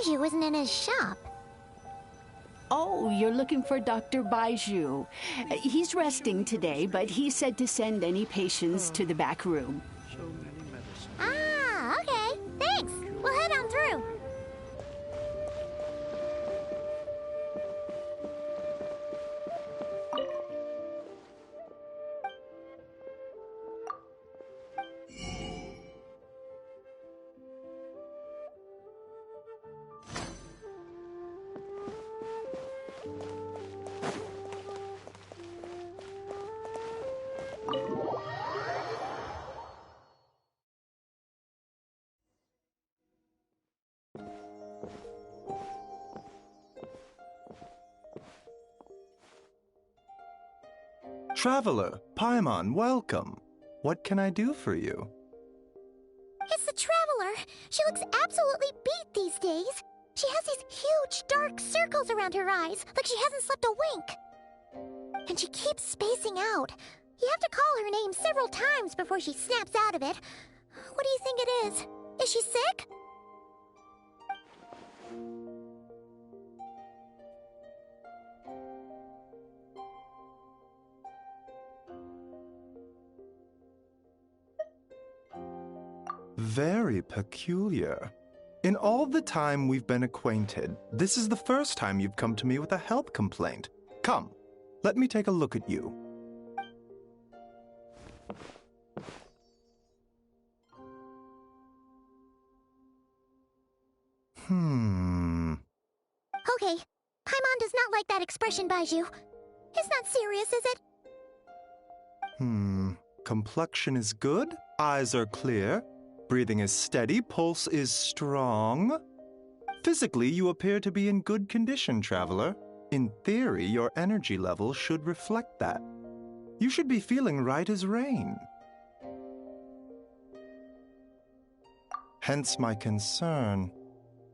Baiju isn't in his shop. Oh, you're looking for Dr. Baiju. He's resting today, but he said to send any patients to the back room. Ah, okay. Thanks. We'll head on through. Traveler, Paimon, welcome. What can I do for you? It's the Traveler. She looks absolutely beat these days. She has these huge dark circles around her eyes, like she hasn't slept a wink. And she keeps spacing out. You have to call her name several times before she snaps out of it. What do you think it is? Is she sick? Very peculiar. In all the time we've been acquainted, this is the first time you've come to me with a health complaint. Come, let me take a look at you. Okay, Paimon does not like that expression, Baiju. It's not serious, is it? Complexion is good, eyes are clear, breathing is steady, pulse is strong. Physically, you appear to be in good condition, Traveler. In theory, your energy level should reflect that. You should be feeling right as rain. Hence my concern.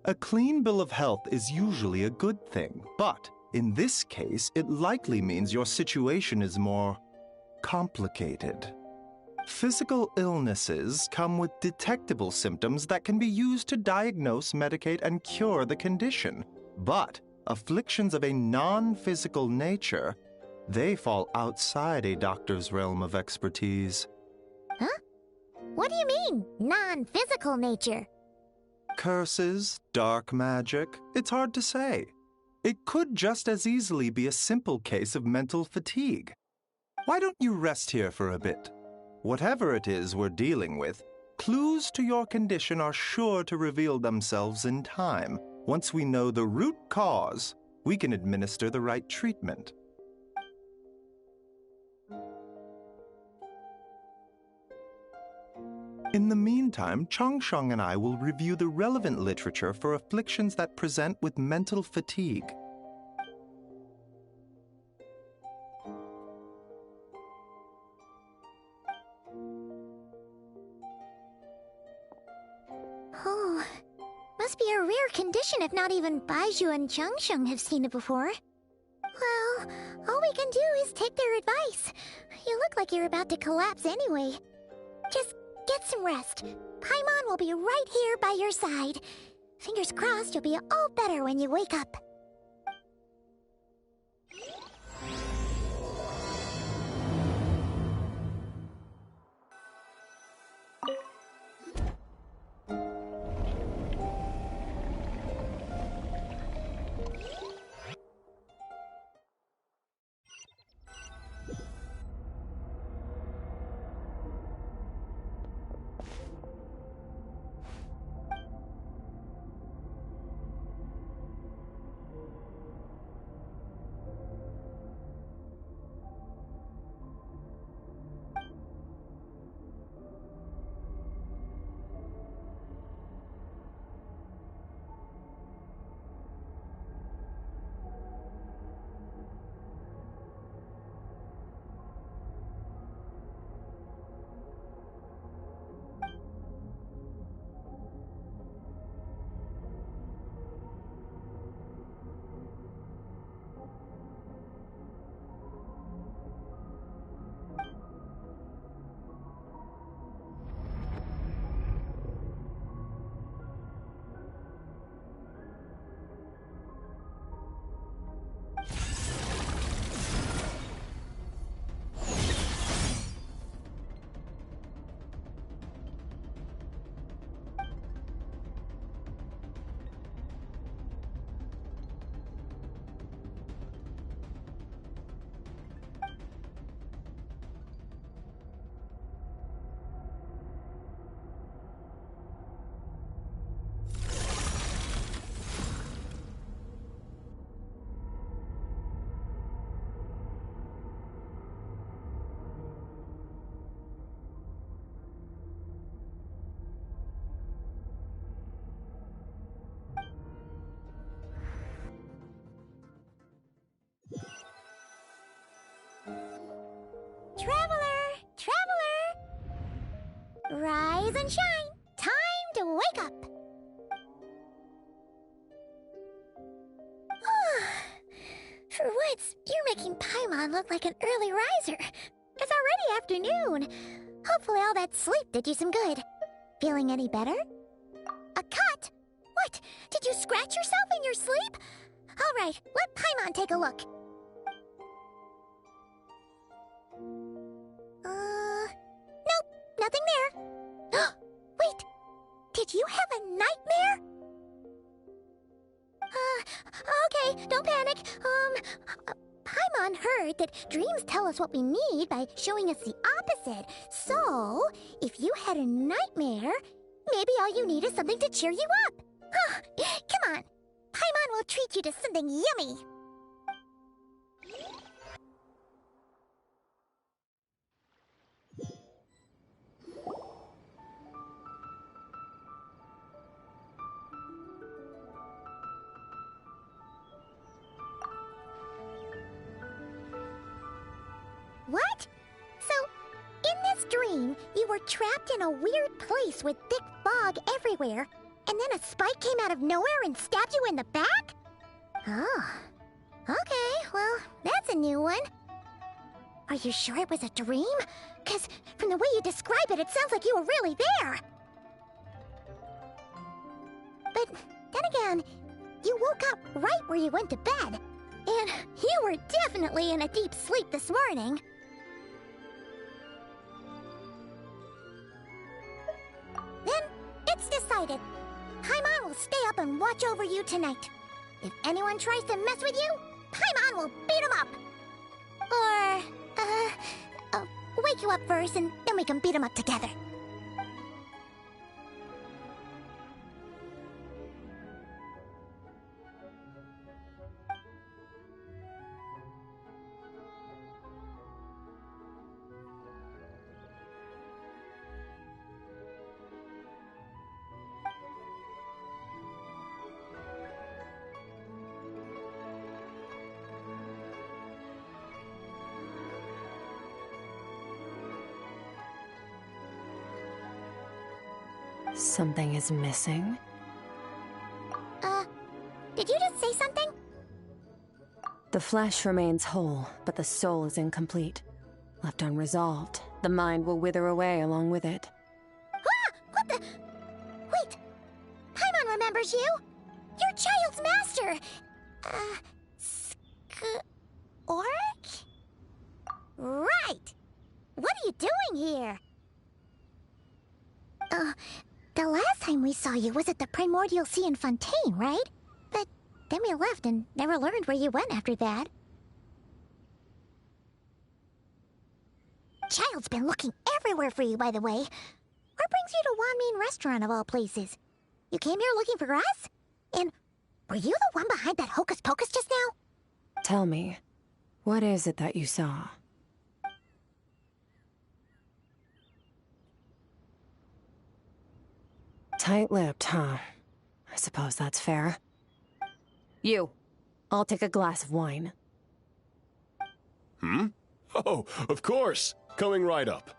A clean bill of health is usually a good thing, but in this case, it likely means your situation is more complicated. Physical illnesses come with detectable symptoms that can be used to diagnose, medicate, and cure the condition. But afflictions of a non-physical nature, they fall outside a doctor's realm of expertise. Huh? What do you mean, non-physical nature? Curses, dark magic, it's hard to say. It could just as easily be a simple case of mental fatigue. Why don't you rest here for a bit? Whatever it is we're dealing with, clues to your condition are sure to reveal themselves in time. Once we know the root cause, we can administer the right treatment. In the meantime, Changsheng and I will review the relevant literature for afflictions that present with mental fatigue. Oh, must be a rare condition if not even Baiju and Changsheng have seen it before. Well, all we can do is take their advice. You look like you're about to collapse anyway. Just get some rest. Paimon will be right here by your side. Fingers crossed you'll be all better when you wake up. Traveler! Traveler! Rise and shine! Time to wake up! For once, you're making Paimon look like an early riser. It's already afternoon. Hopefully all that sleep did you some good. Feeling any better? A cut? What? Did you scratch yourself in your sleep? All right, let Paimon take a look. Nope, nothing there. Wait, did you have a nightmare? Okay, don't panic. Paimon heard that dreams tell us what we need by showing us the opposite. So, if you had a nightmare, maybe all you need is something to cheer you up. Come on, Paimon will treat you to something yummy. What? So, in this dream, you were trapped in a weird place with thick fog everywhere, and then a spike came out of nowhere and stabbed you in the back? Oh. Okay, well, that's a new one. Are you sure it was a dream? 'Cause from the way you describe it, it sounds like you were really there. But then again, you woke up right where you went to bed. And you were definitely in a deep sleep this morning. Then, it's decided. Paimon will stay up and watch over you tonight. If anyone tries to mess with you, Paimon will beat him up. Or, I'll wake you up first and then we can beat him up together. Something is missing? Did you just say something? The flesh remains whole, but the soul is incomplete. Left unresolved, the mind will wither away along with it. Ah! What the? Wait! Paimon remembers you! Your child's master! Skirk? Right! What are you doing here? The last time we saw you was at the Primordial Sea in Fontaine, right? But then we left and never learned where you went after that. Child's been looking everywhere for you, by the way. What brings you to Wanmean Restaurant of all places? You came here looking for us? And were you the one behind that hocus pocus just now? Tell me, what is it that you saw? Tight-lipped, huh? I suppose that's fair. You, I'll take a glass of wine. Hmm? Oh, of course! Coming right up.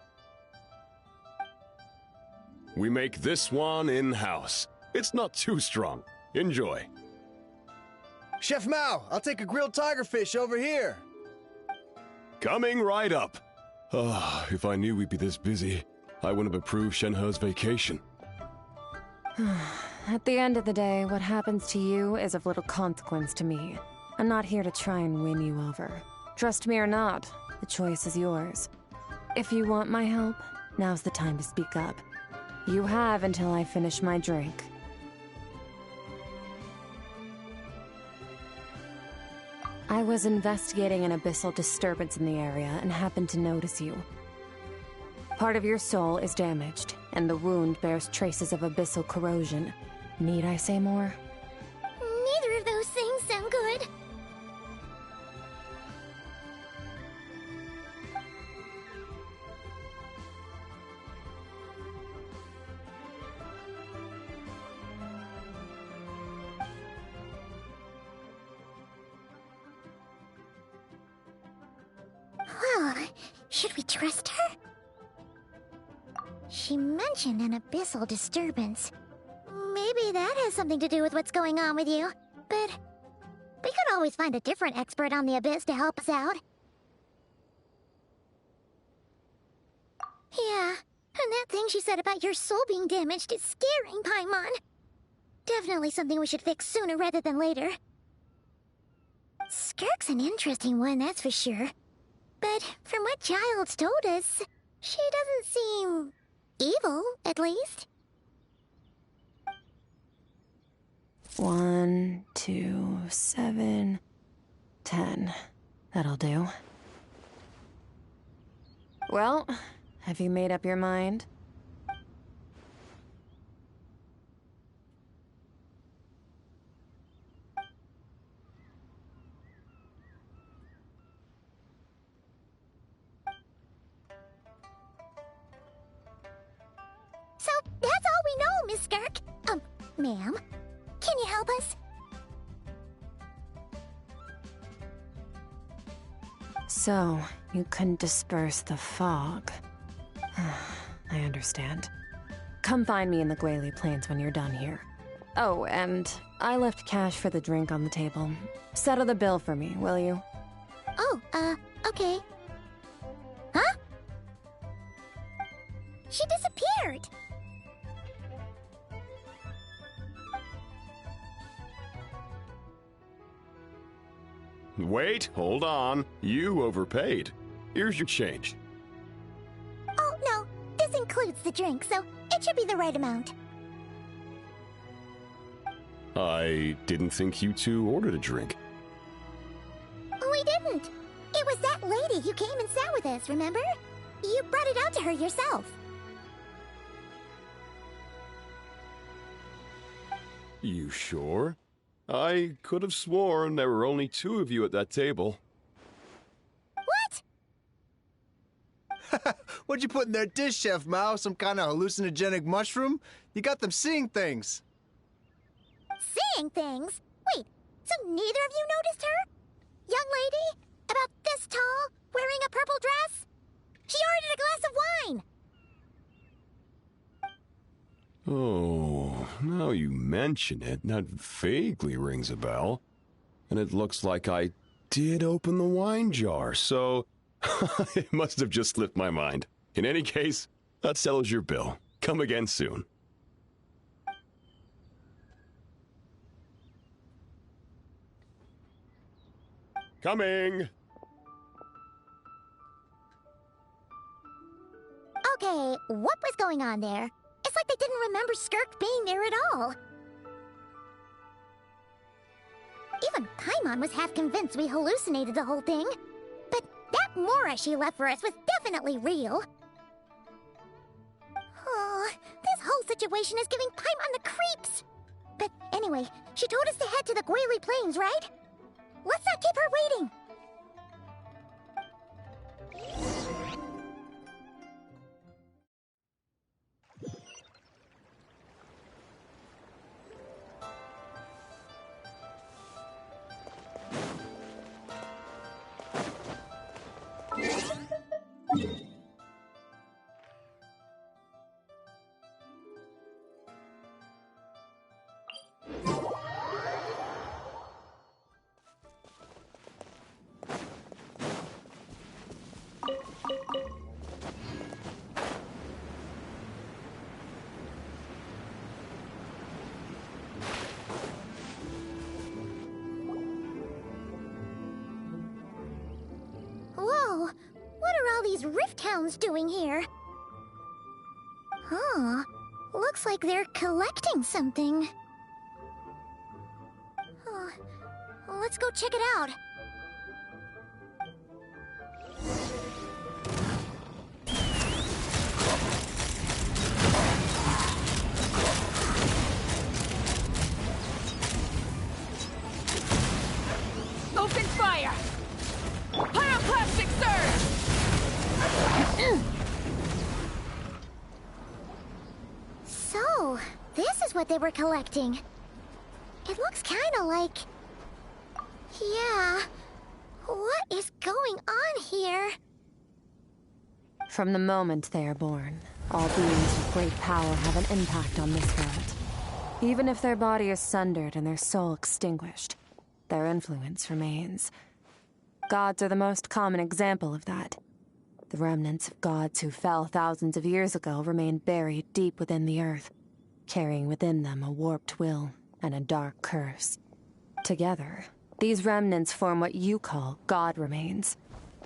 We make this one in-house. It's not too strong. Enjoy. Chef Mao, I'll take a grilled tigerfish over here. Coming right up. Ah, if I knew we'd be this busy, I wouldn't have approved Shenhe's vacation. At the end of the day, what happens to you is of little consequence to me. I'm not here to try and win you over. Trust me or not, the choice is yours. If you want my help, now's the time to speak up. You have until I finish my drink. I was investigating an abyssal disturbance in the area and happened to notice you. Part of your soul is damaged, and the wound bears traces of abyssal corrosion. Need I say more? Neither of those things sound good. Well, Should we trust her? She mentioned an abyssal disturbance. Maybe that has something to do with what's going on with you. But we could always find a different expert on the abyss to help us out. Yeah, and that thing she said about your soul being damaged is scaring, Paimon. Definitely something we should fix sooner rather than later. Skirk's an interesting one, that's for sure. But from what Childs told us, she doesn't seem evil, at least. 1, 2, 7, 10. That'll do. Well, have you made up your mind? So, that's all we know, Miss Skirk. Ma'am, can you help us? So, you couldn't disperse the fog. I understand. Come find me in the Guili Plains when you're done here. Oh, and I left cash for the drink on the table. Settle the bill for me, will you? Oh, okay. Huh? She disappeared! Wait, hold on. You overpaid. Here's your change. Oh, no. This includes the drink, so it should be the right amount. I didn't think you two ordered a drink. We didn't. It was that lady who came and sat with us, remember? You brought it out to her yourself. You sure? I could have sworn there were only 2 of you at that table. What? What'd you put in their dish, Chef Mao? Some kind of hallucinogenic mushroom? You got them seeing things. Seeing things? Wait, so neither of you noticed her? Young lady? About this tall, wearing a purple dress? She ordered a glass of wine! Oh, now you mention it, that vaguely rings a bell. And it looks like I did open the wine jar, so it must have just slipped my mind. In any case, that settles your bill. Come again soon. Coming! Okay, what was going on there? It's like they didn't remember Skirk being there at all. Even Paimon was half convinced we hallucinated the whole thing. But that Mora she left for us was definitely real. Oh, this whole situation is giving Paimon the creeps. But anyway, she told us to head to the Guili Plains, right? Let's not keep her waiting. Whoa, what are all these rift hounds doing here? Huh, looks like they're collecting something. Let's go check it out. Open fire! Pyroclastic surge! So, this is what they were collecting. It looks kinda like... Yeah, what is going on here? From the moment they are born, all beings with great power have an impact on this world. Even if their body is sundered and their soul extinguished, their influence remains. Gods are the most common example of that. The remnants of gods who fell thousands of years ago remain buried deep within the earth, carrying within them a warped will and a dark curse. Together, these remnants form what you call god remains,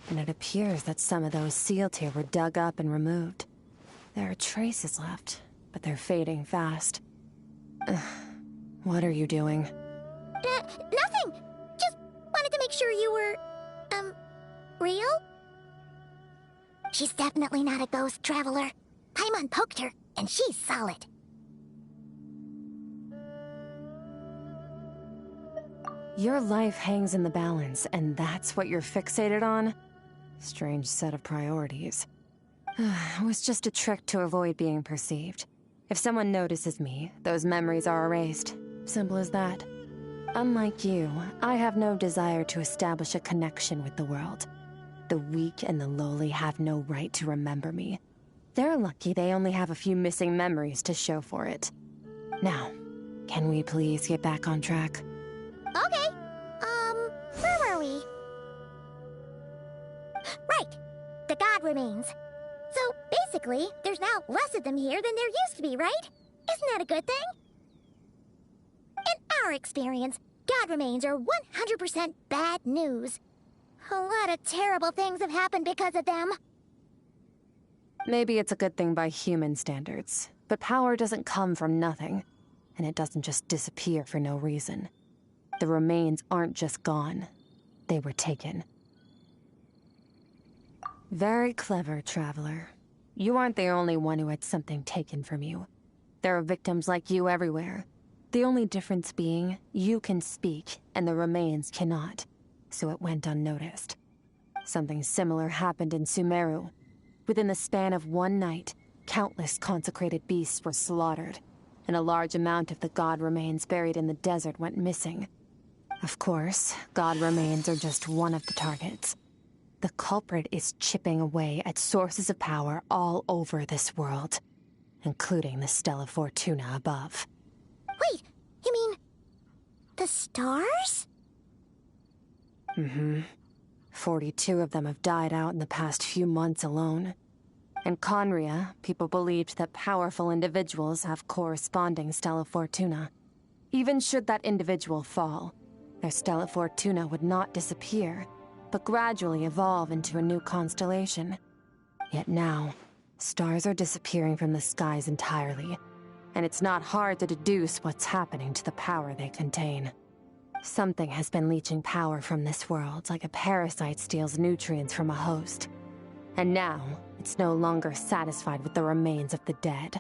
and it appears that some of those sealed here were dug up and removed. There are traces left, but they're fading fast. What are you doing? Nothing! Just wanted to make sure you were, real? She's definitely not a ghost traveler. Paimon poked her, and she's solid. Your life hangs in the balance, and that's what you're fixated on? Strange set of priorities. It was just a trick to avoid being perceived. If someone notices me, those memories are erased. Simple as that. Unlike you, I have no desire to establish a connection with the world. The weak and the lowly have no right to remember me. They're lucky they only have a few missing memories to show for it. Now, can we please get back on track? Okay. Where were we? Right. The god remains. So, basically, there's now less of them here than there used to be, right? Isn't that a good thing? In our experience, god remains are 100% bad news. A lot of terrible things have happened because of them. Maybe it's a good thing by human standards, but power doesn't come from nothing, and it doesn't just disappear for no reason. The remains aren't just gone. They were taken. Very clever, Traveler. You aren't the only one who had something taken from you. There are victims like you everywhere. The only difference being, you can speak, and the remains cannot, so it went unnoticed. Something similar happened in Sumeru. Within the span of one night, countless consecrated beasts were slaughtered, and a large amount of the god remains buried in the desert went missing. Of course, god remains are just one of the targets. The culprit is chipping away at sources of power all over this world, including the Stella Fortuna above. Wait, you mean... the stars? Mm-hmm. 42 of them have died out in the past few months alone. In Conria, people believed that powerful individuals have corresponding Stella Fortuna. Even should that individual fall, their Stella Fortuna would not disappear, but gradually evolve into a new constellation. Yet now, stars are disappearing from the skies entirely, and it's not hard to deduce what's happening to the power they contain. Something has been leeching power from this world like a parasite steals nutrients from a host. And now, it's no longer satisfied with the remains of the dead.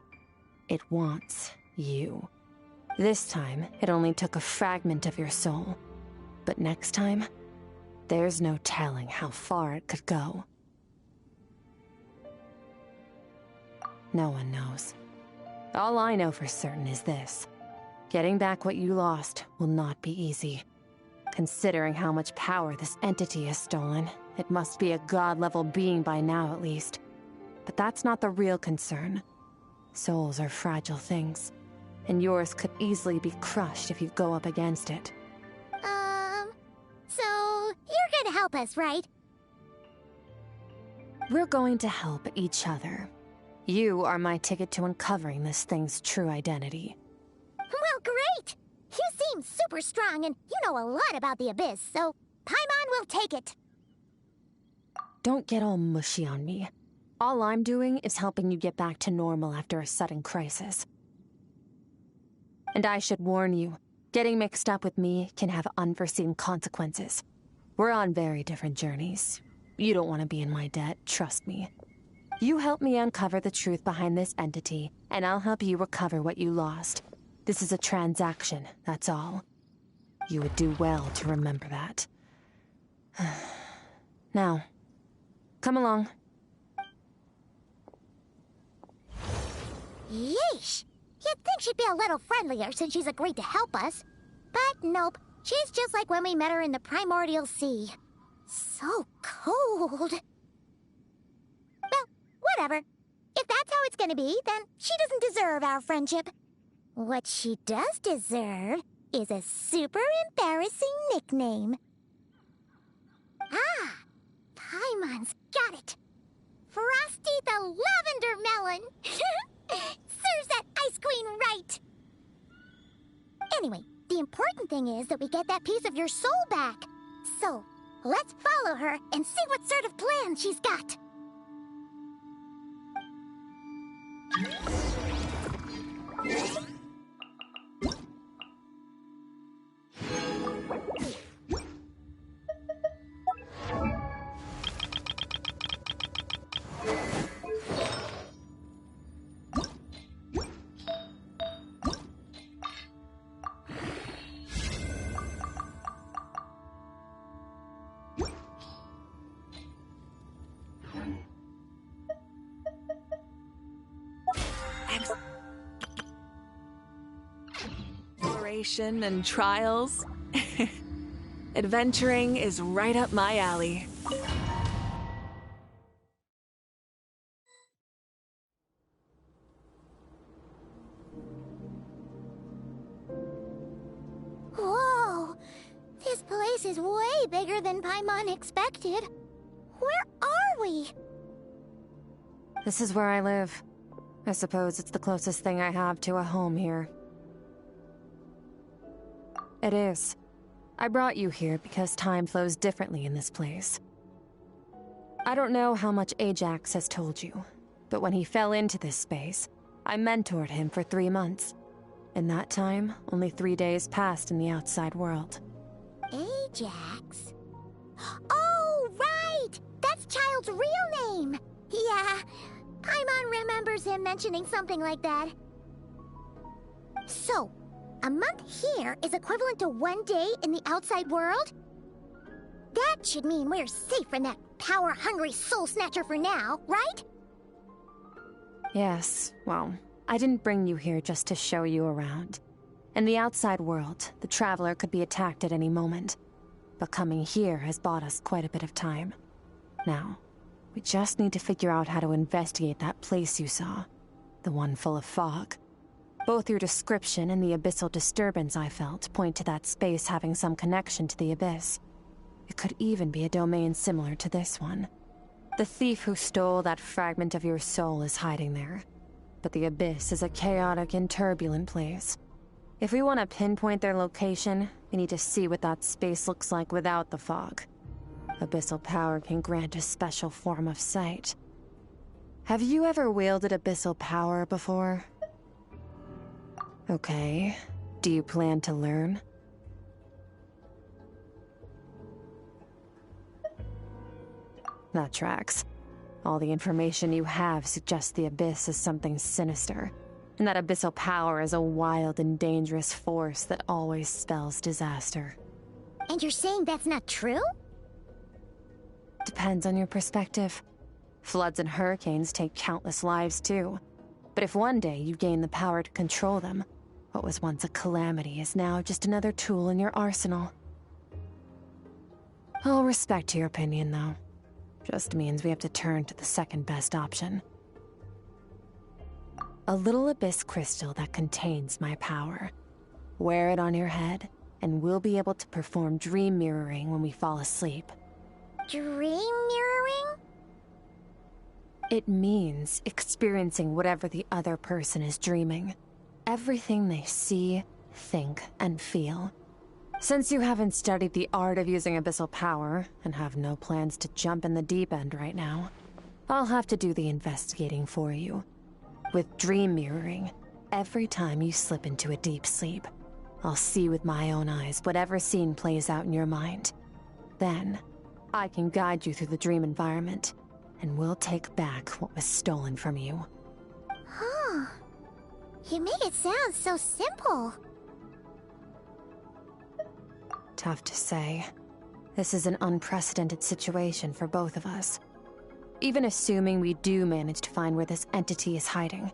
It wants you. This time, it only took a fragment of your soul. But next time, there's no telling how far it could go. No one knows. All I know for certain is this. Getting back what you lost will not be easy. Considering how much power this entity has stolen, it must be a god-level being by now at least. But that's not the real concern. Souls are fragile things, and yours could easily be crushed if you go up against it. So you're gonna help us, right? We're going to help each other. You are my ticket to uncovering this thing's true identity. Well, great! You seem super strong, and you know a lot about the Abyss, so Paimon will take it. Don't get all mushy on me. All I'm doing is helping you get back to normal after a sudden crisis. And I should warn you, getting mixed up with me can have unforeseen consequences. We're on very different journeys. You don't want to be in my debt, trust me. You help me uncover the truth behind this entity, and I'll help you recover what you lost. This is a transaction, that's all. You would do well to remember that. Now, come along. Yeesh! You'd think she'd be a little friendlier since she's agreed to help us. But nope, she's just like when we met her in the Primordial Sea. So cold. Well, whatever. If that's how it's gonna be, then she doesn't deserve our friendship. What she does deserve is a super embarrassing nickname. Ah, Paimon's got it. Frosty the Lavender Melon. Serves that Ice Queen right. Anyway, the important thing is that we get that piece of your soul back. So, let's follow her and see what sort of plan she's got. Exploration and trials. Adventuring is right up my alley. Whoa! This place is way bigger than Paimon expected. Where are we? This is where I live. I suppose it's the closest thing I have to a home here. It is. I brought you here because time flows differently in this place. I don't know how much Ajax has told you, but when he fell into this space, I mentored him for 3 months. In that time, only 3 days passed in the outside world. Ajax? Oh, right! That's Child's real name! Yeah, Paimon remembers him mentioning something like that. So, a month here is equivalent to 1 day in the outside world? That should mean we're safe from that power-hungry soul snatcher for now, right? Yes, well, I didn't bring you here just to show you around. In the outside world, the Traveler could be attacked at any moment. But coming here has bought us quite a bit of time. Now, we just need to figure out how to investigate that place you saw. The one full of fog. Both your description and the abyssal disturbance I felt point to that space having some connection to the abyss. It could even be a domain similar to this one. The thief who stole that fragment of your soul is hiding there. But the abyss is a chaotic and turbulent place. If we want to pinpoint their location, we need to see what that space looks like without the fog. Abyssal power can grant a special form of sight. Have you ever wielded abyssal power before? Okay. Do you plan to learn? That tracks. All the information you have suggests the abyss is something sinister, and that abyssal power is a wild and dangerous force that always spells disaster. And you're saying that's not true? Depends on your perspective. Floods and hurricanes take countless lives too. But if one day you gain the power to control them, what was once a calamity is now just another tool in your arsenal. I'll respect your opinion, though. Just means we have to turn to the second best option. A little abyss crystal that contains my power. Wear it on your head, and we'll be able to perform dream mirroring when we fall asleep. Dream mirroring? It means experiencing whatever the other person is dreaming. Everything they see, think, and feel. Since you haven't studied the art of using abyssal power, and have no plans to jump in the deep end right now, I'll have to do the investigating for you. With dream mirroring, every time you slip into a deep sleep, I'll see with my own eyes whatever scene plays out in your mind. Then, I can guide you through the dream environment, and we'll take back what was stolen from you. Huh. You make it sound so simple. Tough to say. This is an unprecedented situation for both of us. Even assuming we do manage to find where this entity is hiding,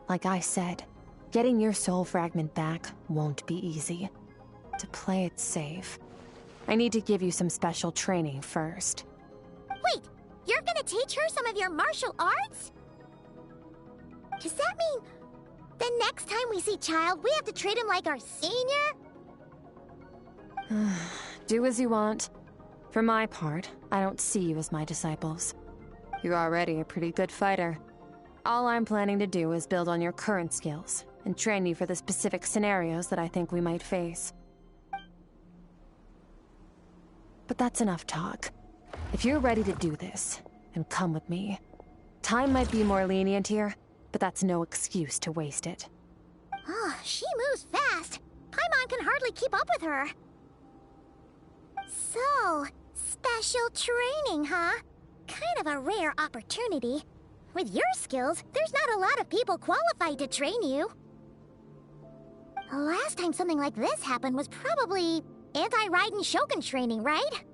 like I said, getting your soul fragment back won't be easy. To play it safe, I need to give you some special training first. Wait, you're gonna teach her some of your martial arts? Does that mean the next time we see Child, we have to treat him like our senior? Do as you want. For my part, I don't see you as my disciples. You're already a pretty good fighter. All I'm planning to do is build on your current skills and train you for the specific scenarios that I think we might face. But that's enough talk. If you're ready to do this, then come with me. Time might be more lenient here, but that's no excuse to waste it. Oh, she moves fast. Paimon can hardly keep up with her. So, special training, huh? Kind of a rare opportunity. With your skills, there's not a lot of people qualified to train you. The last time something like this happened was probably anti-Raiden Shogun training, right?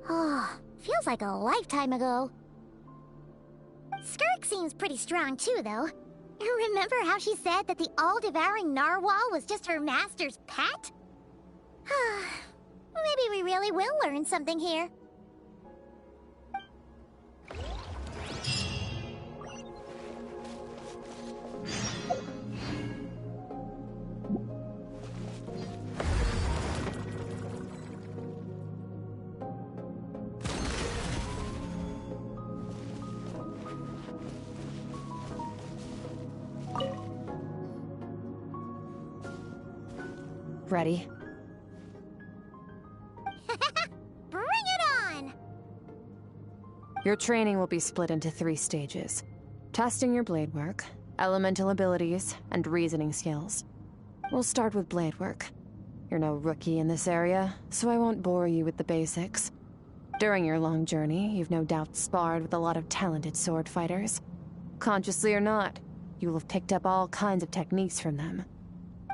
Oh, feels like a lifetime ago. Skirk seems pretty strong too, though. Remember how she said that the all-devouring narwhal was just her master's pet? Maybe we really will learn something here. Ready? Bring it on! Your training will be split into 3 stages. Testing your blade work, elemental abilities, and reasoning skills. We'll start with blade work. You're no rookie in this area, so I won't bore you with the basics. During your long journey, you've no doubt sparred with a lot of talented sword fighters. Consciously or not, you will have picked up all kinds of techniques from them.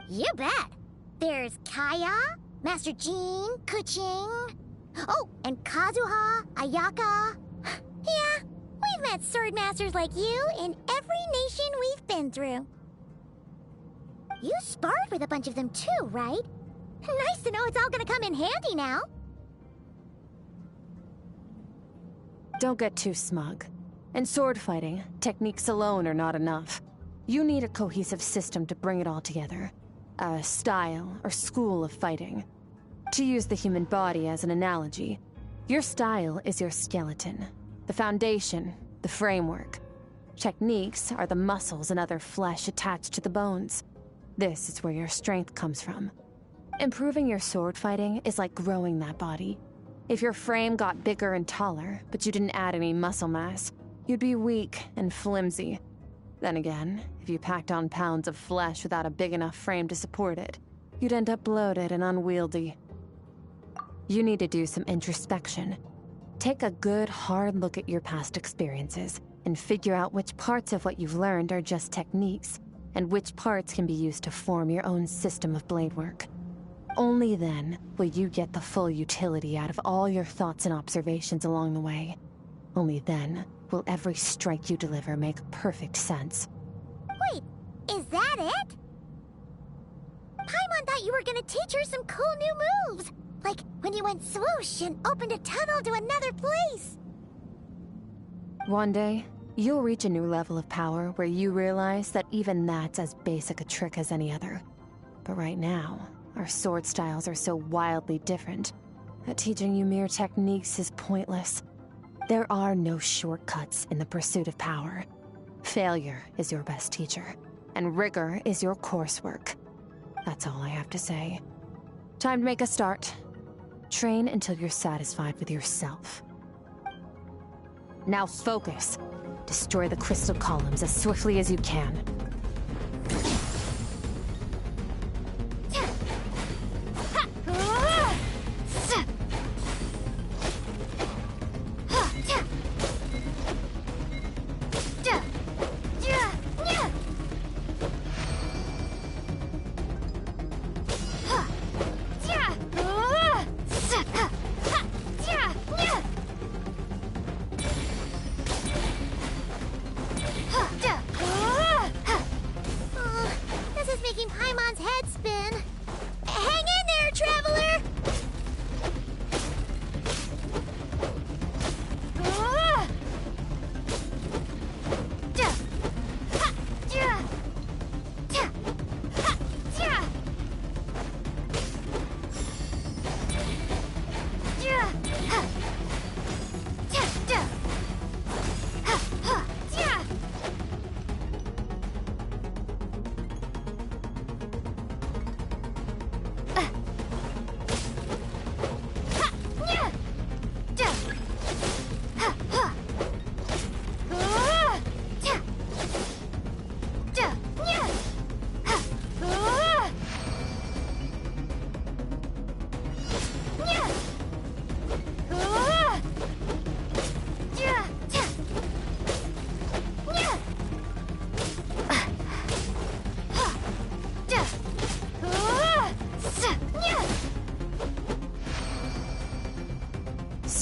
You bet! There's Kaya, Master Jean, Kuching... Oh, and Kazuha, Ayaka... Yeah, we've met sword masters like you in every nation we've been through. You sparred with a bunch of them too, right? Nice to know it's all gonna come in handy now. Don't get too smug. In sword fighting, techniques alone are not enough. You need a cohesive system to bring it all together. A style or school of fighting. To use the human body as an analogy, your style is your skeleton, the foundation, the framework. Techniques are the muscles and other flesh attached to the bones. This is where your strength comes from. Improving your sword fighting is like growing that body. If your frame got bigger and taller, but you didn't add any muscle mass, you'd be weak and flimsy. Then again, if you packed on pounds of flesh without a big enough frame to support it, you'd end up bloated and unwieldy. You need to do some introspection. Take a good, hard look at your past experiences and figure out which parts of what you've learned are just techniques, and which parts can be used to form your own system of blade work. Only then will you get the full utility out of all your thoughts and observations along the way. Only then will every strike you deliver make perfect sense. Wait, is that it? Paimon thought you were gonna teach her some cool new moves. Like when you went swoosh and opened a tunnel to another place. One day, you'll reach a new level of power where you realize that even that's as basic a trick as any other. But right now, our sword styles are so wildly different that teaching you mere techniques is pointless. There are no shortcuts in the pursuit of power. Failure is your best teacher, and rigor is your coursework. That's all I have to say. Time to make a start. Train until you're satisfied with yourself. Now focus. Destroy the crystal columns as swiftly as you can.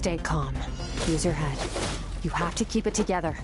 Stay calm. Use your head. You have to keep it together.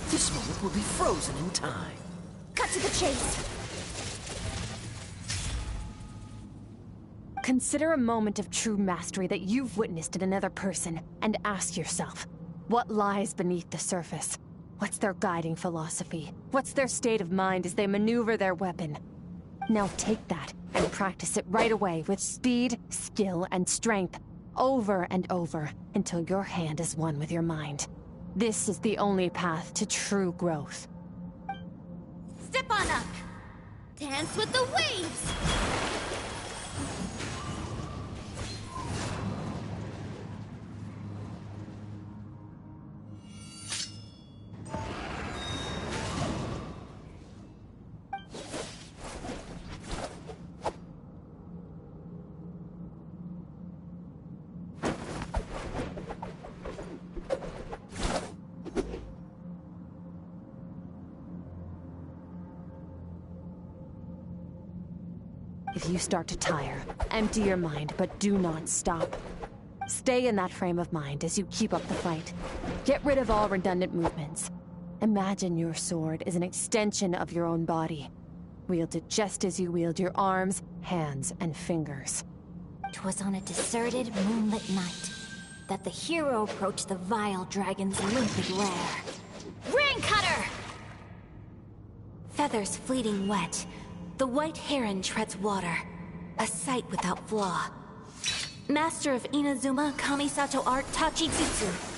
This moment will be frozen in time. Cut to the chase. Consider a moment of true mastery that you've witnessed in another person, and ask yourself, what lies beneath the surface? What's their guiding philosophy? What's their state of mind as they maneuver their weapon? Now take that and practice it right away with speed, skill, and strength, over and over, until your hand is one with your mind. This is the only path to true growth. Step on up. Dance with the waves. If you start to tire, empty your mind, but do not stop. Stay in that frame of mind as you keep up the fight. Get rid of all redundant movements. Imagine your sword is an extension of your own body. Wield it just as you wield your arms, hands, and fingers. 'Twas on a deserted, moonlit night that the hero approached the vile dragon's limpid lair. Ring cutter! Feathers fleeting wet, the white heron treads water, a sight without flaw. Master of Inazuma Kamisato art Tachijutsu.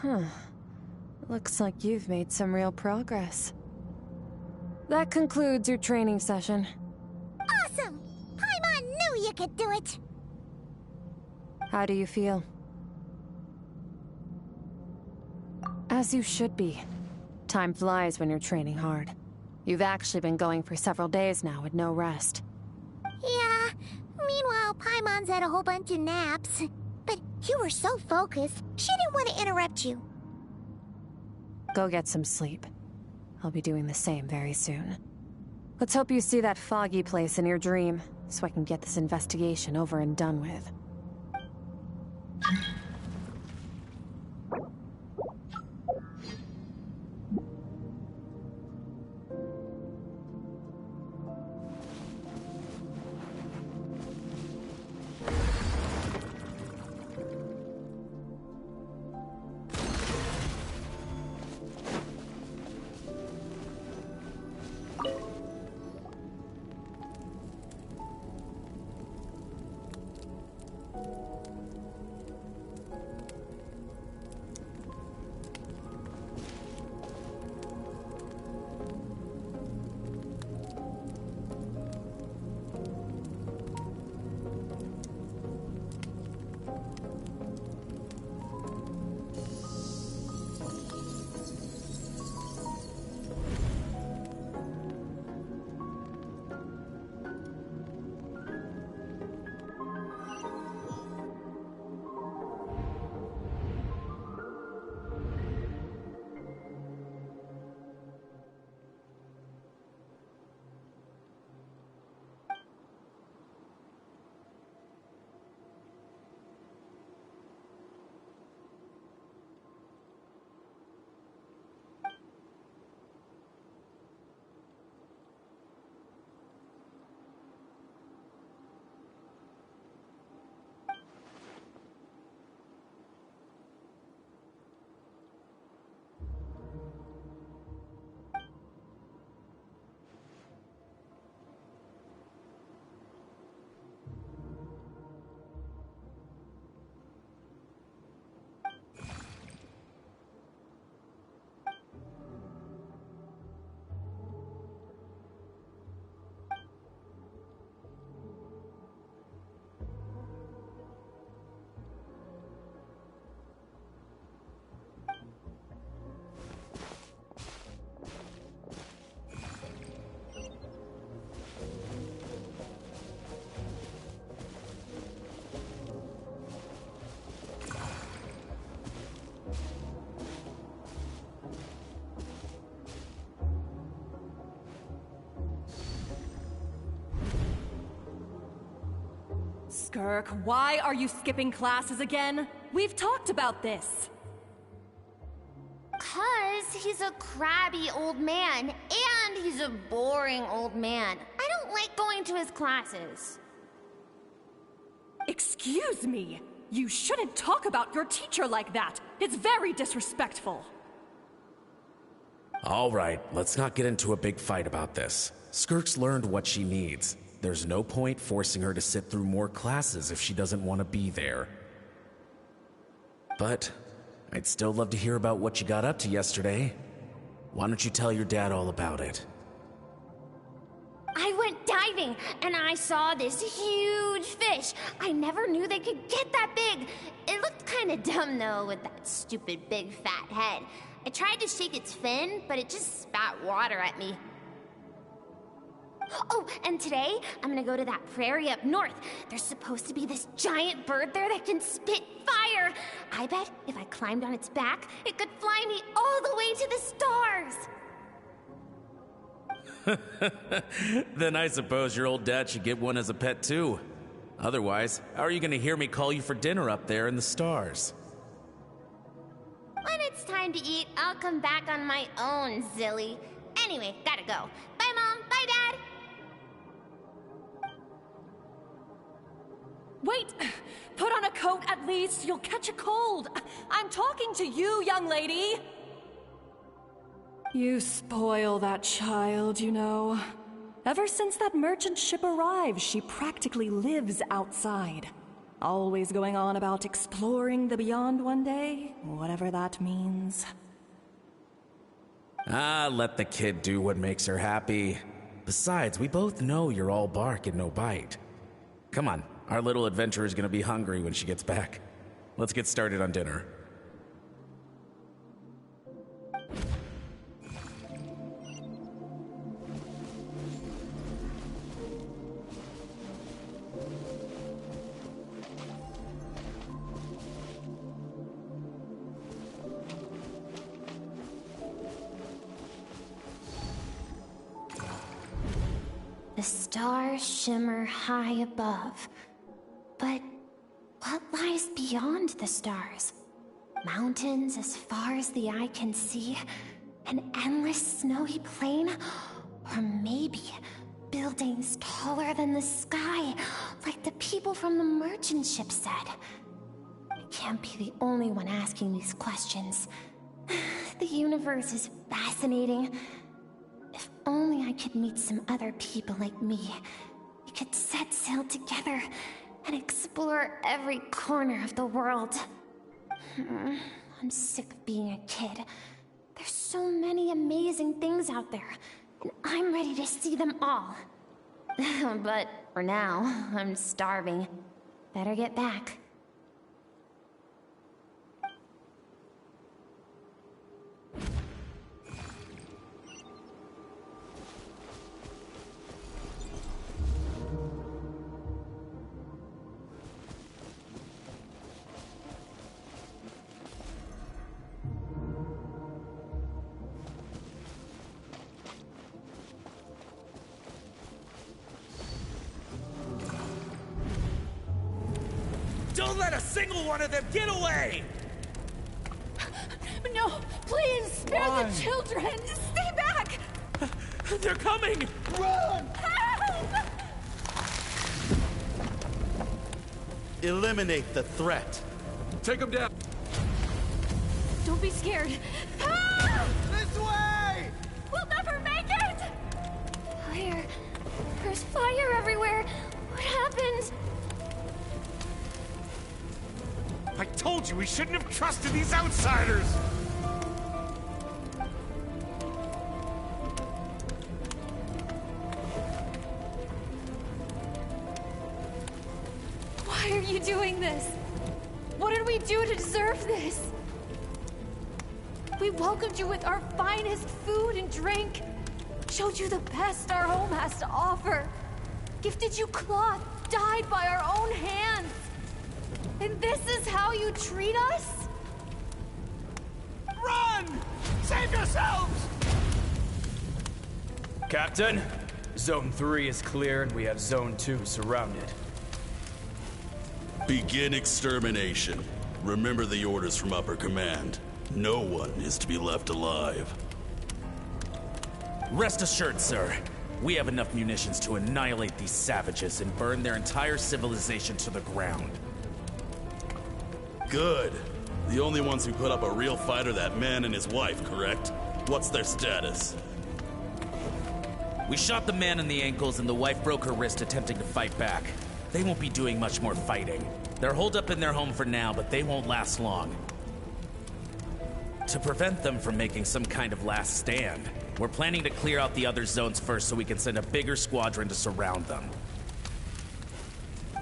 Huh. Looks like you've made some real progress. That concludes your training session. Awesome! Paimon knew you could do it! How do you feel? As you should be. Time flies when you're training hard. You've actually been going for several days now with no rest. Yeah, meanwhile Paimon's had a whole bunch of naps. But you were so focused, she didn't want to interrupt you. Go get some sleep. I'll be doing the same very soon. Let's hope you see that foggy place in your dream, so I can get this investigation over and done with. Skirk, why are you skipping classes again? We've talked about this. 'Cause he's a crabby old man, and he's a boring old man. I don't like going to his classes. Excuse me? You shouldn't talk about your teacher like that. It's very disrespectful. All right, let's not get into a big fight about this. Skirk's learned what she needs. There's no point forcing her to sit through more classes if she doesn't want to be there. But I'd still love to hear about what you got up to yesterday. Why don't you tell your dad all about it? I went diving, and I saw this huge fish. I never knew they could get that big. It looked kinda dumb, though, with that stupid big fat head. I tried to shake its fin, but it just spat water at me. Oh, and today, I'm gonna go to that prairie up north. There's supposed to be this giant bird there that can spit fire. I bet if I climbed on its back, it could fly me all the way to the stars. Then I suppose your old dad should get one as a pet too. Otherwise, how are you gonna hear me call you for dinner up there in the stars? When it's time to eat, I'll come back on my own, Zilly. Anyway, gotta go. Bye, Mom. Bye, Dad. Wait! Put on a coat at least. You'll catch a cold. I'm talking to you, young lady. You spoil that child, you know. Ever since that merchant ship arrived, she practically lives outside. Always going on about exploring the beyond one day, whatever that means. Let the kid do what makes her happy. Besides, we both know you're all bark and no bite. Come on, our little adventurer is gonna be hungry when she gets back. Let's get started on dinner. The stars shimmer high above. But what lies beyond the stars? Mountains as far as the eye can see? An endless snowy plain? Or maybe buildings taller than the sky, like the people from the merchant ship said? I can't be the only one asking these questions. The universe is fascinating. If only I could meet some other people like me. We could set sail together and explore every corner of the world. I'm sick of being a kid. There's so many amazing things out there, and I'm ready to see them all. But for now, I'm starving. Better get back. Don't let a single one of them get away! No, please, spare the children! Stay back! They're coming! Run! Help! Eliminate the threat. Take them down! Don't be scared. Help! This way! We'll never make it! Fire. There's fire everywhere. What happened? I told you we shouldn't have trusted these outsiders! Why are you doing this? What did we do to deserve this? We welcomed you with our finest food and drink, showed you the best our home has to offer, gifted you cloth dyed by our own hands. And this is how you treat us? Run! Save yourselves! Captain, Zone 3 is clear and we have Zone 2 surrounded. Begin extermination. Remember the orders from upper command. No one is to be left alive. Rest assured, sir. We have enough munitions to annihilate these savages and burn their entire civilization to the ground. Good. The only ones who put up a real fight are that man and his wife, correct? What's their status? We shot the man in the ankles and the wife broke her wrist attempting to fight back. They won't be doing much more fighting. They're holed up in their home for now, but they won't last long. To prevent them from making some kind of last stand, we're planning to clear out the other zones first so we can send a bigger squadron to surround them.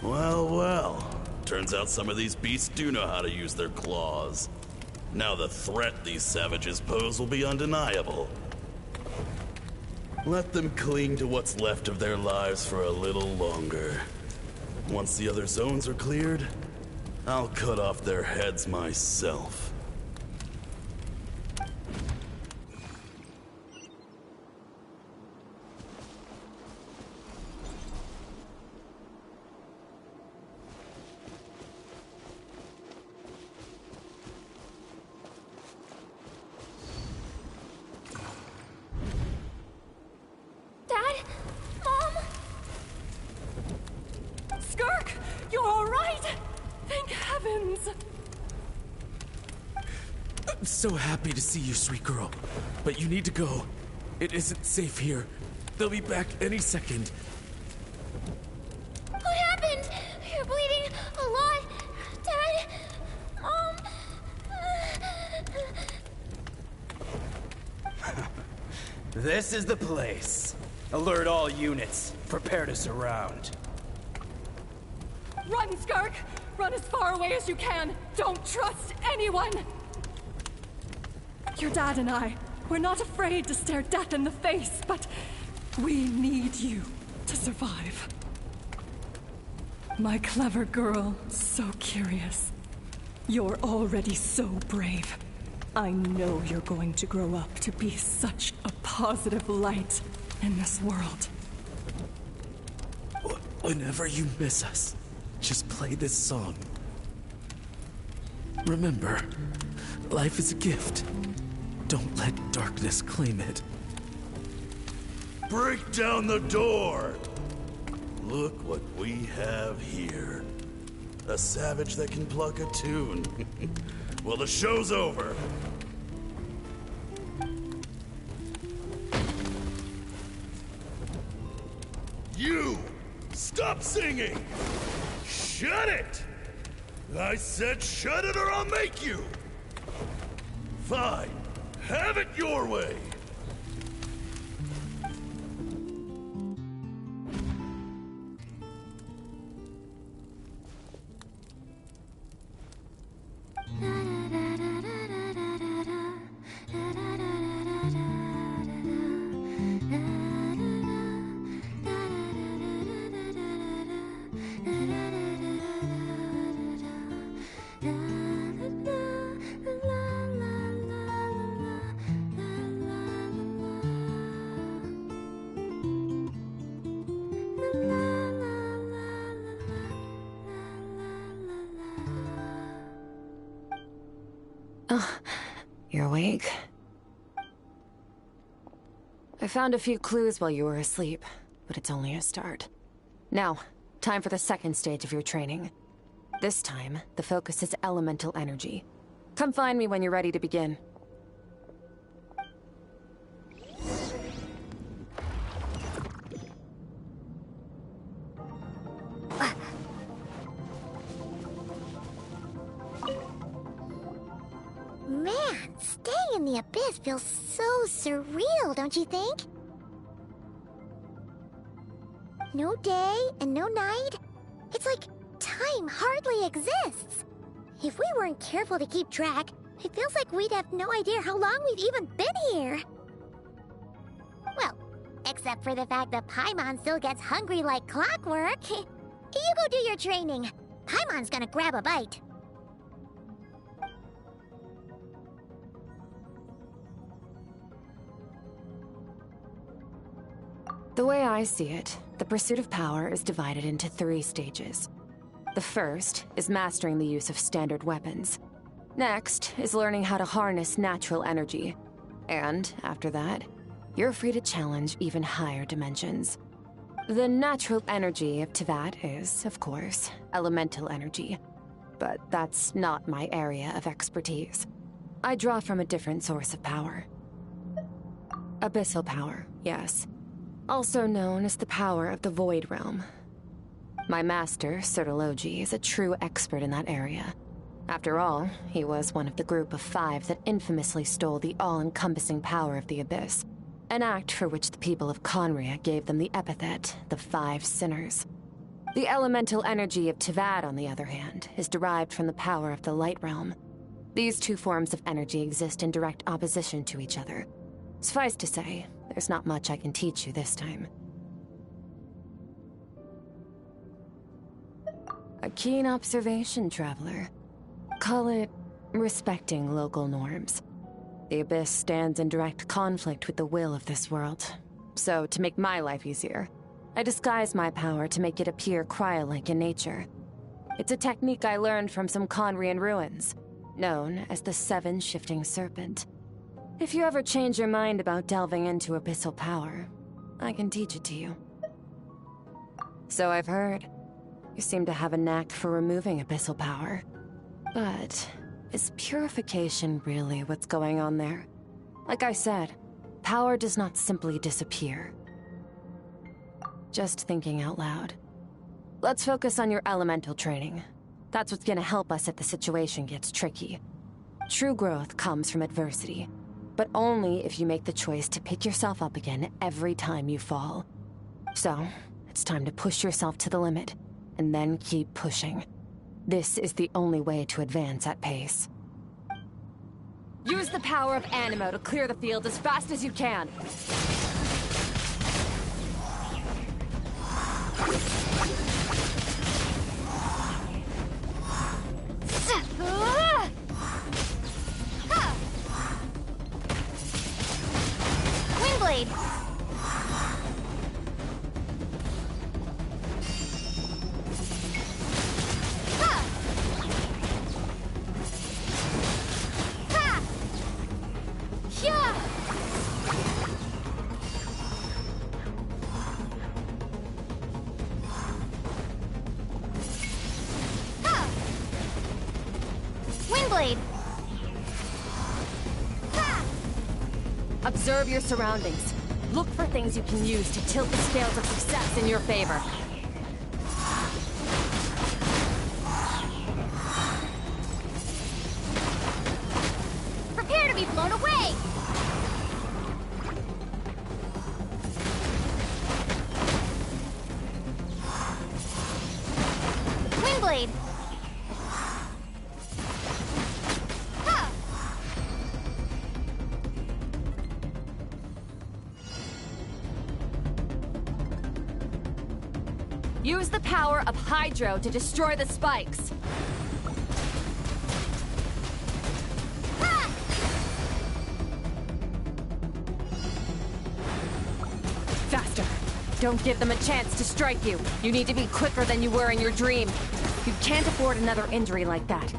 Well, well. Turns out some of these beasts do know how to use their claws. Now the threat these savages pose will be undeniable. Let them cling to what's left of their lives for a little longer. Once the other zones are cleared, I'll cut off their heads myself. Dad? Mom? Skirk, you're all right? Thank heavens. I'm so happy to see you, sweet girl. But you need to go. It isn't safe here. They'll be back any second. What happened? You're bleeding a lot. Dad? Mom? This is the place. Alert all units. Prepare to surround. Run, Skirk! Run as far away as you can! Don't trust anyone! Your dad and I, we're not afraid to stare death in the face, but we need you to survive. My clever girl, so curious. You're already so brave. I know you're going to grow up to be such a positive light in this world. Whenever you miss us, just play this song. Remember, life is a gift. Don't let darkness claim it. Break down the door! Look what we have here. A savage that can pluck a tune. Well, the show's over. You! Stop singing! Shut it! I said shut it or I'll make you! Fine. Have it your way! You're awake? I found a few clues while you were asleep, but it's only a start. Now, time for the second stage of your training. This time, the focus is elemental energy. Come find me when you're ready to begin. Man, staying in the abyss feels so surreal, don't you think? No day and no night. It's like time hardly exists. If we weren't careful to keep track, it feels like we'd have no idea how long we've even been here. Well, except for the fact that Paimon still gets hungry like clockwork. You go do your training. Paimon's gonna grab a bite. The way I see it, the pursuit of power is divided into 3 stages. The first is mastering the use of standard weapons. Next is learning how to harness natural energy. And after that, you're free to challenge even higher dimensions. The natural energy of Teyvat is, of course, elemental energy. But that's not my area of expertise. I draw from a different source of power. Abyssal power, yes. Also known as the power of the Void Realm. My master, Sertologi, is a true expert in that area. After all, he was one of the group of 5 that infamously stole the all-encompassing power of the Abyss, an act for which the people of Conria gave them the epithet, the 5 Sinners. The elemental energy of Teyvat, on the other hand, is derived from the power of the Light Realm. These 2 forms of energy exist in direct opposition to each other. Suffice to say, there's not much I can teach you this time. A keen observation, traveler. Call it respecting local norms. The Abyss stands in direct conflict with the will of this world. So, to make my life easier, I disguise my power to make it appear cryo-like in nature. It's a technique I learned from some Conrian ruins, known as the 7 Shifting Serpent. If you ever change your mind about delving into abyssal power, I can teach it to you. So I've heard. You seem to have a knack for removing abyssal power. But is purification really what's going on there? Like I said, power does not simply disappear. Just thinking out loud. Let's focus on your elemental training. That's what's gonna help us if the situation gets tricky. True growth comes from adversity, but only if you make the choice to pick yourself up again every time you fall. So, it's time to push yourself to the limit, and then keep pushing. This is the only way to advance at pace. Use the power of Animo to clear the field as fast as you can. Windblade! Windblade! Observe your surroundings. Look for things you can use to tilt the scales of success in your favor. Prepare to be blown away! Windblade! Use the power of Hydro to destroy the spikes. Faster. Don't give them a chance to strike you. You need to be quicker than you were in your dream. You can't afford another injury like that.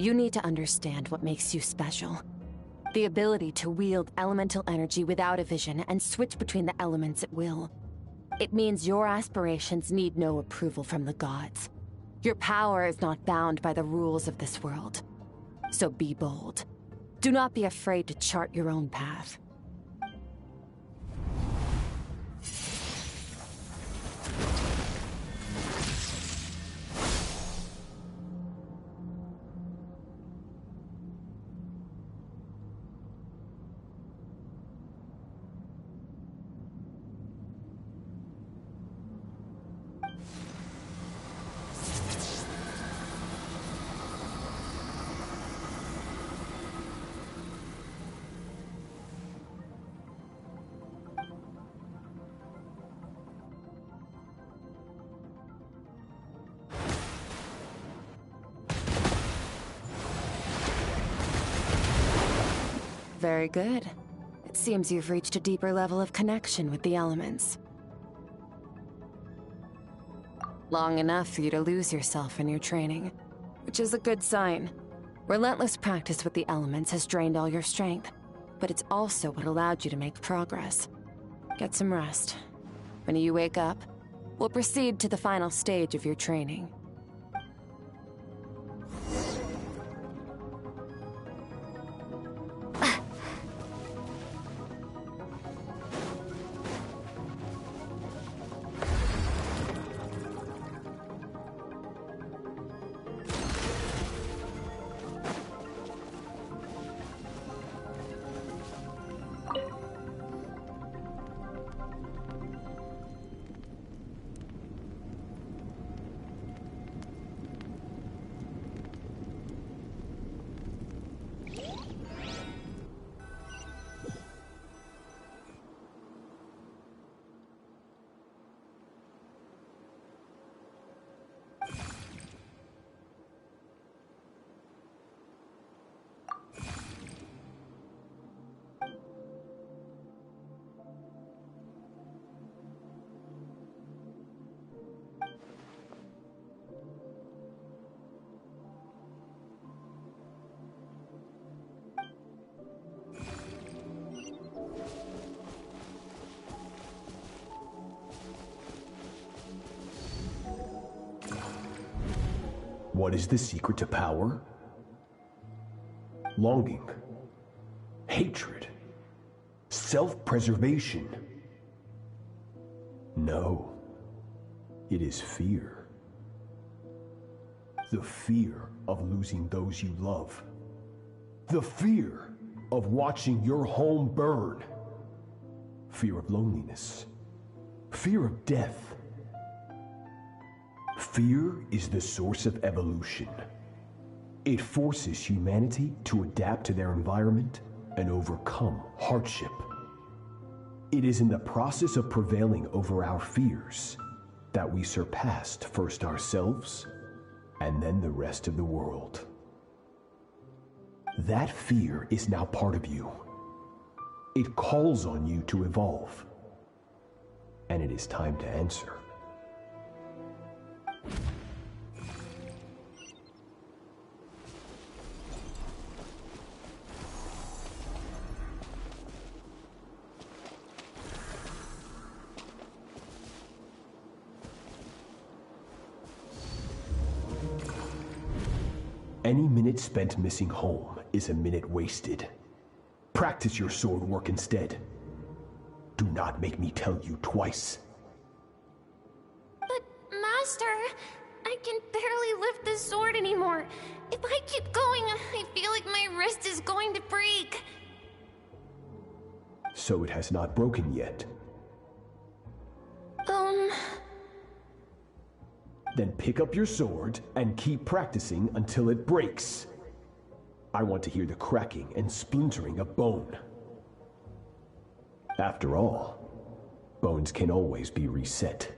You need to understand what makes you special. The ability to wield elemental energy without a vision and switch between the elements at will. It means your aspirations need no approval from the gods. Your power is not bound by the rules of this world. So be bold. Do not be afraid to chart your own path. Very good. It seems you've reached a deeper level of connection with the elements. Long enough for you to lose yourself in your training, which is a good sign. Relentless practice with the elements has drained all your strength, but it's also what allowed you to make progress. Get some rest. When you wake up, we'll proceed to the final stage of your training. What is the secret to power? Longing, hatred, self-preservation. No, it is fear. The fear of losing those you love. The fear of watching your home burn. Fear of loneliness. Fear of death. Fear is the source of evolution. It forces humanity to adapt to their environment and overcome hardship. It is in the process of prevailing over our fears that we surpassed first ourselves and then the rest of the world. That fear is now part of you. It calls on you to evolve. And it is time to answer. Any minute spent missing home is a minute wasted. Practice your sword work instead. Do not make me tell you twice. But, Master, I can barely lift the sword anymore. If I keep going, I feel like my wrist is going to break. So it has not broken yet. Then pick up your sword and keep practicing until it breaks. I want to hear the cracking and splintering of bone. After all, bones can always be reset.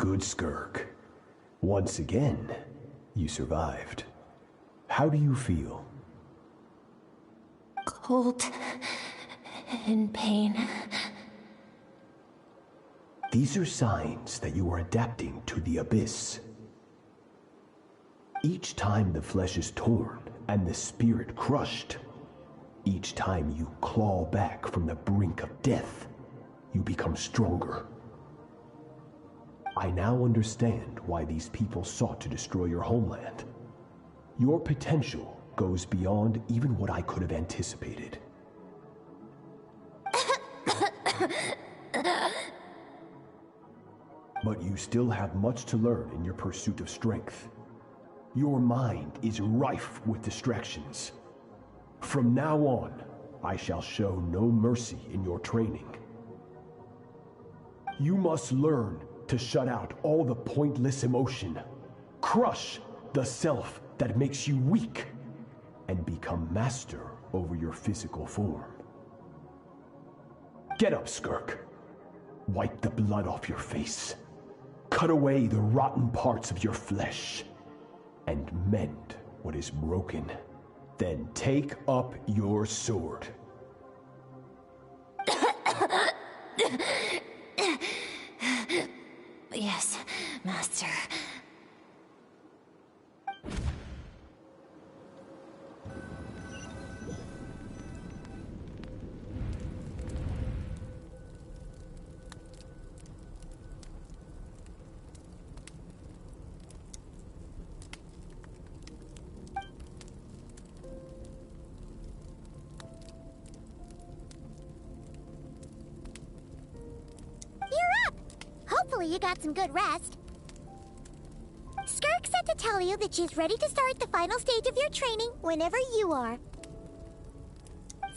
Good, Skirk. Once again, you survived. How do you feel? Cold. In pain. These are signs that you are adapting to the abyss. Each time the flesh is torn and the spirit crushed, each time you claw back from the brink of death, you become stronger. I now understand why these people sought to destroy your homeland. Your potential goes beyond even what I could have anticipated. But you still have much to learn in your pursuit of strength. Your mind is rife with distractions. From now on, I shall show no mercy in your training. You must learn to shut out all the pointless emotion, crush the self that makes you weak, and become master over your physical form. Get up, Skirk. Wipe the blood off your face. Cut away the rotten parts of your flesh, and mend what is broken. Then take up your sword. Yes, Master. Hopefully you got some good rest. Skirk said to tell you that she's ready to start the final stage of your training whenever you are.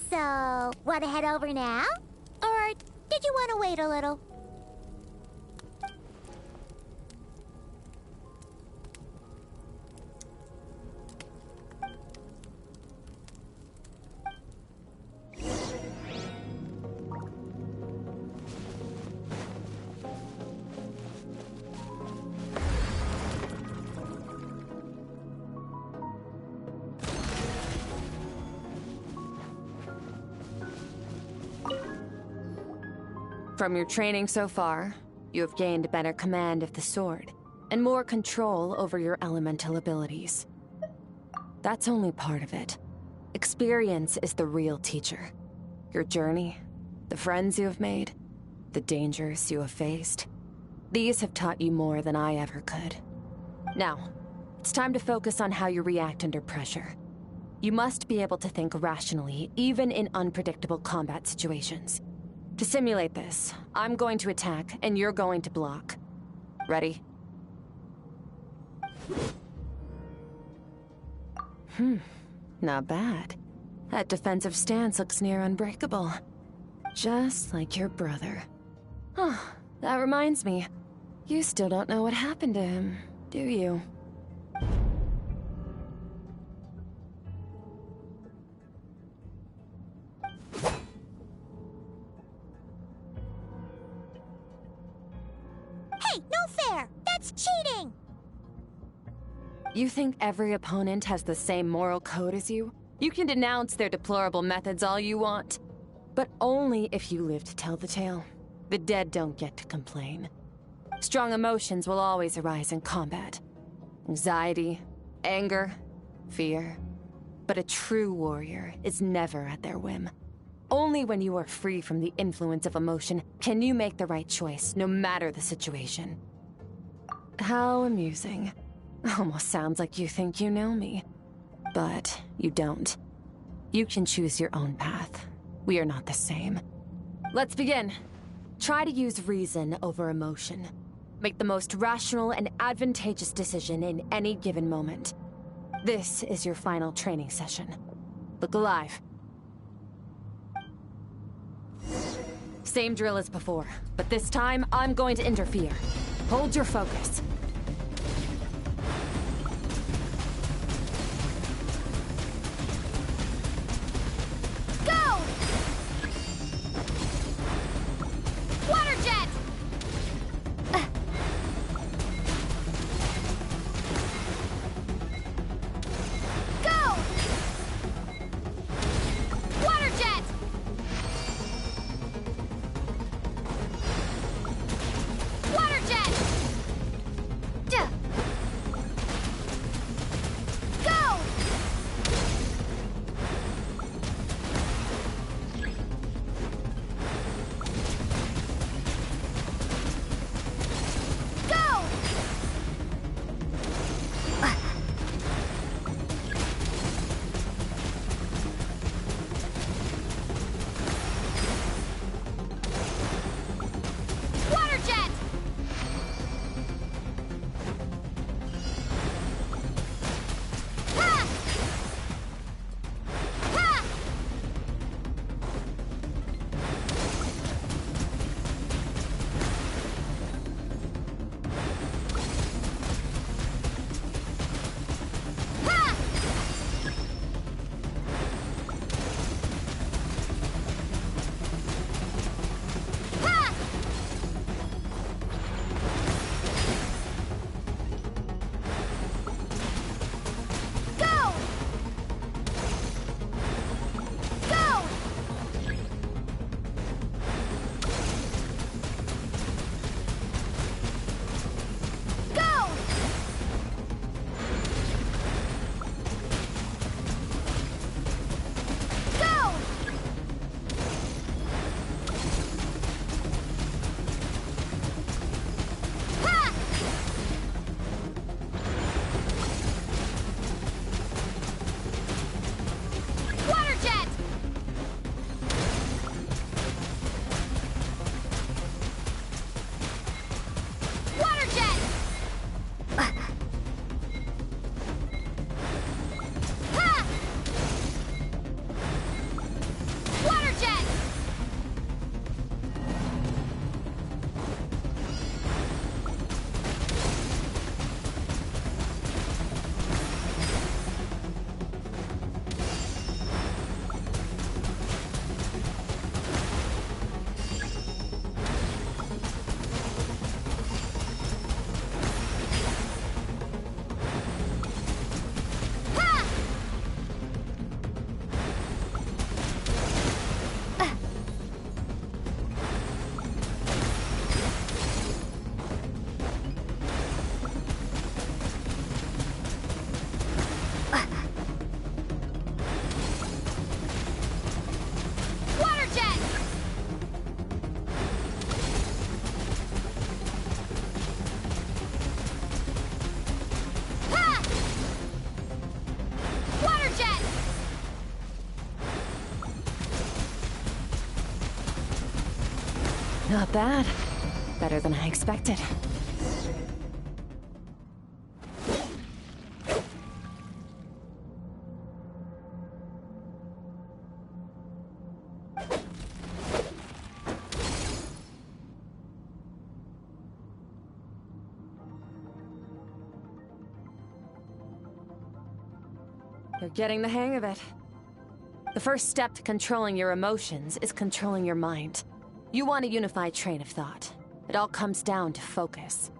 So, want to head over now? Or did you want to wait a little? From your training so far, you have gained better command of the sword, and more control over your elemental abilities. That's only part of it. Experience is the real teacher. Your journey, the friends you have made, the dangers you have faced. These have taught you more than I ever could. Now, it's time to focus on how you react under pressure. You must be able to think rationally, even in unpredictable combat situations. To simulate this, I'm going to attack, and you're going to block. Ready? Not bad. That defensive stance looks near unbreakable. Just like your brother. Oh, that reminds me. You still don't know what happened to him, do you? Hey, no fair! That's cheating! You think every opponent has the same moral code as you? You can denounce their deplorable methods all you want. But only if you live to tell the tale. The dead don't get to complain. Strong emotions will always arise in combat. Anxiety, anger, fear. But a true warrior is never at their whim. Only when you are free from the influence of emotion can you make the right choice, no matter the situation. How amusing. Almost sounds like you think you know me. But you don't. You can choose your own path. We are not the same. Let's begin. Try to use reason over emotion. Make the most rational and advantageous decision in any given moment. This is your final training session. Look alive. Same drill as before, but this time I'm going to interfere. Hold your focus. Go! Water jet! Not bad. Better than I expected. You're getting the hang of it. The first step to controlling your emotions is controlling your mind. You want a unified train of thought. It all comes down to focus.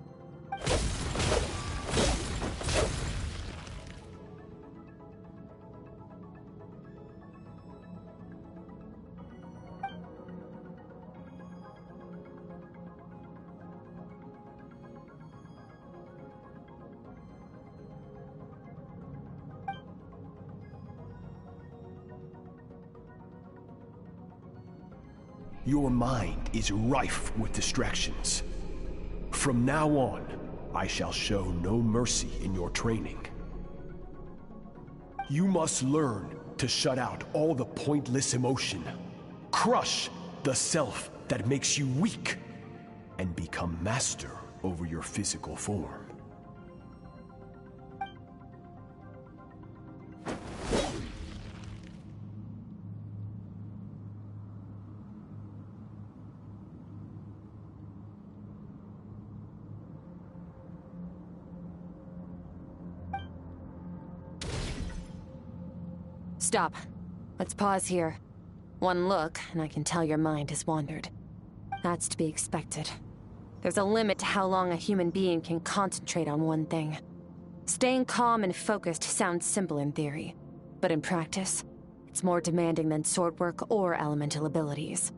Your mind is rife with distractions. From now on, I shall show no mercy in your training. You must learn to shut out all the pointless emotion, crush the self that makes you weak, and become master over your physical form. Stop. Let's pause here. One look, and I can tell your mind has wandered. That's to be expected. There's a limit to how long a human being can concentrate on one thing. Staying calm and focused sounds simple in theory, but in practice, it's more demanding than sword work or elemental abilities.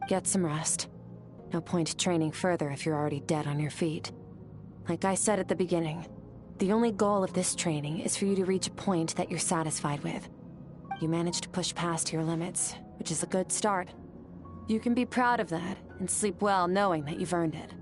Get some rest. No point training further if you're already dead on your feet. Like I said at the beginning, the only goal of this training is for you to reach a point that you're satisfied with. You managed to push past your limits, which is a good start. You can be proud of that and sleep well knowing that you've earned it.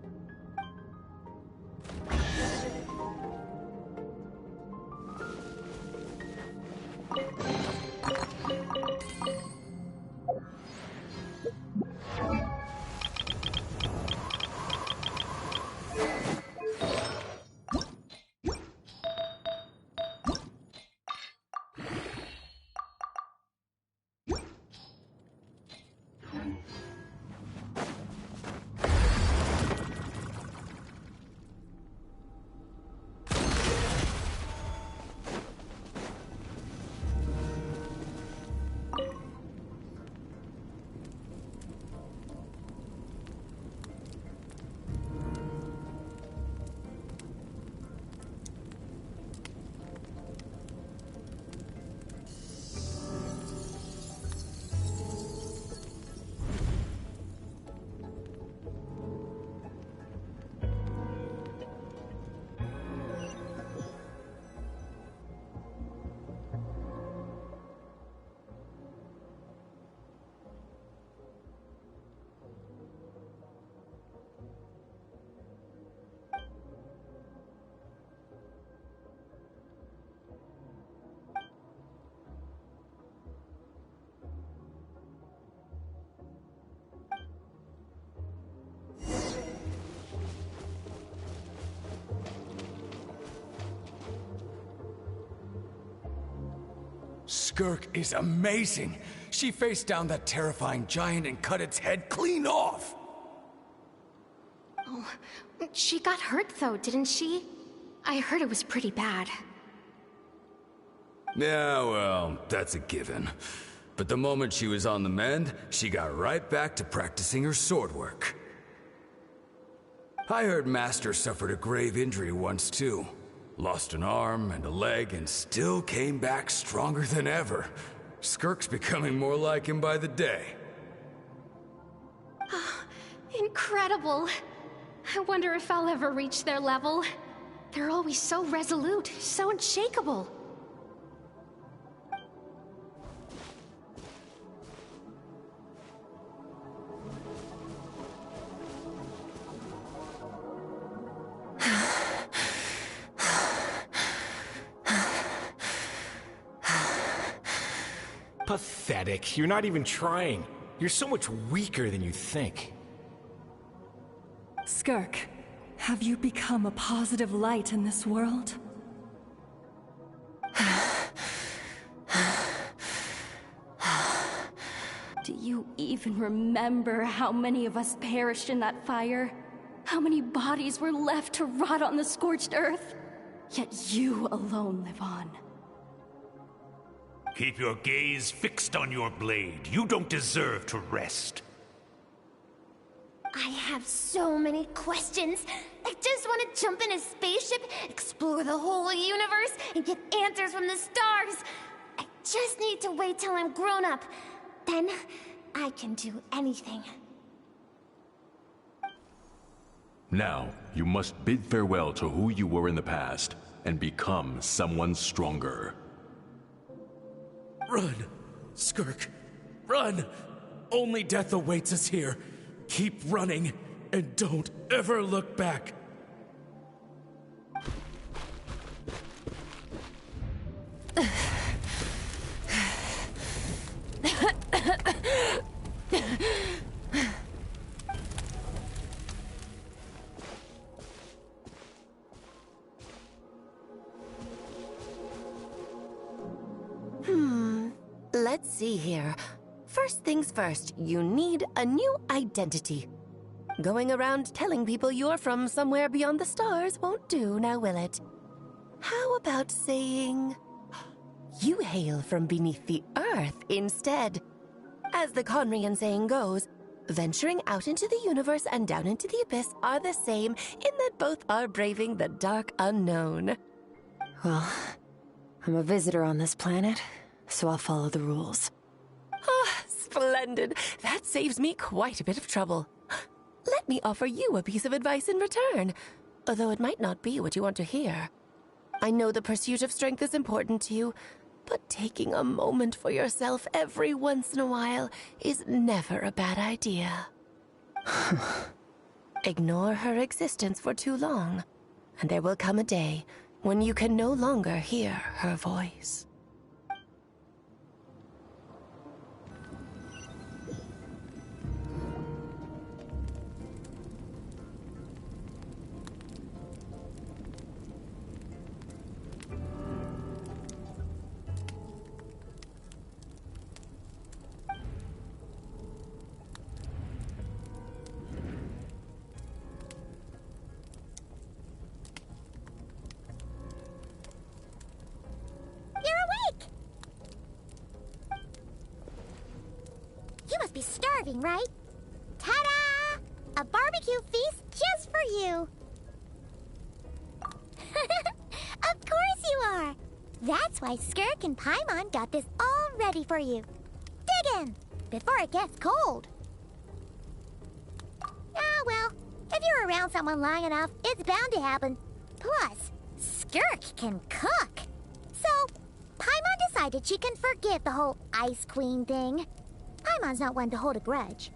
Skirk is amazing. She faced down that terrifying giant and cut its head clean off. Oh, she got hurt though, didn't she? I heard it was pretty bad. Yeah, well, that's a given. But the moment she was on the mend, she got right back to practicing her sword work. I heard Master suffered a grave injury once too. Lost an arm and a leg and still came back stronger than ever. Skirk's becoming more like him by the day. Oh, incredible. I wonder if I'll ever reach their level. They're always so resolute, so unshakable. Pathetic. You're not even trying. You're so much weaker than you think. Skirk, have you become a positive light in this world? Do you even remember how many of us perished in that fire? How many bodies were left to rot on the scorched earth? Yet you alone live on. Keep your gaze fixed on your blade. You don't deserve to rest. I have so many questions. I just want to jump in a spaceship, explore the whole universe, and get answers from the stars. I just need to wait till I'm grown up. Then, I can do anything. Now, you must bid farewell to who you were in the past, and become someone stronger. Run! Skirk! Run! Only death awaits us here. Keep running, and don't ever look back. Let's see here. First things first, you need a new identity. Going around telling people you're from somewhere beyond the stars won't do, now will it? How about saying you hail from beneath the earth instead? As the Conrian saying goes, venturing out into the universe and down into the abyss are the same in that both are braving the dark unknown. Well, I'm a visitor on this planet, so I'll follow the rules. Ah, splendid. That saves me quite a bit of trouble. Let me offer you a piece of advice in return, although it might not be what you want to hear. I know the pursuit of strength is important to you, but taking a moment for yourself every once in a while is never a bad idea. Ignore her existence for too long, and there will come a day when you can no longer hear her voice. Be starving, right? Ta-da! A barbecue feast just for you! Of course you are! That's why Skirk and Paimon got this all ready for you. Dig in, before it gets cold. Ah, well, if you're around someone long enough, it's bound to happen. Plus, Skirk can cook. So, Paimon decided she can forgive the whole Ice Queen thing. Paimon's not one to hold a grudge.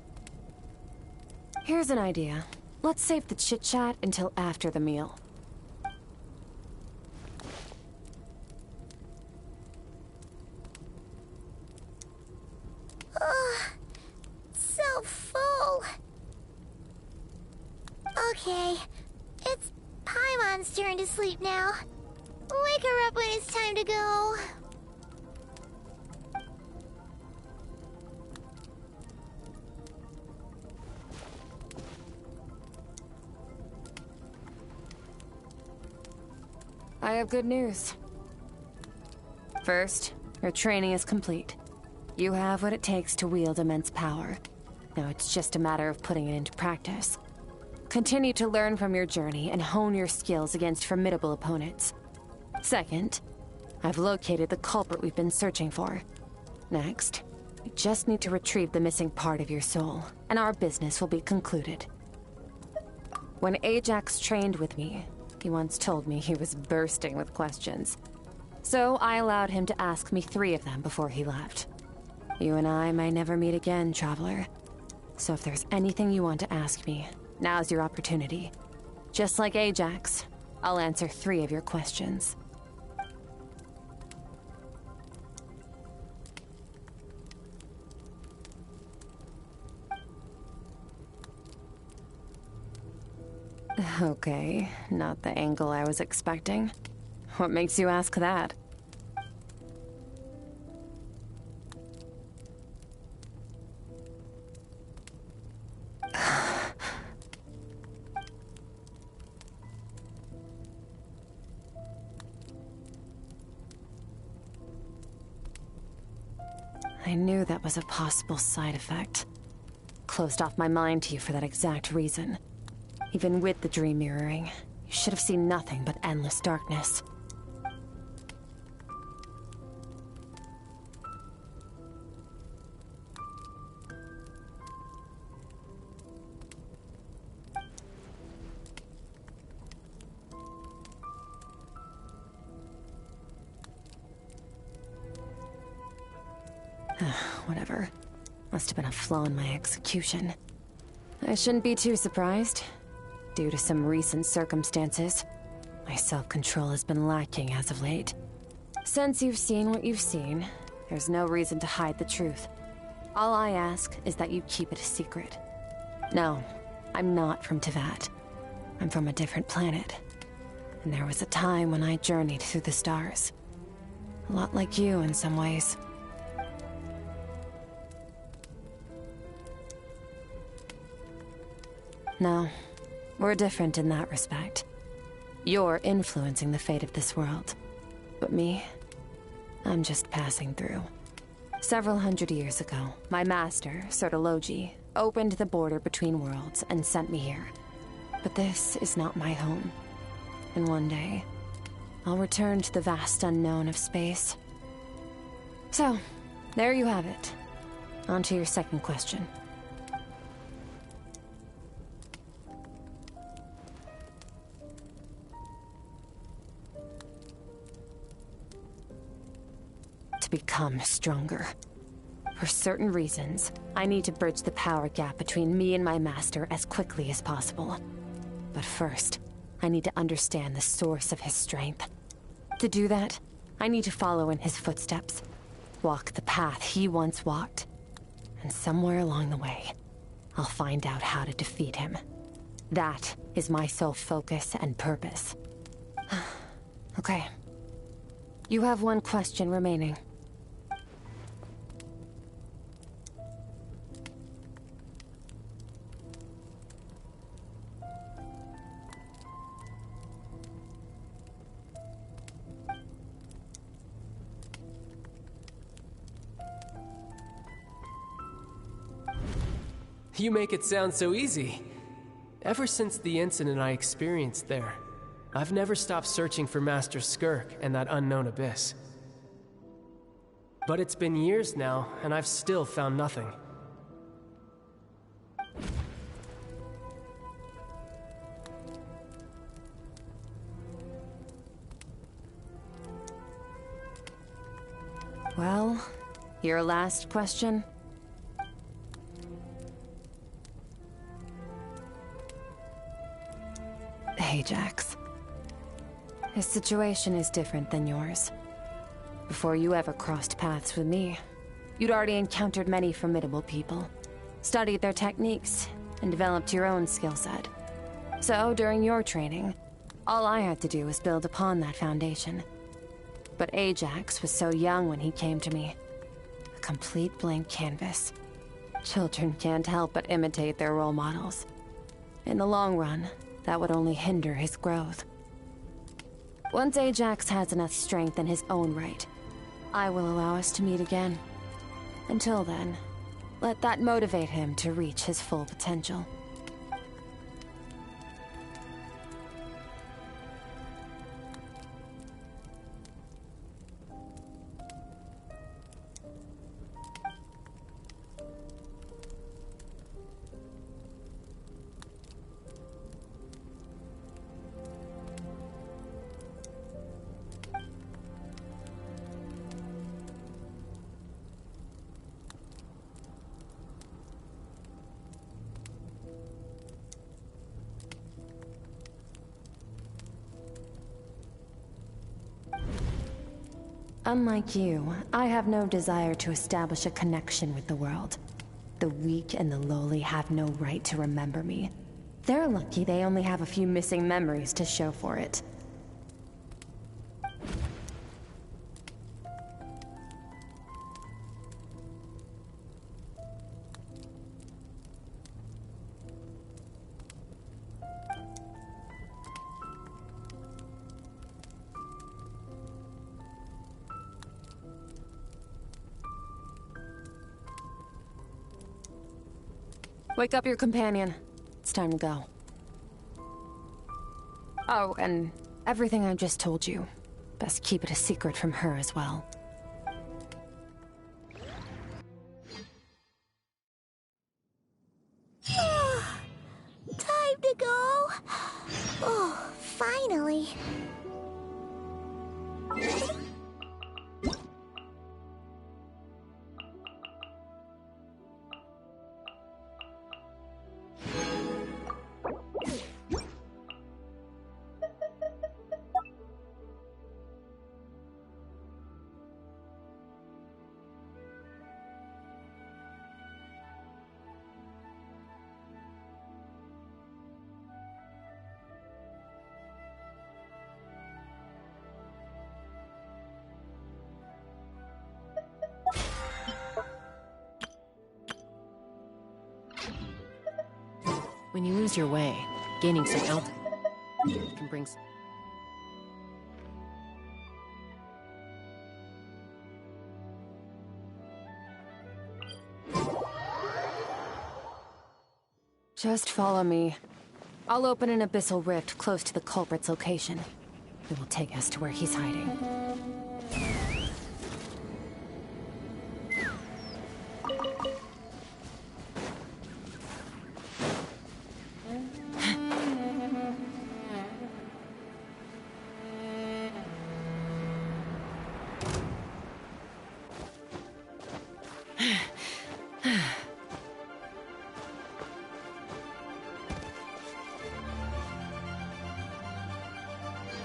Here's an idea. Let's save the chit-chat until after the meal. So full. Okay, it's Paimon's turn to sleep now. Wake her up when it's time to go. I have good news. First, your training is complete. You have what it takes to wield immense power. Now it's just a matter of putting it into practice. Continue to learn from your journey and hone your skills against formidable opponents. Second, I've located the culprit we've been searching for. Next, we just need to retrieve the missing part of your soul, and our business will be concluded. When Ajax trained with me, he once told me he was bursting with questions. So I allowed him to ask me 3 of them before he left. You and I may never meet again, Traveler. So if there's anything you want to ask me, now's your opportunity. Just like Ajax, I'll answer 3 of your questions. Okay, not the angle I was expecting. What makes you ask that? I knew that was a possible side effect. Closed off my mind to you for that exact reason. Even with the dream mirroring, you should have seen nothing but endless darkness. Whatever. Must have been a flaw in my execution. I shouldn't be too surprised. Due to some recent circumstances, my self-control has been lacking as of late. Since you've seen what you've seen, there's no reason to hide the truth. All I ask is that you keep it a secret. No, I'm not from Tevat. I'm from a different planet. And there was a time when I journeyed through the stars. A lot like you in some ways. No, we're different in that respect. You're influencing the fate of this world. But me, I'm just passing through. Several hundred years ago, my master, Sertologi, opened the border between worlds and sent me here. But this is not my home. And one day, I'll return to the vast unknown of space. So, there you have it. On to your second question. To become stronger. For certain reasons, I need to bridge the power gap between me and my master as quickly as possible. But first, I need to understand the source of his strength. To do that, I need to follow in his footsteps. Walk the path he once walked. And somewhere along the way, I'll find out how to defeat him. That is my sole focus and purpose. Okay. You have one question remaining. You make it sound so easy. Ever since the incident I experienced there, I've never stopped searching for Master Skirk and that unknown abyss. But it's been years now, and I've still found nothing. Well, your last question? Ajax. His situation is different than yours. Before you ever crossed paths with me, you'd already encountered many formidable people, studied their techniques, and developed your own skill set. So, during your training, all I had to do was build upon that foundation. But Ajax was so young when he came to me. A complete blank canvas. Children can't help but imitate their role models. In the long run, that would only hinder his growth. Once Ajax has enough strength in his own right, I will allow us to meet again. Until then, let that motivate him to reach his full potential. Unlike you, I have no desire to establish a connection with the world. The weak and the lowly have no right to remember me. They're lucky they only have a few missing memories to show for it. Wake up your companion. It's time to go. Oh, and everything I just told you. Best keep it a secret from her as well. Time to go. Oh, finally. When you lose your way, gaining some altitude can bring Just follow me. I'll open an abyssal rift close to the culprit's location. It will take us to where he's hiding.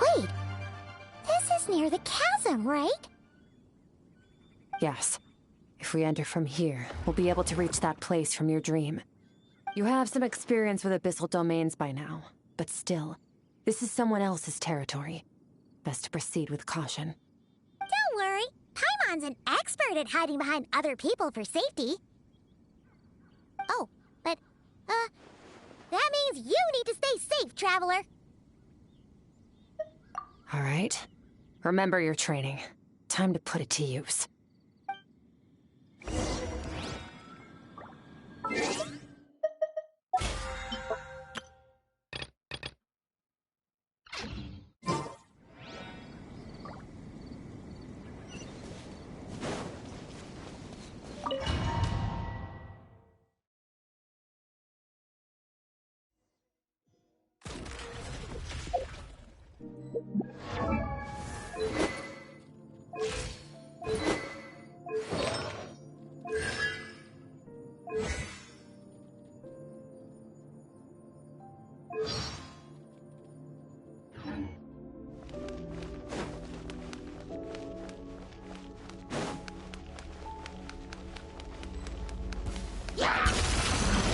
Wait! This is near the chasm, right? Yes. If we enter from here, we'll be able to reach that place from your dream. You have some experience with abyssal domains by now, but still, this is someone else's territory. Best to proceed with caution. Don't worry. Paimon's an expert at hiding behind other people for safety. Oh, but, that means you need to stay safe, traveler. All right. Remember your training. Time to put it to use.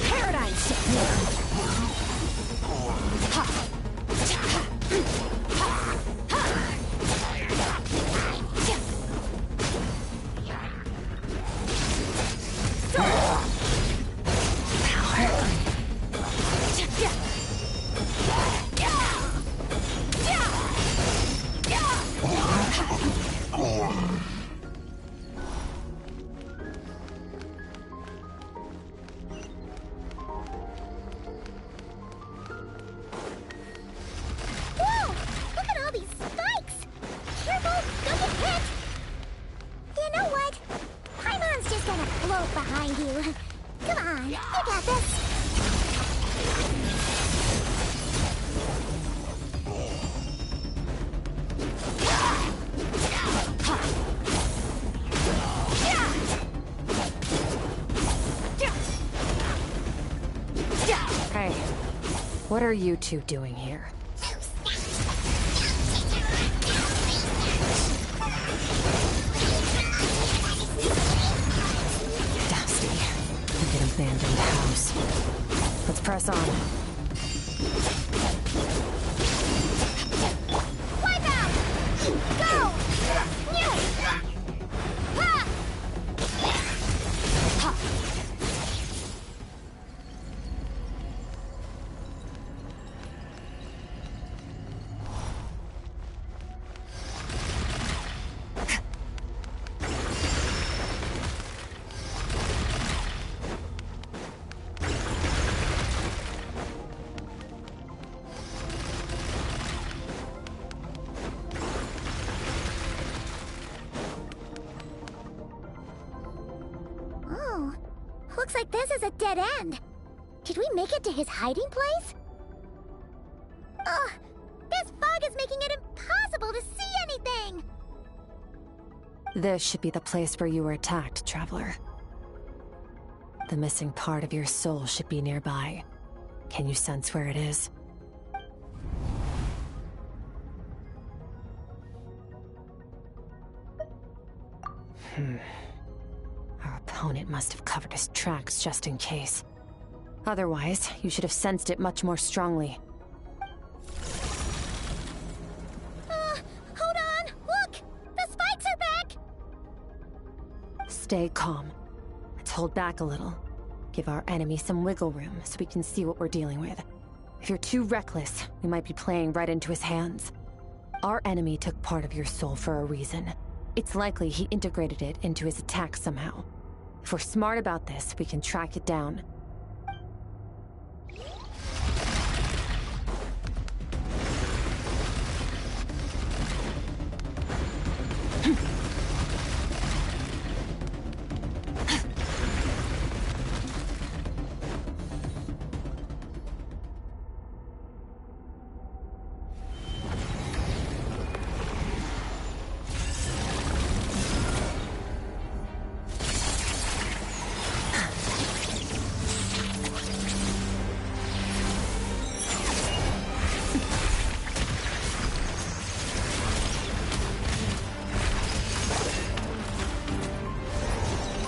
Paradigm shift! Whoa! Look at all these spikes! Careful! Don't get hit! You know what? Paimon's just gonna float behind you. Come on, you got this! Hey, what are you two doing here? Dusty, like an abandoned house. Let's press on. Looks like this is a dead end. Did we make it to his hiding place? Ugh! This fog is making it impossible to see anything! This should be the place where you were attacked, Traveler. The missing part of your soul should be nearby. Can you sense where it is? Our opponent must have covered his tracks just in case. Otherwise, you should have sensed it much more strongly. Hold on! Look! The spikes are back! Stay calm. Let's hold back a little. Give our enemy some wiggle room so we can see what we're dealing with. If you're too reckless, we might be playing right into his hands. Our enemy took part of your soul for a reason. It's likely he integrated it into his attack somehow. If we're smart about this, we can track it down.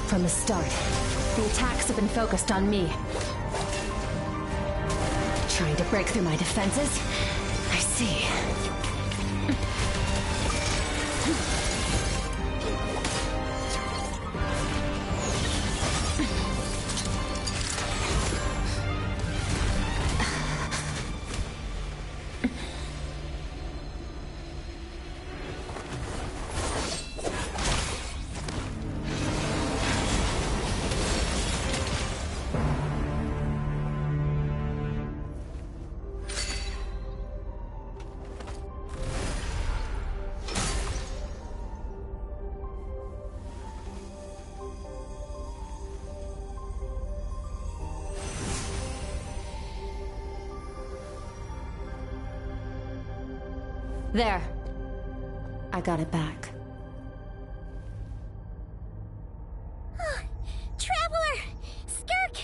From the start, the attacks have been focused on me. Trying to break through my defenses? I see. There. I got it back. Traveler! Skirk!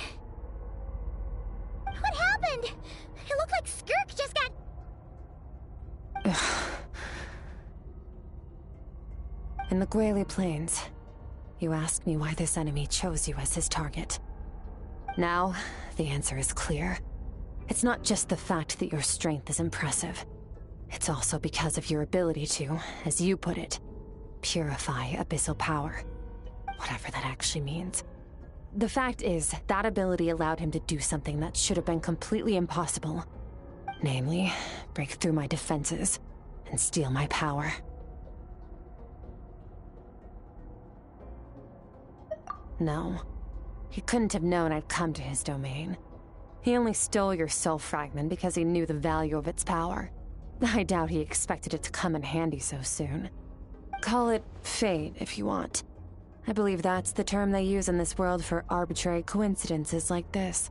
What happened? It looked like Skirk just got... In the Guili Plains, you asked me why this enemy chose you as his target. Now, the answer is clear. It's not just the fact that your strength is impressive. It's also because of your ability to, as you put it, purify abyssal power. Whatever that actually means. The fact is, that ability allowed him to do something that should have been completely impossible. Namely, break through my defenses and steal my power. No, he couldn't have known I'd come to his domain. He only stole your soul fragment because he knew the value of its power. I doubt he expected it to come in handy so soon. Call it fate, if you want. I believe that's the term they use in this world for arbitrary coincidences like this.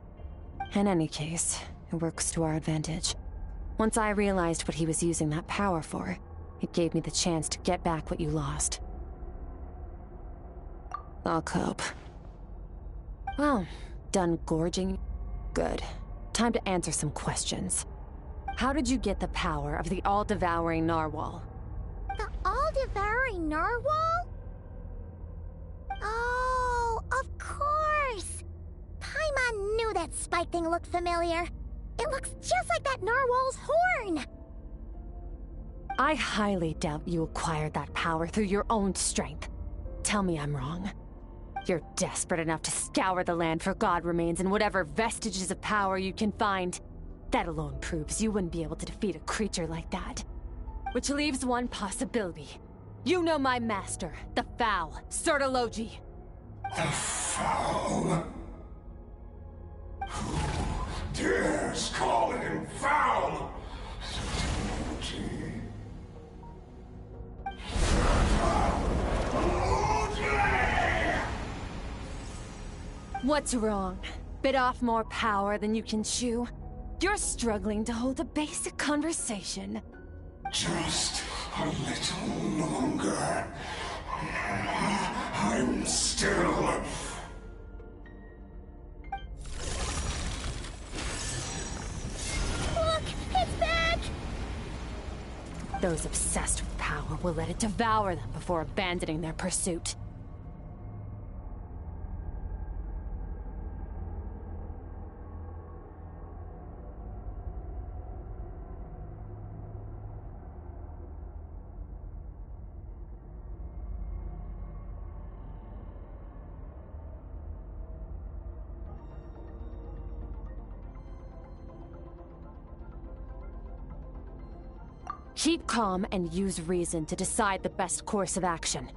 In any case, it works to our advantage. Once I realized what he was using that power for, it gave me the chance to get back what you lost. I'll cope. Well, done gorging? Good. Time to answer some questions. How did you get the power of the all-devouring narwhal? The all-devouring narwhal? Oh, of course! Paimon knew that spike thing looked familiar. It looks just like that narwhal's horn! I highly doubt you acquired that power through your own strength. Tell me I'm wrong. You're desperate enough to scour the land for god remains and whatever vestiges of power you can find. That alone proves you wouldn't be able to defeat a creature like that. Which leaves one possibility. You know my master, the Foul, Sertologi. The Foul? Who dares call him Foul? Sertologi. What's wrong? Bit off more power than you can chew? You're struggling to hold a basic conversation. Just a little longer. I'm still... Look! It's back! Those obsessed with power will let it devour them before abandoning their pursuit. Keep calm and use reason to decide the best course of action.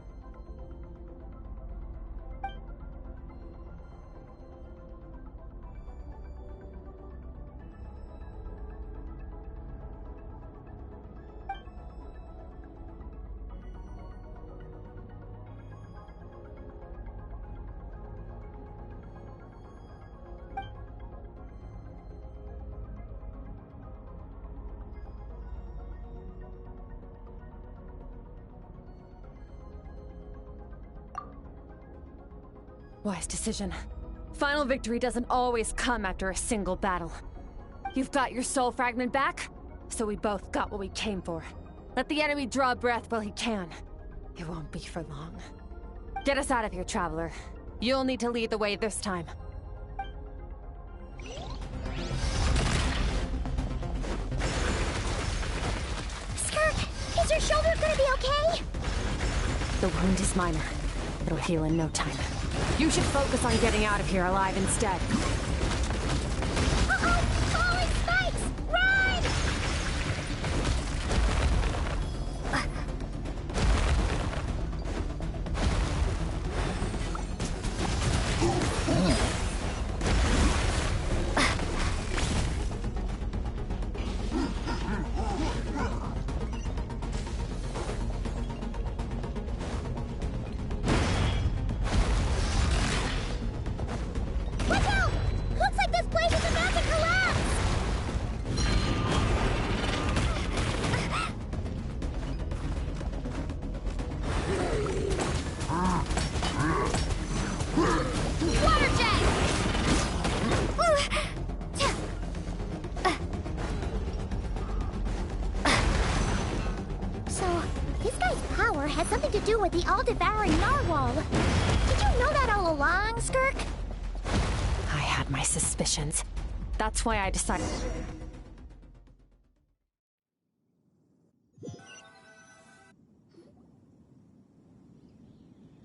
Wise decision. Final victory doesn't always come after a single battle. You've got your soul fragment back, so we both got what we came for. Let the enemy draw breath while he can. It won't be for long. Get us out of here, Traveler. You'll need to lead the way this time. Skirk, is your shoulder gonna be okay? The wound is minor. It'll heal in no time. You should focus on getting out of here alive instead. Uh-oh! Falling spikes! Run! Watch out! Looks like this place is about to collapse! Water jet! So, this guy's power has something to do with the all-devouring narwhal. Did you know that all along, Skirk? I had my suspicions. That's why I decided...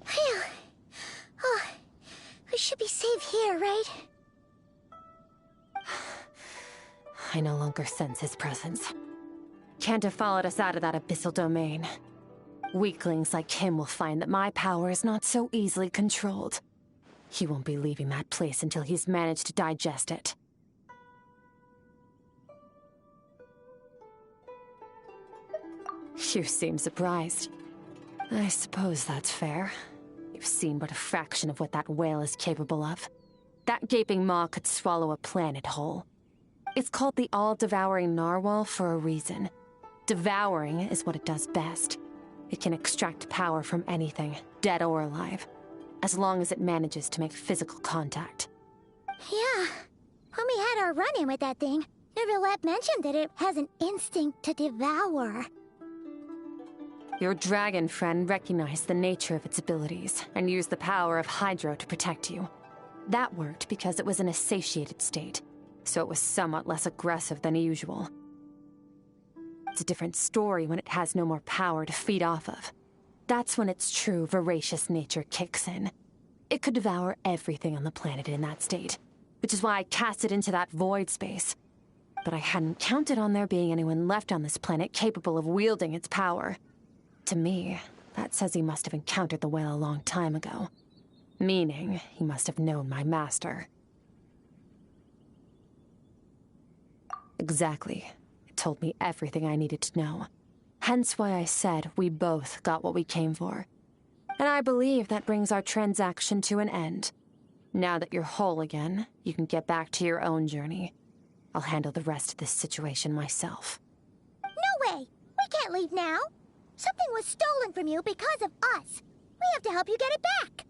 Phew. Oh, we should be safe here, right? I no longer sense his presence. Can't have followed us out of that abyssal domain. Weaklings like him will find that my power is not so easily controlled. He won't be leaving that place until he's managed to digest it. You seem surprised. I suppose that's fair. You've seen but a fraction of what that whale is capable of. That gaping maw could swallow a planet whole. It's called the all-devouring narwhal for a reason. Devouring is what it does best. It can extract power from anything, dead or alive, as long as it manages to make physical contact. Yeah. When we had our run-in with that thing, Neverlet mentioned that it has an instinct to devour. Your dragon friend recognized the nature of its abilities and used the power of Hydro to protect you. That worked because it was in a satiated state, so it was somewhat less aggressive than usual. It's a different story when it has no more power to feed off of. That's when its true voracious nature kicks in. It could devour everything on the planet in that state, which is why I cast it into that void space. But I hadn't counted on there being anyone left on this planet capable of wielding its power. To me, that says he must have encountered the whale a long time ago. Meaning, he must have known my master. Exactly. It told me everything I needed to know. Hence why I said we both got what we came for. And I believe that brings our transaction to an end. Now that you're whole again, you can get back to your own journey. I'll handle the rest of this situation myself. No way! We can't leave now! Something was stolen from you because of us! We have to help you get it back!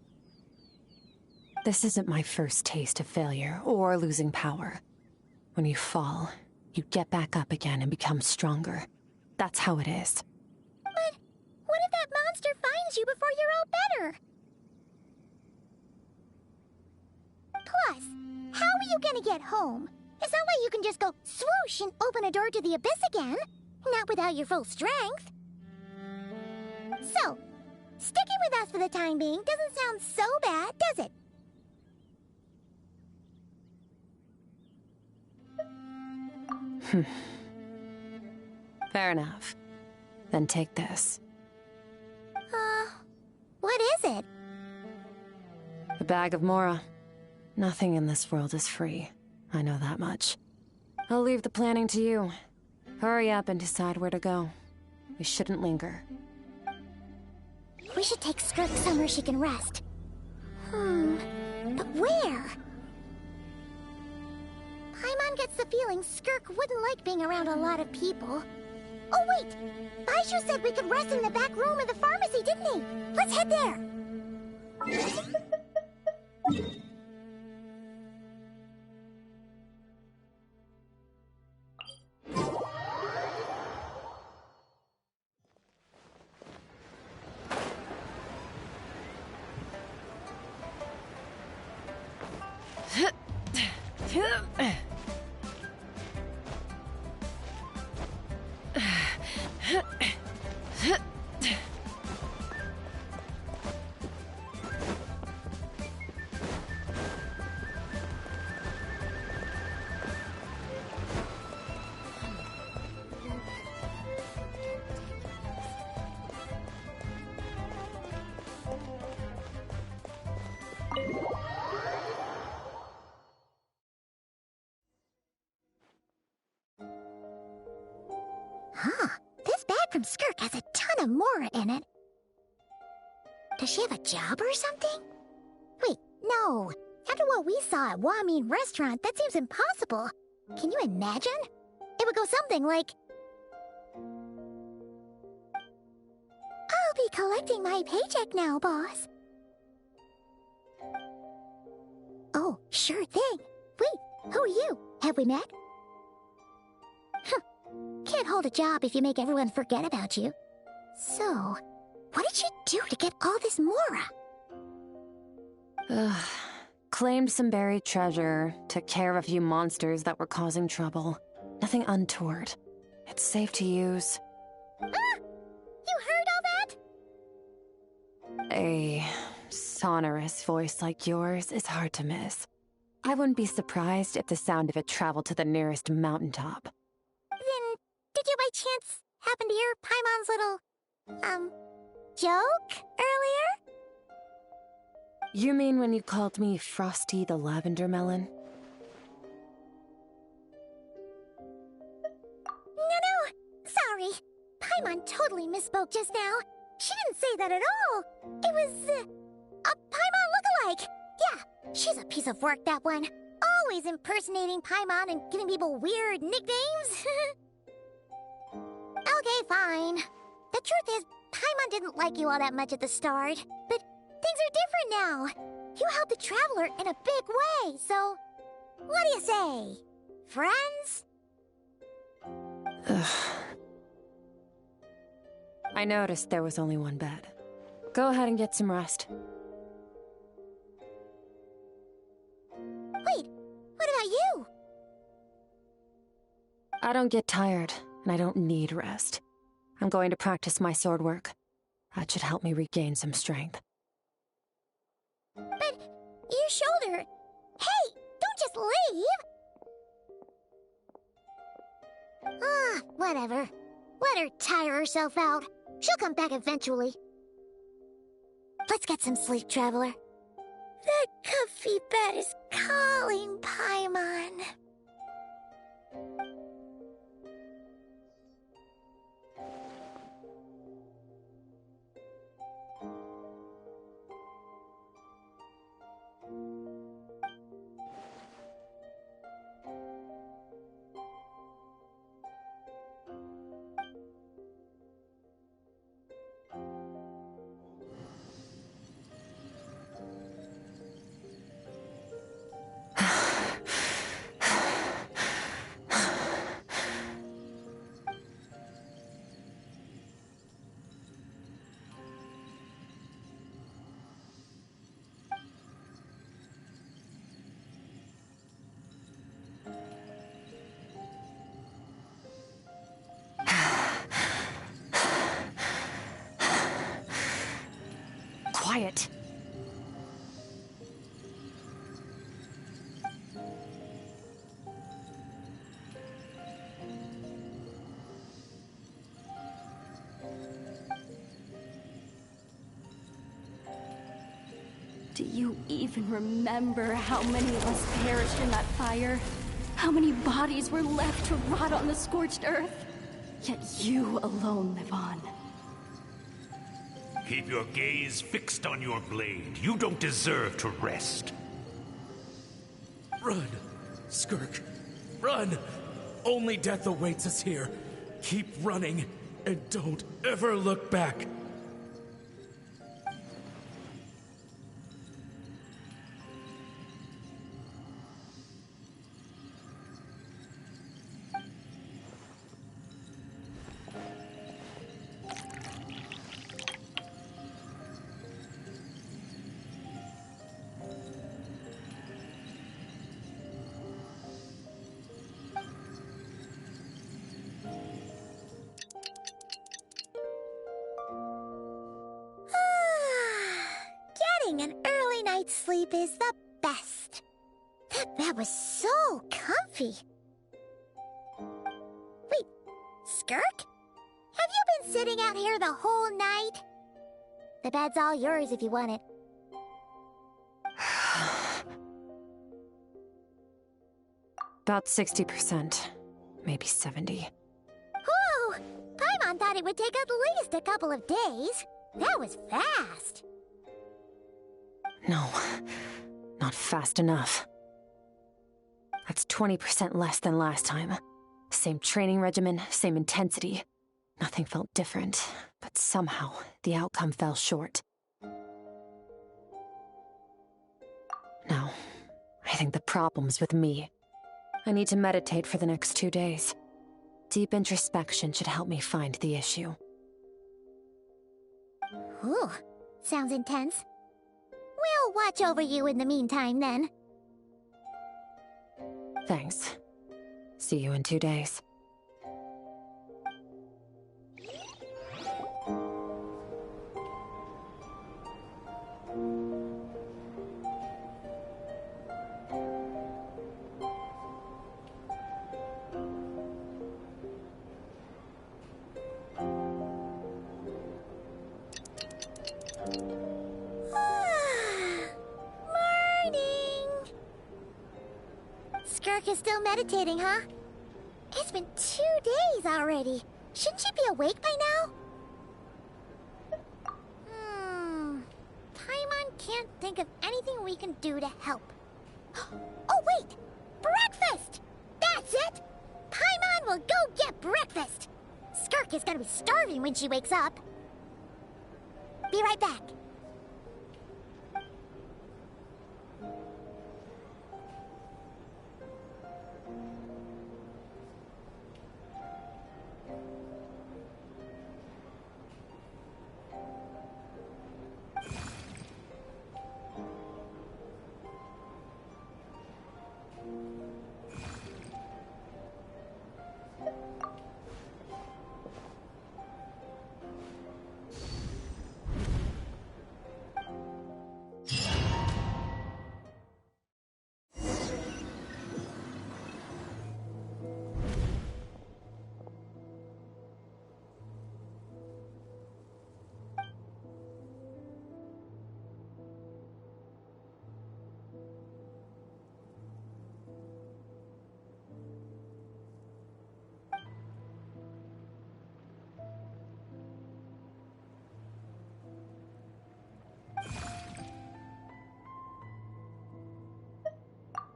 This isn't my first taste of failure or losing power. When you fall, you get back up again and become stronger. That's how it is. But what if that monster finds you before you're all better? Plus, how are you gonna get home? It's not like you can just go swoosh and open a door to the abyss again. Not without your full strength. So, sticking with us for the time being doesn't sound so bad, does it? Fair enough. Then take this. What is it? A bag of Mora. Nothing in this world is free. I know that much. I'll leave the planning to you. Hurry up and decide where to go. We shouldn't linger. We should take Skirk somewhere she can rest. But where? Paimon gets the feeling Skirk wouldn't like being around a lot of people. Oh wait! Baizhu said we could rest in the back room of the pharmacy, didn't he? Let's head there! This bag from Skirk has a ton of Mora in it. Does she have a job or something? Wait, no. After what we saw at Wamin Restaurant, that seems impossible. Can you imagine? It would go something like... I'll be collecting my paycheck now, boss. Oh, sure thing. Wait, who are you? Have we met? Can't hold a job if you make everyone forget about you. So, what did she do to get all this Mora? Claimed some buried treasure, took care of a few monsters that were causing trouble. Nothing untoward. It's safe to use. You heard all that? A sonorous voice like yours is hard to miss. I wouldn't be surprised if the sound of it traveled to the nearest mountaintop. Then, did you by chance happen to hear Paimon's little, joke earlier? You mean when you called me Frosty the Lavender Melon? No, sorry. Paimon totally misspoke just now. She didn't say that at all. It was, a Paimon lookalike. Yeah, she's a piece of work, that one. Always impersonating Paimon and giving people weird nicknames. Okay, fine. The truth is, Paimon didn't like you all that much at the start, but things are different now. You helped the Traveler in a big way, so... What do you say? Friends? I noticed there was only one bed. Go ahead and get some rest. Wait, what about you? I don't get tired, and I don't need rest. I'm going to practice my sword work. That should help me regain some strength. But your shoulder... Hey, don't just leave! Whatever. Let her tire herself out. She'll come back eventually. Let's get some sleep, Traveler. That comfy bed is calling, Paimon. quiet. Do you even remember how many of us perished in that fire? How many bodies were left to rot on the scorched earth? Yet you alone live on. Keep your gaze fixed on your blade. You don't deserve to rest. Run, Skirk. Run! Only death awaits us here. Keep running, and don't ever look back. Getting an early night's sleep is the best. That bed was so comfy. Wait, Skirk? Have you been sitting out here the whole night? The bed's all yours if you want it. About 60%. Maybe 70. Whew! Paimon thought it would take at least a couple of days. That was fast. No, not fast enough. That's 20% less than last time. Same training regimen, same intensity. Nothing felt different, but somehow the outcome fell short. No, I think the problem's with me. I need to meditate for the next 2 days. Deep introspection should help me find the issue. Ooh, sounds intense. We'll watch over you in the meantime, then. Thanks. See you in 2 days. Skirk is still meditating, huh? It's been 2 days already. Shouldn't she be awake by now? Paimon can't think of anything we can do to help. Oh, wait! Breakfast! That's it! Paimon will go get breakfast! Skirk is gonna be starving when she wakes up. Be right back.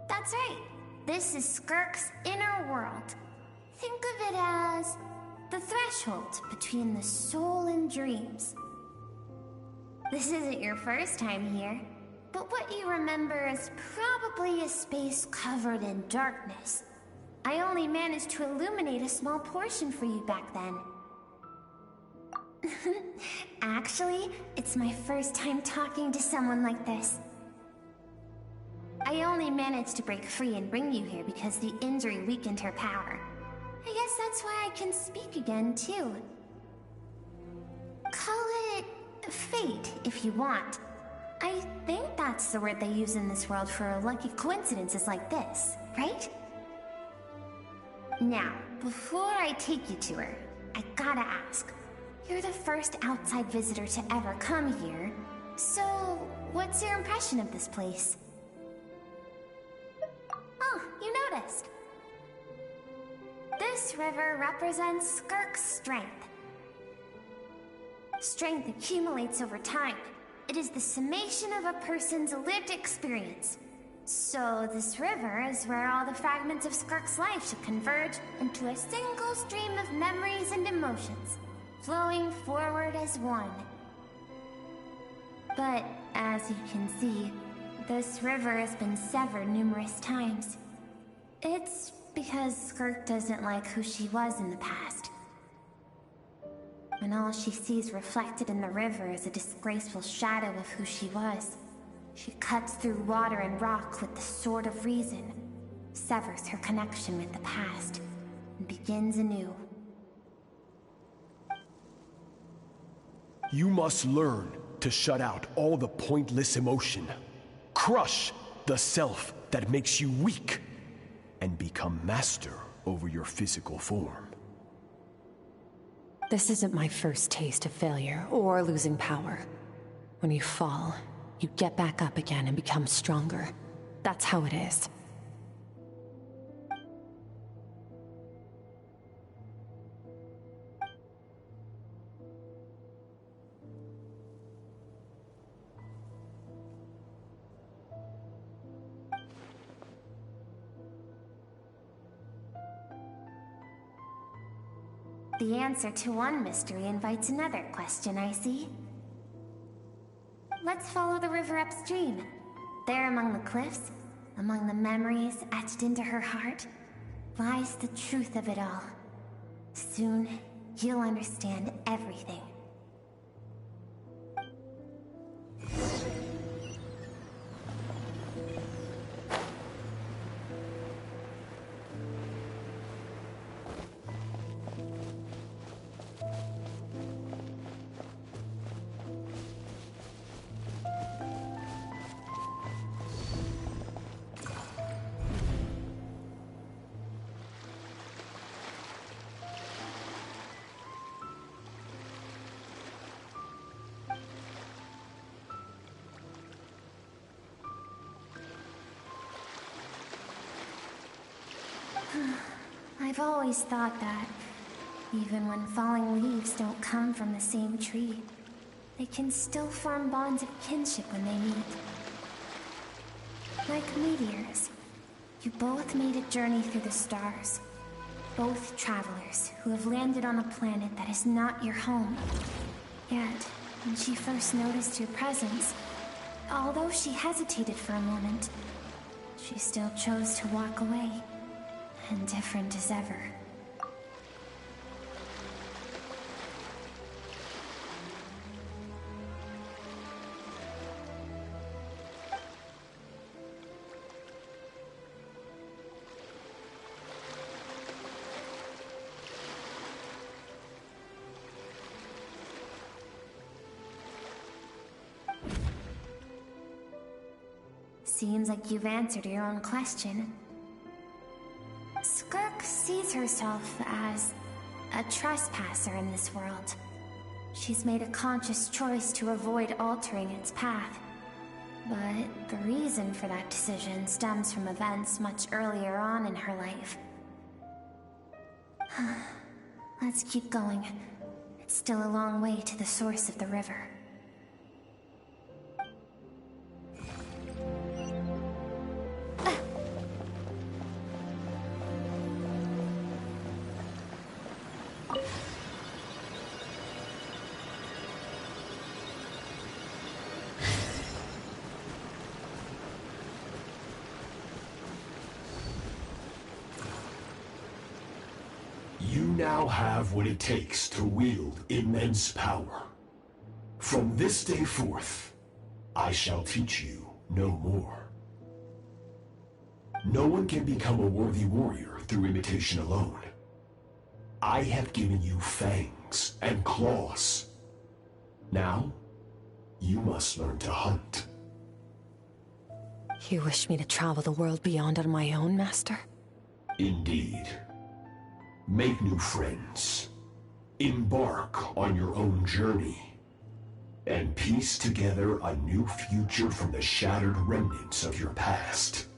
That's right. This is Skirk's inner world. Think of it as the threshold between the soul and dreams. This isn't your first time here, but what you remember is probably a space covered in darkness. I only managed to illuminate a small portion for you back then. Actually, it's my first time talking to someone like this. I only managed to break free and bring you here because the injury weakened her power. I guess that's why I can speak again, too. Call it Fate, if you want. I think that's the word they use in this world for lucky coincidences like this, right? Now, before I take you to her, I gotta ask. You're the first outside visitor to ever come here, so what's your impression of this place? Oh, you noticed. This river represents Skirk's strength. Strength accumulates over time. It is the summation of a person's lived experience. So this river is where all the fragments of Skirk's life should converge into a single stream of memories and emotions, flowing forward as one. But as you can see, this river has been severed numerous times. It's because Skirk doesn't like who she was in the past. When all she sees reflected in the river is a disgraceful shadow of who she was, she cuts through water and rock with the sword of reason, severs her connection with the past, and begins anew. You must learn to shut out all the pointless emotion. Crush the self that makes you weak, and become master over your physical form. This isn't my first taste of failure or losing power. When you fall, you get back up again and become stronger. That's how it is. The answer to one mystery invites another question, I see. Let's follow the river upstream. There among the cliffs, among the memories etched into her heart, lies the truth of it all. Soon, you'll understand everything. I've always thought that, even when falling leaves don't come from the same tree, they can still form bonds of kinship when they meet. Like meteors, you both made a journey through the stars. Both travelers who have landed on a planet that is not your home. Yet, when she first noticed your presence, although she hesitated for a moment, she still chose to walk away. Indifferent as ever. Seems like you've answered your own question. Skirk sees herself as a trespasser in this world. She's made a conscious choice to avoid altering its path. But the reason for that decision stems from events much earlier on in her life. Let's keep going. It's still a long way to the source of the river. You now have what it takes to wield immense power. From this day forth, I shall teach you no more. No one can become a worthy warrior through imitation alone. I have given you fangs and claws. Now, you must learn to hunt. You wish me to travel the world beyond on my own, Master? Indeed. Make new friends. Embark on your own journey. And piece together a new future from the shattered remnants of your past.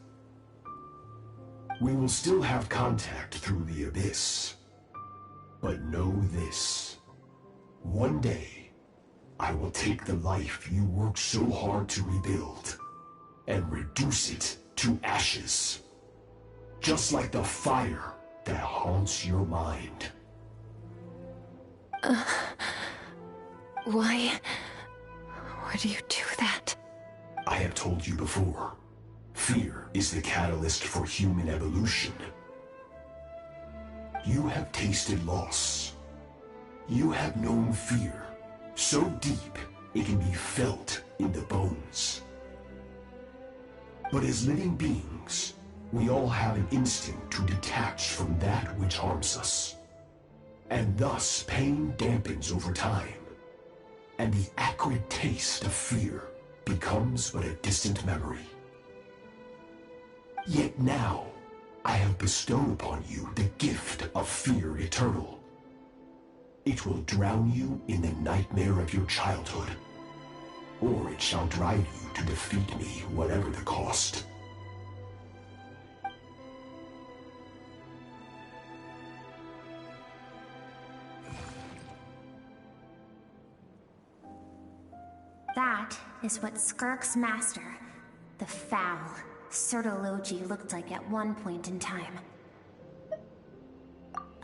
We will still have contact through the Abyss. But know this. One day, I will take the life you worked so hard to rebuild and reduce it to ashes. Just like the fire that haunts your mind. Why would you do that? I have told you before. Fear is the catalyst for human evolution. You have tasted loss. You have known fear, so deep it can be felt in the bones. But as living beings, we all have an instinct to detach from that which harms us. And thus pain dampens over time, and the acrid taste of fear becomes but a distant memory. Yet now, I have bestowed upon you the gift of fear eternal. It will drown you in the nightmare of your childhood, or it shall drive you to defeat me, whatever the cost. That is what Skirk's master, the foul Sertology, looked like at one point in time.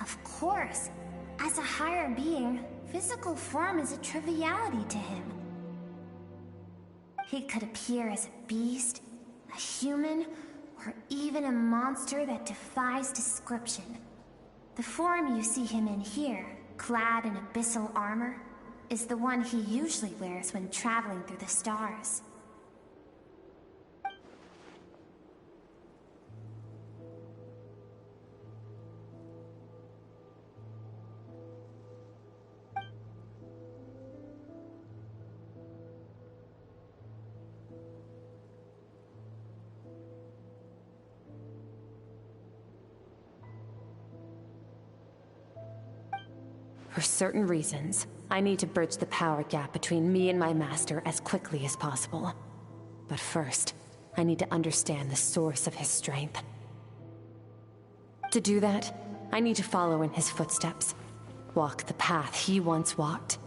Of course, as a higher being, physical form is a triviality to him. He could appear as a beast, a human, or even a monster that defies description. The form you see him in here, clad in abyssal armor, is the one he usually wears when traveling through the stars. For certain reasons, I need to bridge the power gap between me and my master as quickly as possible. But first, I need to understand the source of his strength. To do that, I need to follow in his footsteps, walk the path he once walked,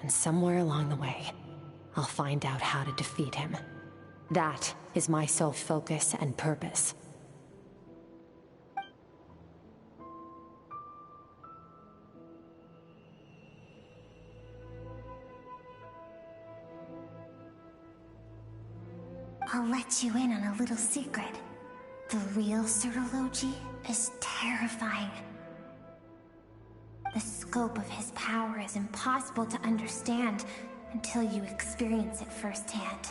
and somewhere along the way, I'll find out how to defeat him. That is my sole focus and purpose. I'll let you in on a little secret. The real Sertology is terrifying. The scope of his power is impossible to understand until you experience it firsthand.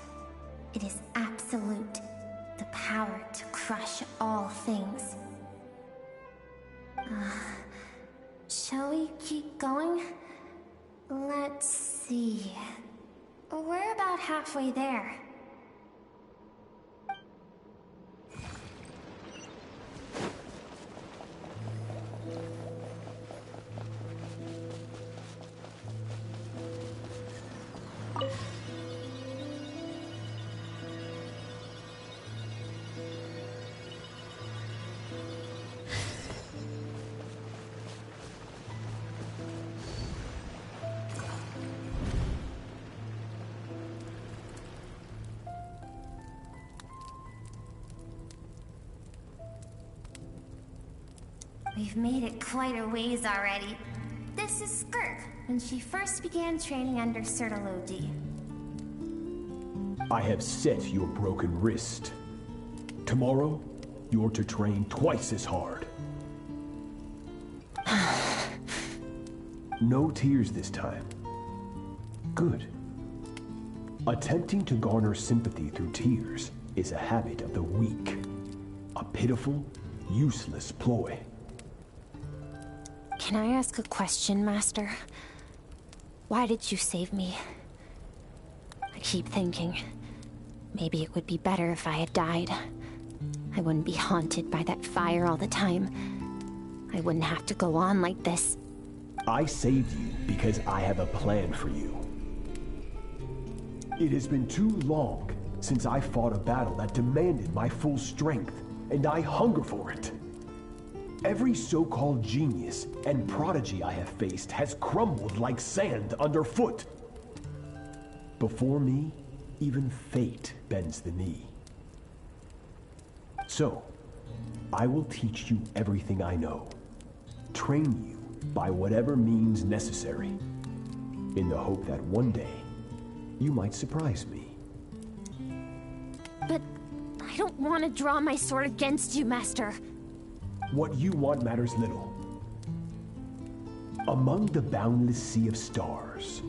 It is absolute, the power to crush all things. Shall we keep going? Let's see. We're about halfway there. We've made it quite a ways already. This is Skirk, when she first began training under Sertology. I have set your broken wrist. Tomorrow, you're to train twice as hard. No tears this time. Good. Attempting to garner sympathy through tears is a habit of the weak. A pitiful, useless ploy. Can I ask a question, Master? Why did you save me? I keep thinking, maybe it would be better if I had died. I wouldn't be haunted by that fire all the time. I wouldn't have to go on like this. I saved you because I have a plan for you. It has been too long since I fought a battle that demanded my full strength, and I hunger for it. Every so-called genius and prodigy I have faced has crumbled like sand underfoot. Before me, even fate bends the knee. So, I will teach you everything I know. Train you by whatever means necessary, in the hope that one day, you might surprise me. But I don't want to draw my sword against you, Master. What you want matters little. Among the boundless sea of stars,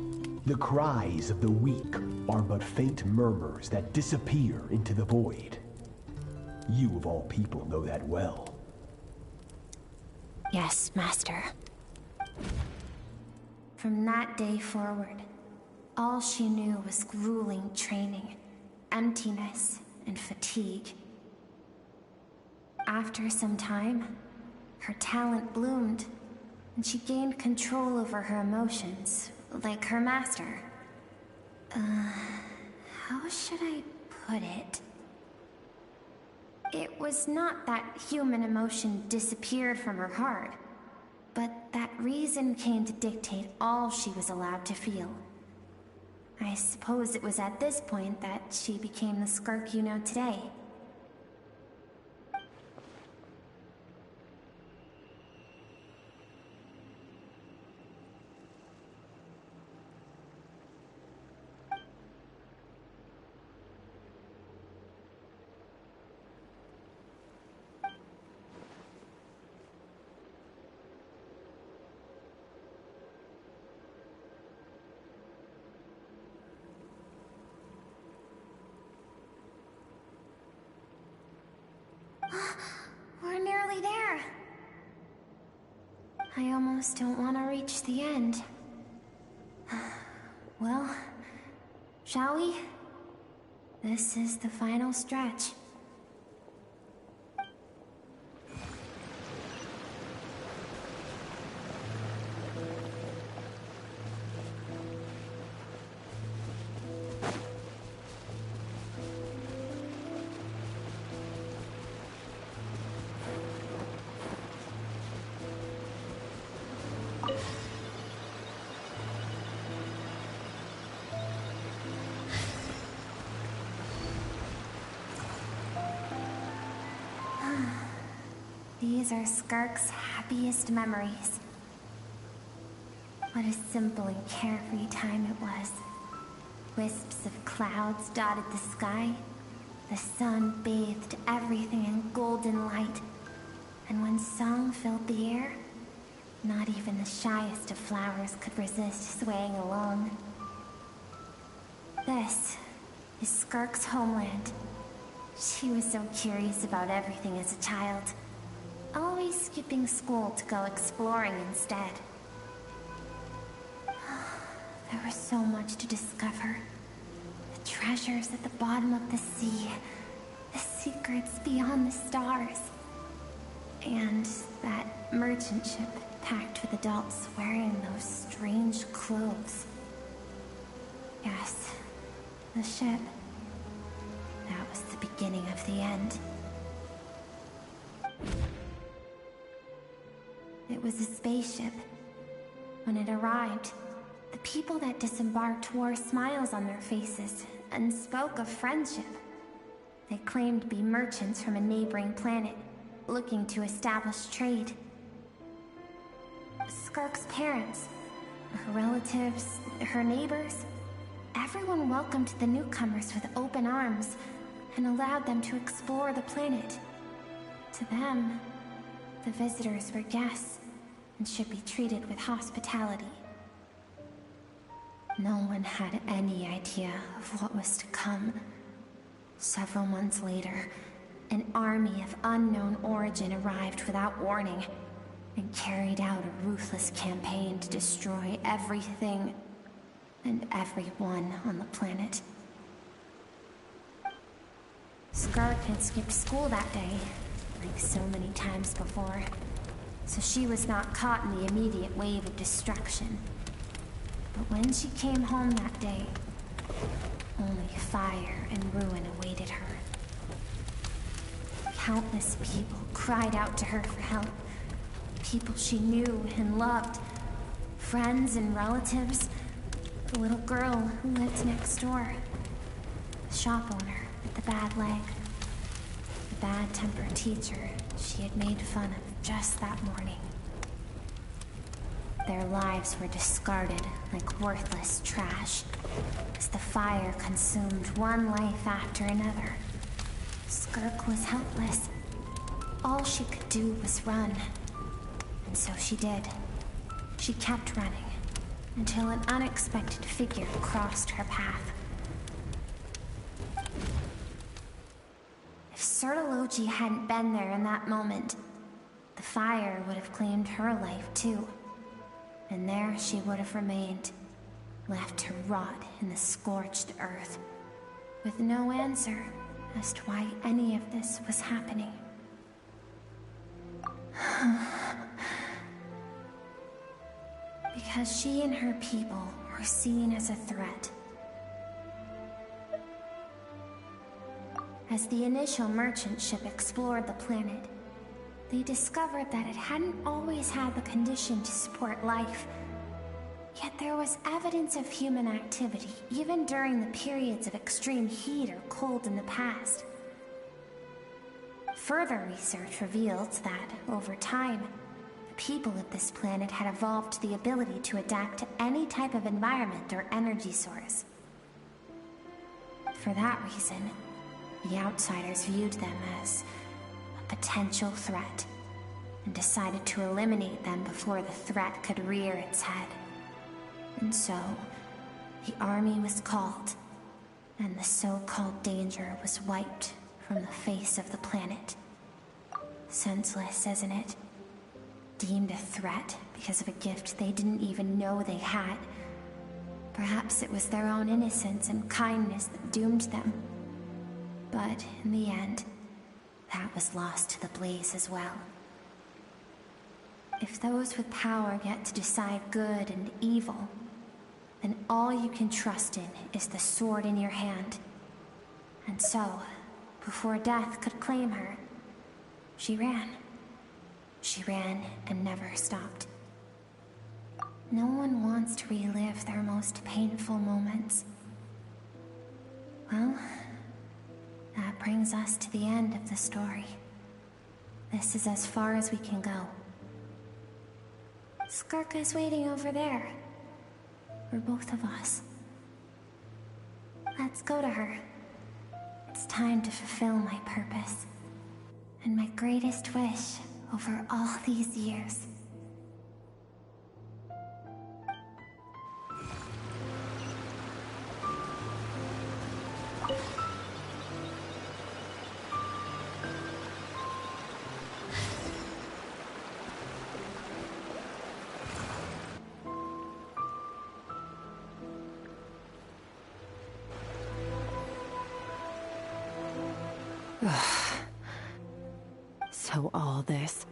the cries of the weak are but faint murmurs that disappear into the void. You of all people know that well. Yes, Master. From that day forward, all she knew was grueling training, emptiness, and fatigue. After some time, her talent bloomed, and she gained control over her emotions, like her master. How should I put it? It was not that human emotion disappeared from her heart, but that reason came to dictate all she was allowed to feel. I suppose it was at this point that she became the Skirk you know today. We're nearly there. I almost don't want to reach the end. Well, shall we? This is the final stretch. These are Skirk's happiest memories. What a simple and carefree time it was. Wisps of clouds dotted the sky. The sun bathed everything in golden light. And when song filled the air, not even the shyest of flowers could resist swaying along. This is Skirk's homeland. She was so curious about everything as a child. Always skipping school to go exploring instead. There was so much to discover. The treasures at the bottom of the sea. The secrets beyond the stars. And that merchant ship packed with adults wearing those strange clothes. Yes, the ship. That was the beginning of the end. It was a spaceship. When it arrived, the people that disembarked wore smiles on their faces and spoke of friendship. They claimed to be merchants from a neighboring planet, looking to establish trade. Skirk's parents, her relatives, her neighbors, everyone welcomed the newcomers with open arms and allowed them to explore the planet. To them, the visitors were guests and should be treated with hospitality. No one had any idea of what was to come. Several months later, an army of unknown origin arrived without warning and carried out a ruthless campaign to destroy everything and everyone on the planet. Skirk had skipped school that day, like so many times before, so she was not caught in the immediate wave of destruction. But when she came home that day, only fire and ruin awaited her. Countless people cried out to her for help. People she knew and loved. Friends and relatives. The little girl who lived next door. The shop owner with the bad leg. The bad-tempered teacher she had made fun of just that morning. Their lives were discarded like worthless trash as the fire consumed one life after another. Skirk was helpless. All she could do was run. And so she did. She kept running until an unexpected figure crossed her path. If Sertology hadn't been there in that moment, the fire would have claimed her life too. And there she would have remained, left to rot in the scorched earth, with no answer as to why any of this was happening. Because she and her people were seen as a threat. As the initial merchant ship explored the planet, they discovered that it hadn't always had the condition to support life. Yet there was evidence of human activity, even during the periods of extreme heat or cold in the past. Further research revealed that, over time, the people of this planet had evolved the ability to adapt to any type of environment or energy source. For that reason, the outsiders viewed them as a potential threat, and decided to eliminate them before the threat could rear its head. And so, the army was called, and the so-called danger was wiped from the face of the planet. Senseless, isn't it? Deemed a threat because of a gift they didn't even know they had. Perhaps it was their own innocence and kindness that doomed them. But in the end, that was lost to the blaze as well. If those with power get to decide good and evil, then all you can trust in is the sword in your hand. And so, before death could claim her, she ran. She ran and never stopped. No one wants to relive their most painful moments. Well, that brings us to the end of the story. This is as far as we can go. Skirk is waiting over there. For both of us. Let's go to her. It's time to fulfill my purpose. And my greatest wish over all these years. So all this,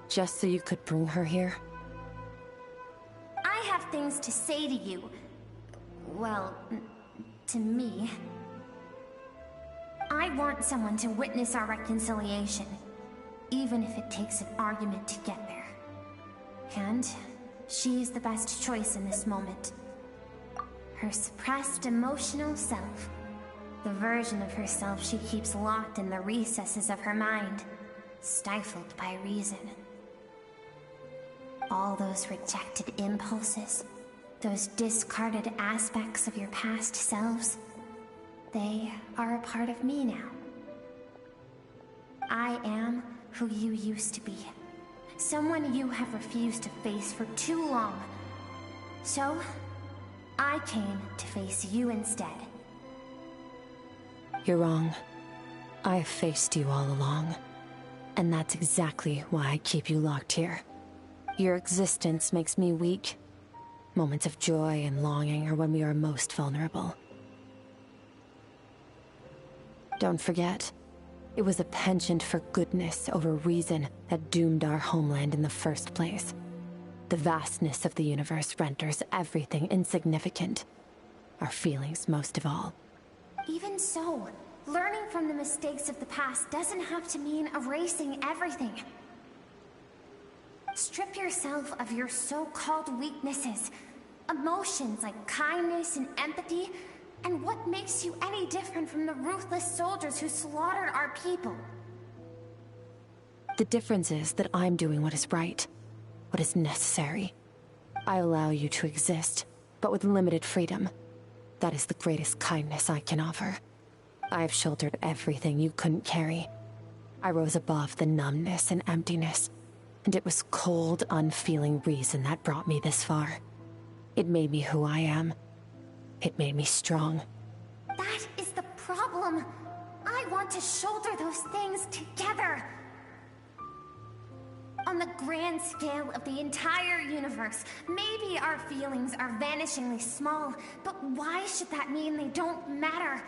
just so you could bring her here? I have things to say to you. Well, to me. I want someone to witness our reconciliation, even if it takes an argument to get there. And she is the best choice in this moment. Her suppressed emotional self. The version of herself she keeps locked in the recesses of her mind, stifled by reason. All those rejected impulses, those discarded aspects of your past selves, they are a part of me now. I am who you used to be. Someone you have refused to face for too long. So, I came to face you instead. You're wrong. I've faced you all along. And that's exactly why I keep you locked here. Your existence makes me weak. Moments of joy and longing are when we are most vulnerable. Don't forget, It was a penchant for goodness over reason that doomed our homeland in the first place. The vastness of the universe renders everything insignificant. Our feelings most of all. Even so, learning from the mistakes of the past doesn't have to mean erasing everything. Strip yourself of your so-called weaknesses, emotions like kindness and empathy, and what makes you any different from the ruthless soldiers who slaughtered our people? The difference is that I'm doing what is right, what is necessary. I allow you to exist, but with limited freedom. That is the greatest kindness I can offer. I have shouldered everything you couldn't carry. I rose above the numbness and emptiness, and it was cold, unfeeling reason that brought me this far. It made me who I am. It made me strong. That is the problem. I want to shoulder those things together. On the grand scale of the entire universe, maybe our feelings are vanishingly small, but why should that mean they don't matter?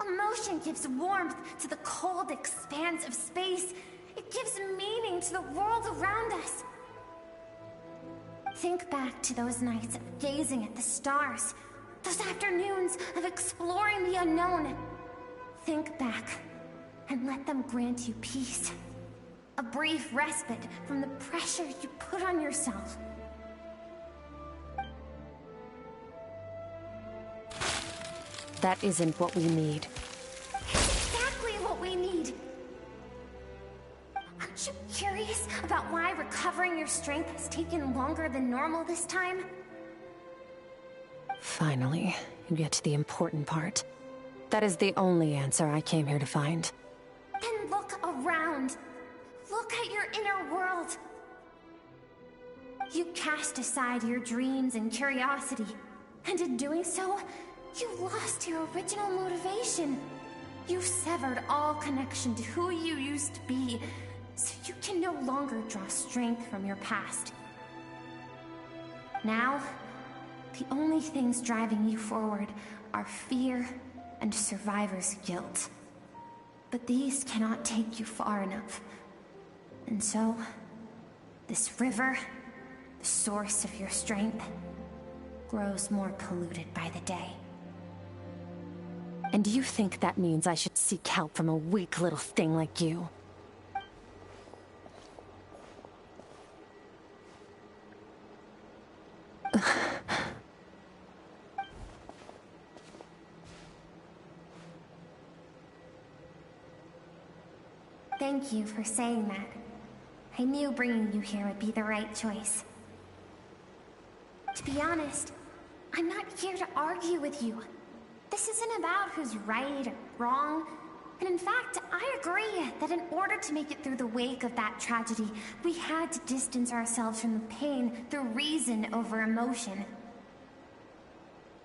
Emotion gives warmth to the cold expanse of space. It gives meaning to the world around us. Think back to those nights of gazing at the stars, those afternoons of exploring the unknown. Think back and let them grant you peace. A brief respite from the pressure you put on yourself. That isn't what we need. It's exactly what we need. Aren't you curious about why recovering your strength has taken longer than normal this time? Finally, you get to the important part. That is the only answer I came here to find. Then look around. Look at your inner world. You cast aside your dreams and curiosity, and in doing so, you lost your original motivation. You severed all connection to who you used to be, so you can no longer draw strength from your past. Now, the only things driving you forward are fear and survivor's guilt. But these cannot take you far enough. And so, this river, the source of your strength, grows more polluted by the day. And you think that means I should seek help from a weak little thing like you? Thank you for saying that. I knew bringing you here would be the right choice. To be honest, I'm not here to argue with you. This isn't about who's right or wrong. And in fact, I agree that in order to make it through the wake of that tragedy, we had to distance ourselves from the pain through reason over emotion.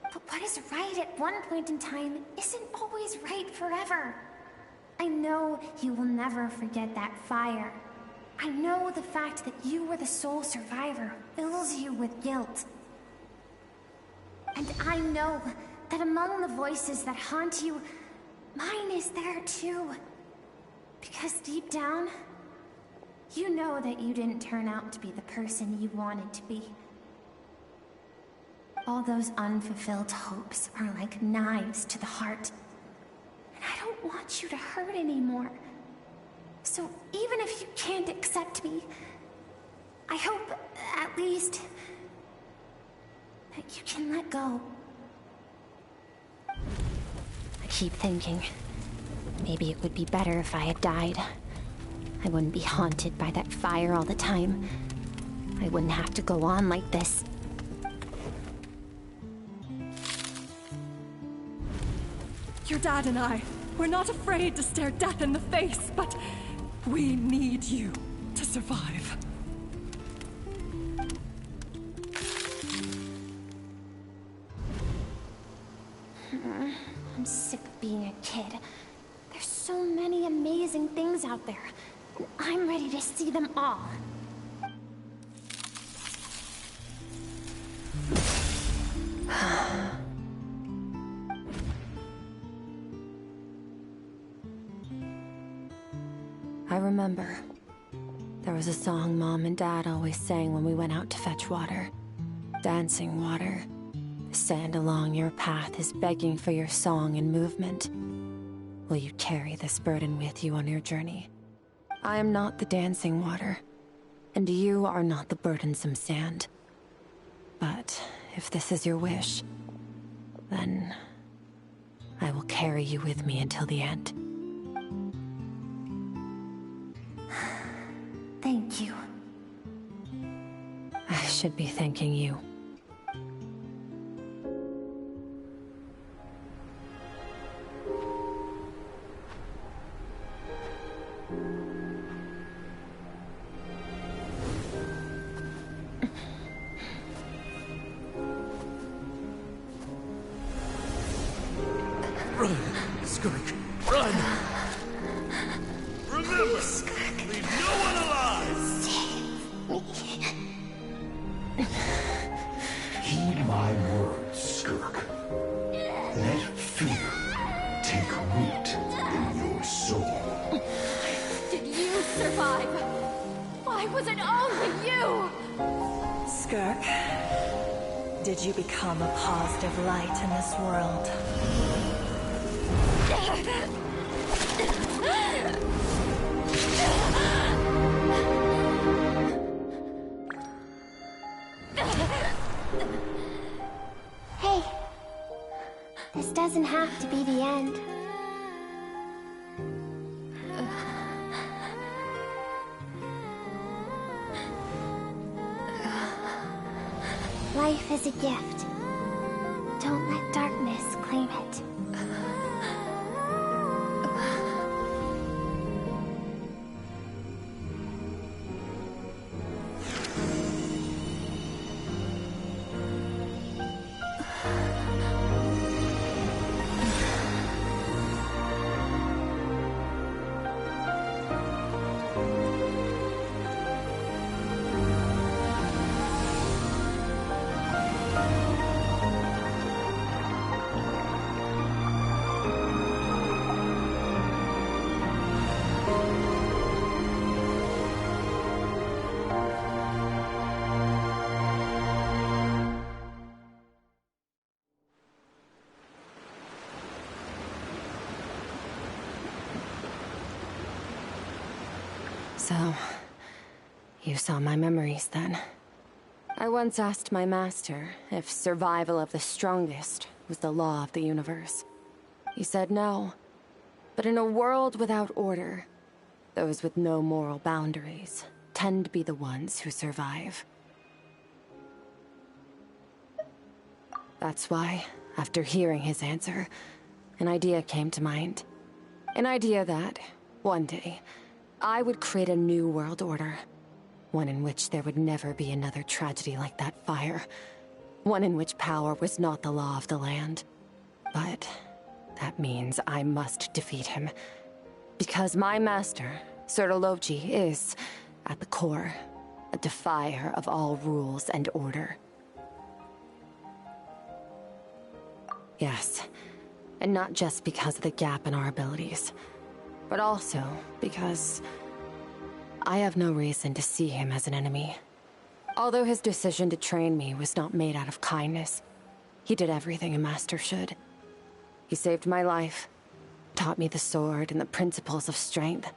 But what is right at one point in time isn't always right forever. I know you will never forget that fire. I know the fact that you were the sole survivor fills you with guilt. And I know that among the voices that haunt you, mine is there too. Because deep down, you know that you didn't turn out to be the person you wanted to be. All those unfulfilled hopes are like knives to the heart. And I don't want you to hurt anymore. So even if you can't accept me, I hope, at least, that you can let go. I keep thinking, maybe it would be better if I had died. I wouldn't be haunted by that fire all the time. I wouldn't have to go on like this. Your dad and I, we're not afraid to stare death in the face, but we need you to survive. I'm sick of being a kid. There's so many amazing things out there, and I'm ready to see them all. I remember. There was a song Mom and Dad always sang when we went out to fetch water. Dancing water. The sand along your path is begging for your song and movement. Will you carry this burden with you on your journey? I am not the dancing water, and you are not the burdensome sand. But if this is your wish, then I will carry you with me until the end. Thank you. I should be thanking you. Run, Skirk, run! Remember, leave no one alive! Heed my words, Skirk. Let fear take root in your soul. Did you survive? Why was it only you? Skirk, did you become a positive light in this world? Hey, this doesn't have to be the end. Life is a gift. Don't let darkness claim it. So, you saw my memories then. I once asked my master if survival of the strongest was the law of the universe. He said no. But in a world without order, those with no moral boundaries tend to be the ones who survive. That's why, after hearing his answer, an idea came to mind. An idea that, one day, I would create a new world order. One in which there would never be another tragedy like that fire. One in which power was not the law of the land. But that means I must defeat him. Because my master, Sertologi, is, at the core, a defier of all rules and order. Yes, and not just because of the gap in our abilities, but also because I have no reason to see him as an enemy. Although his decision to train me was not made out of kindness, he did everything a master should. He saved my life, taught me the sword and the principles of strength.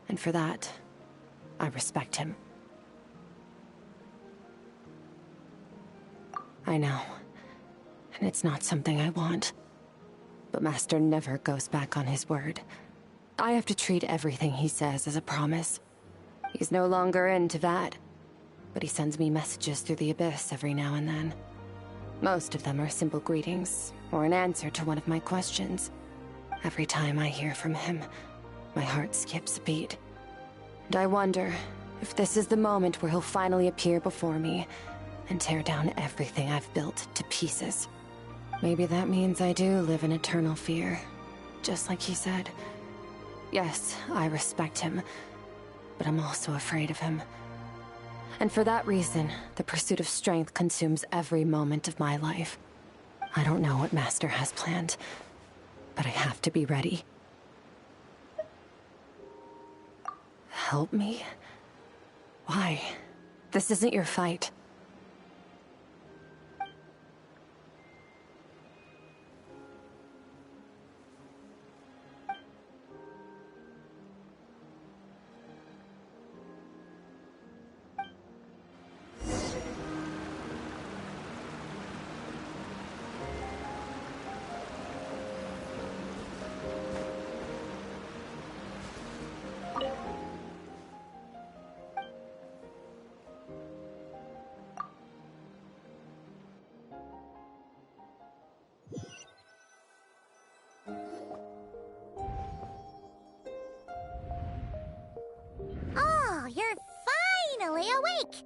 And for that, I respect him. I know, and it's not something I want. But Master never goes back on his word. I have to treat everything he says as a promise. He's no longer into that, but he sends me messages through the abyss every now and then. Most of them are simple greetings, or an answer to one of my questions. Every time I hear from him, my heart skips a beat. And I wonder if this is the moment where he'll finally appear before me and tear down everything I've built to pieces. Maybe that means I do live in eternal fear, just like he said. Yes, I respect him, but I'm also afraid of him. And for that reason, the pursuit of strength consumes every moment of my life. I don't know what Master has planned, but I have to be ready. help me? Why? This isn't your fight. Oh, you're finally awake!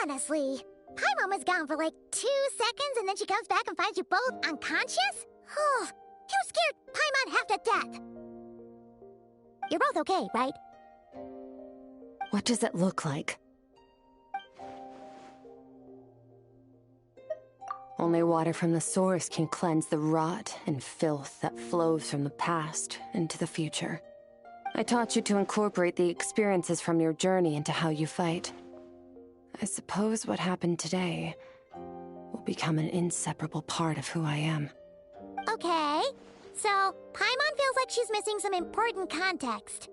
Honestly, Paimon was gone for like 2 seconds and then she comes back and finds you both unconscious? Oh, you scared Paimon half to death! You're both okay, right? What does it look like? Only water from the source can cleanse the rot and filth that flows from the past into the future. I taught you to incorporate the experiences from your journey into how you fight. I suppose what happened today will become an inseparable part of who I am. Okay, so Paimon feels like she's missing some important context.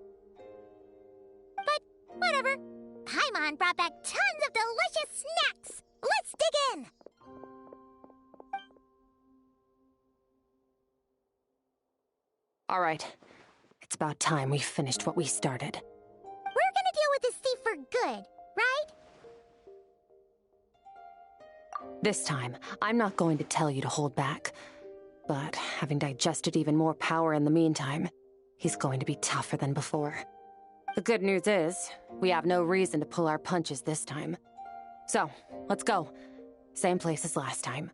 But whatever. Paimon brought back tons of delicious snacks! Let's dig in! All right. It's about time we finished what we started. We're gonna deal with this thief for good, right? This time, I'm not going to tell you to hold back. But having digested even more power in the meantime, he's going to be tougher than before. The good news is, we have no reason to pull our punches this time. So, let's go. Same place as last time.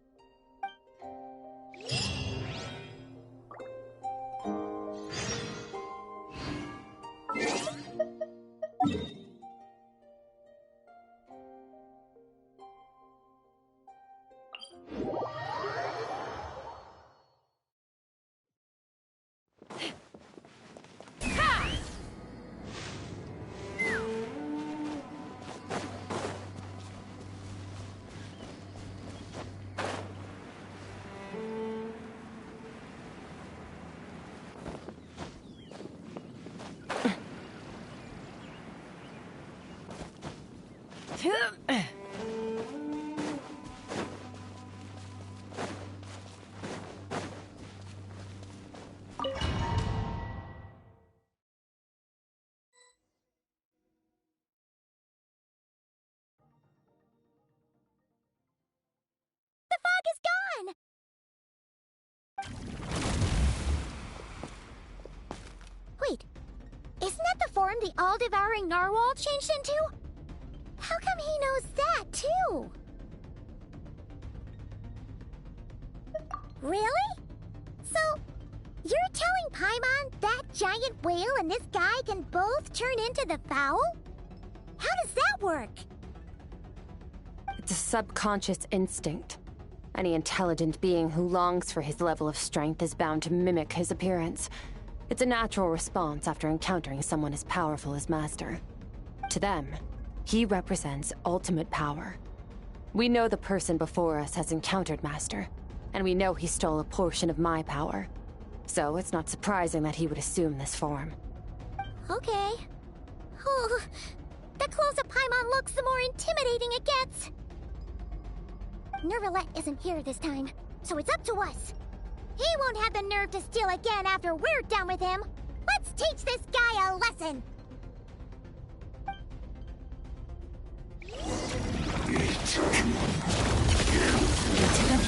Wait, isn't that the form the all-devouring narwhal changed into? How come he knows that, too? Really? So, you're telling Paimon that giant whale and this guy can both turn into the fowl? How does that work? It's a subconscious instinct. Any intelligent being who longs for his level of strength is bound to mimic his appearance. It's a natural response after encountering someone as powerful as Master. To them, he represents ultimate power. We know the person before us has encountered Master, and we know he stole a portion of my power. So it's not surprising that he would assume this form. Okay. Oh, the closer Paimon looks, the more intimidating it gets. Nervalette isn't here this time, so it's up to us. He won't have the nerve to steal again after we're done with him. Let's teach this guy a lesson. Into the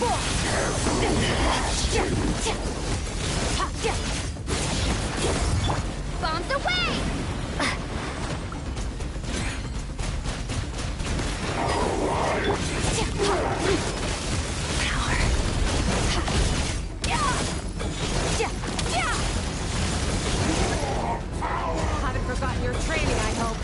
bombs away! Haven't forgotten your training, I hope.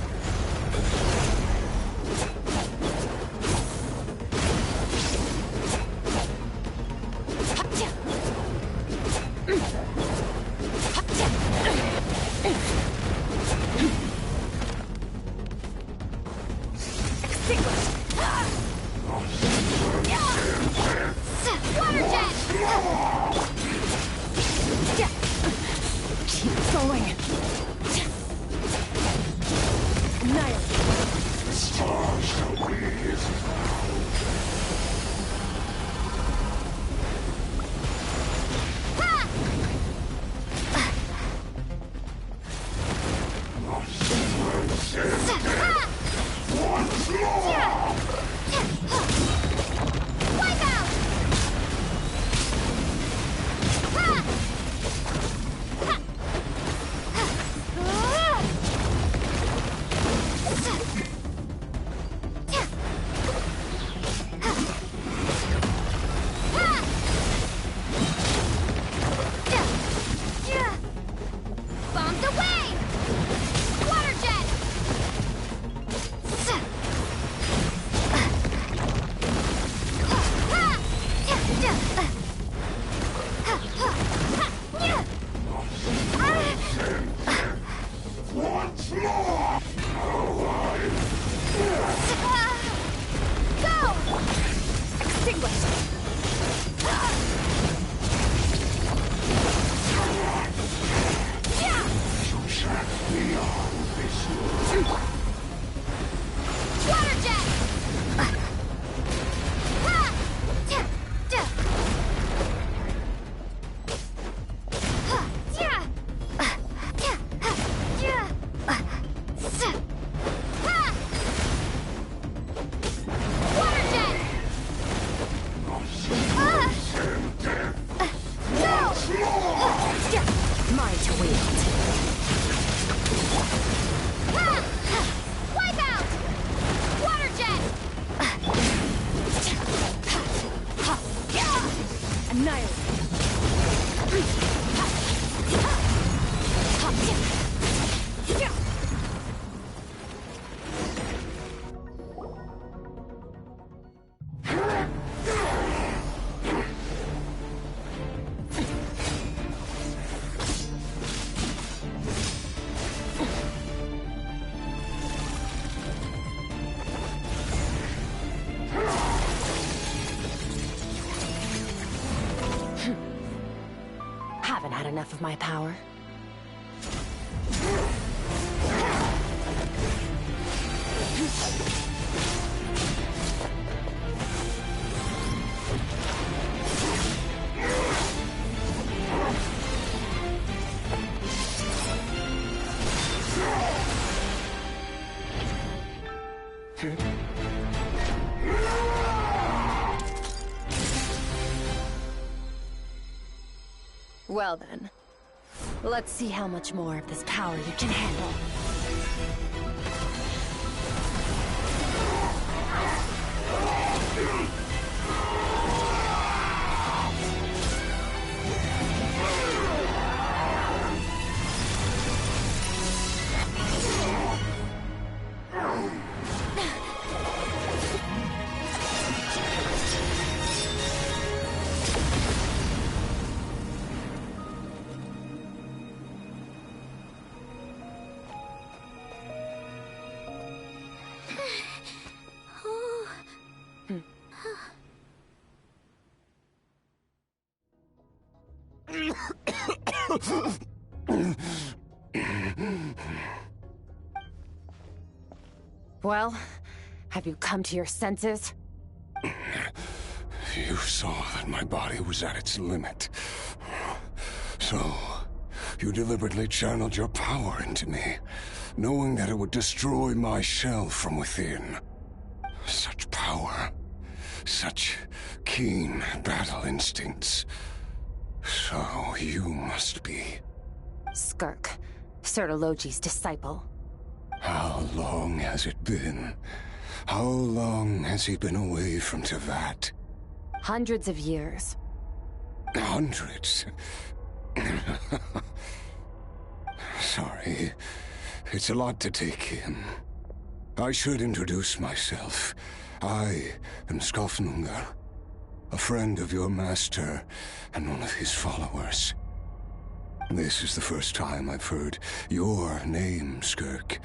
enough of my power. Well then, let's see how much more of this power you can handle. Well, have you come to your senses? You saw that my body was at its limit. So, you deliberately channeled your power into me, knowing that it would destroy my shell from within. Such power. Such keen battle instincts. So, you must be... Skirk, Sertologi's disciple. How long has it been? How long has he been away from Tevat? Hundreds of years. Hundreds? Sorry. It's a lot to take in. I should introduce myself. I am Skofnungar, a friend of your master and one of his followers. This is the first time I've heard your name, Skirk.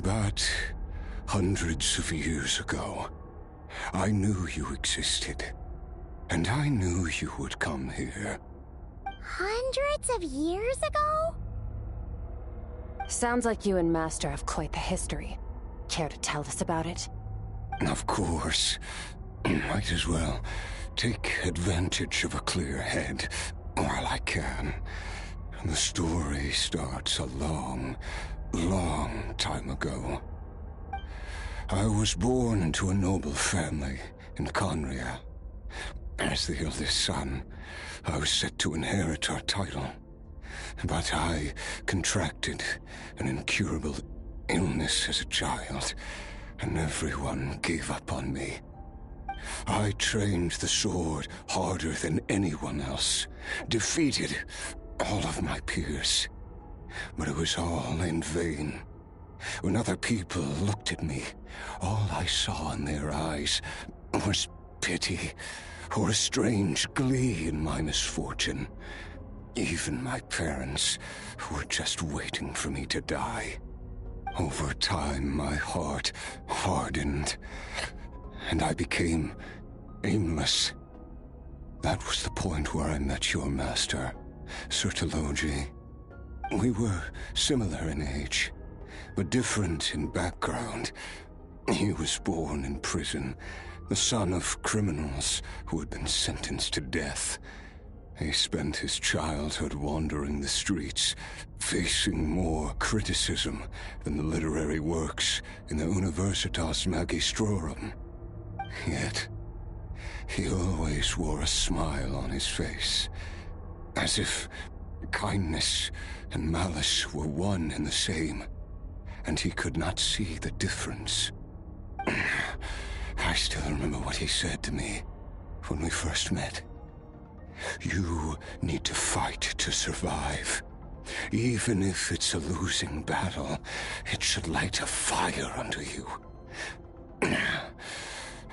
But hundreds of years ago, I knew you existed. And I knew you would come here. Hundreds of years ago? Sounds like you and Master have quite the history. Care to tell us about it? Of course. Might as well take advantage of a clear head while I can. The story starts a long, long time ago. I was born into a noble family in Conria. As the eldest son, I was set to inherit our title. But I contracted an incurable illness as a child, and everyone gave up on me. I trained the sword harder than anyone else, defeated all of my peers. But it was all in vain. When other people looked at me, all I saw in their eyes was pity or a strange glee in my misfortune. Even my parents were just waiting for me to die. Over time, my heart hardened, and I became aimless. That was the point where I met your master, Sertologi. We were similar in age, but different in background. He was born in prison, the son of criminals who had been sentenced to death. He spent his childhood wandering the streets, facing more criticism than the literary works in the Universitas Magistrorum. Yet, he always wore a smile on his face, as if kindness and malice were one and the same, and he could not see the difference. I still remember what he said to me when we first met. You need to fight to survive. Even if it's a losing battle, it should light a fire under you.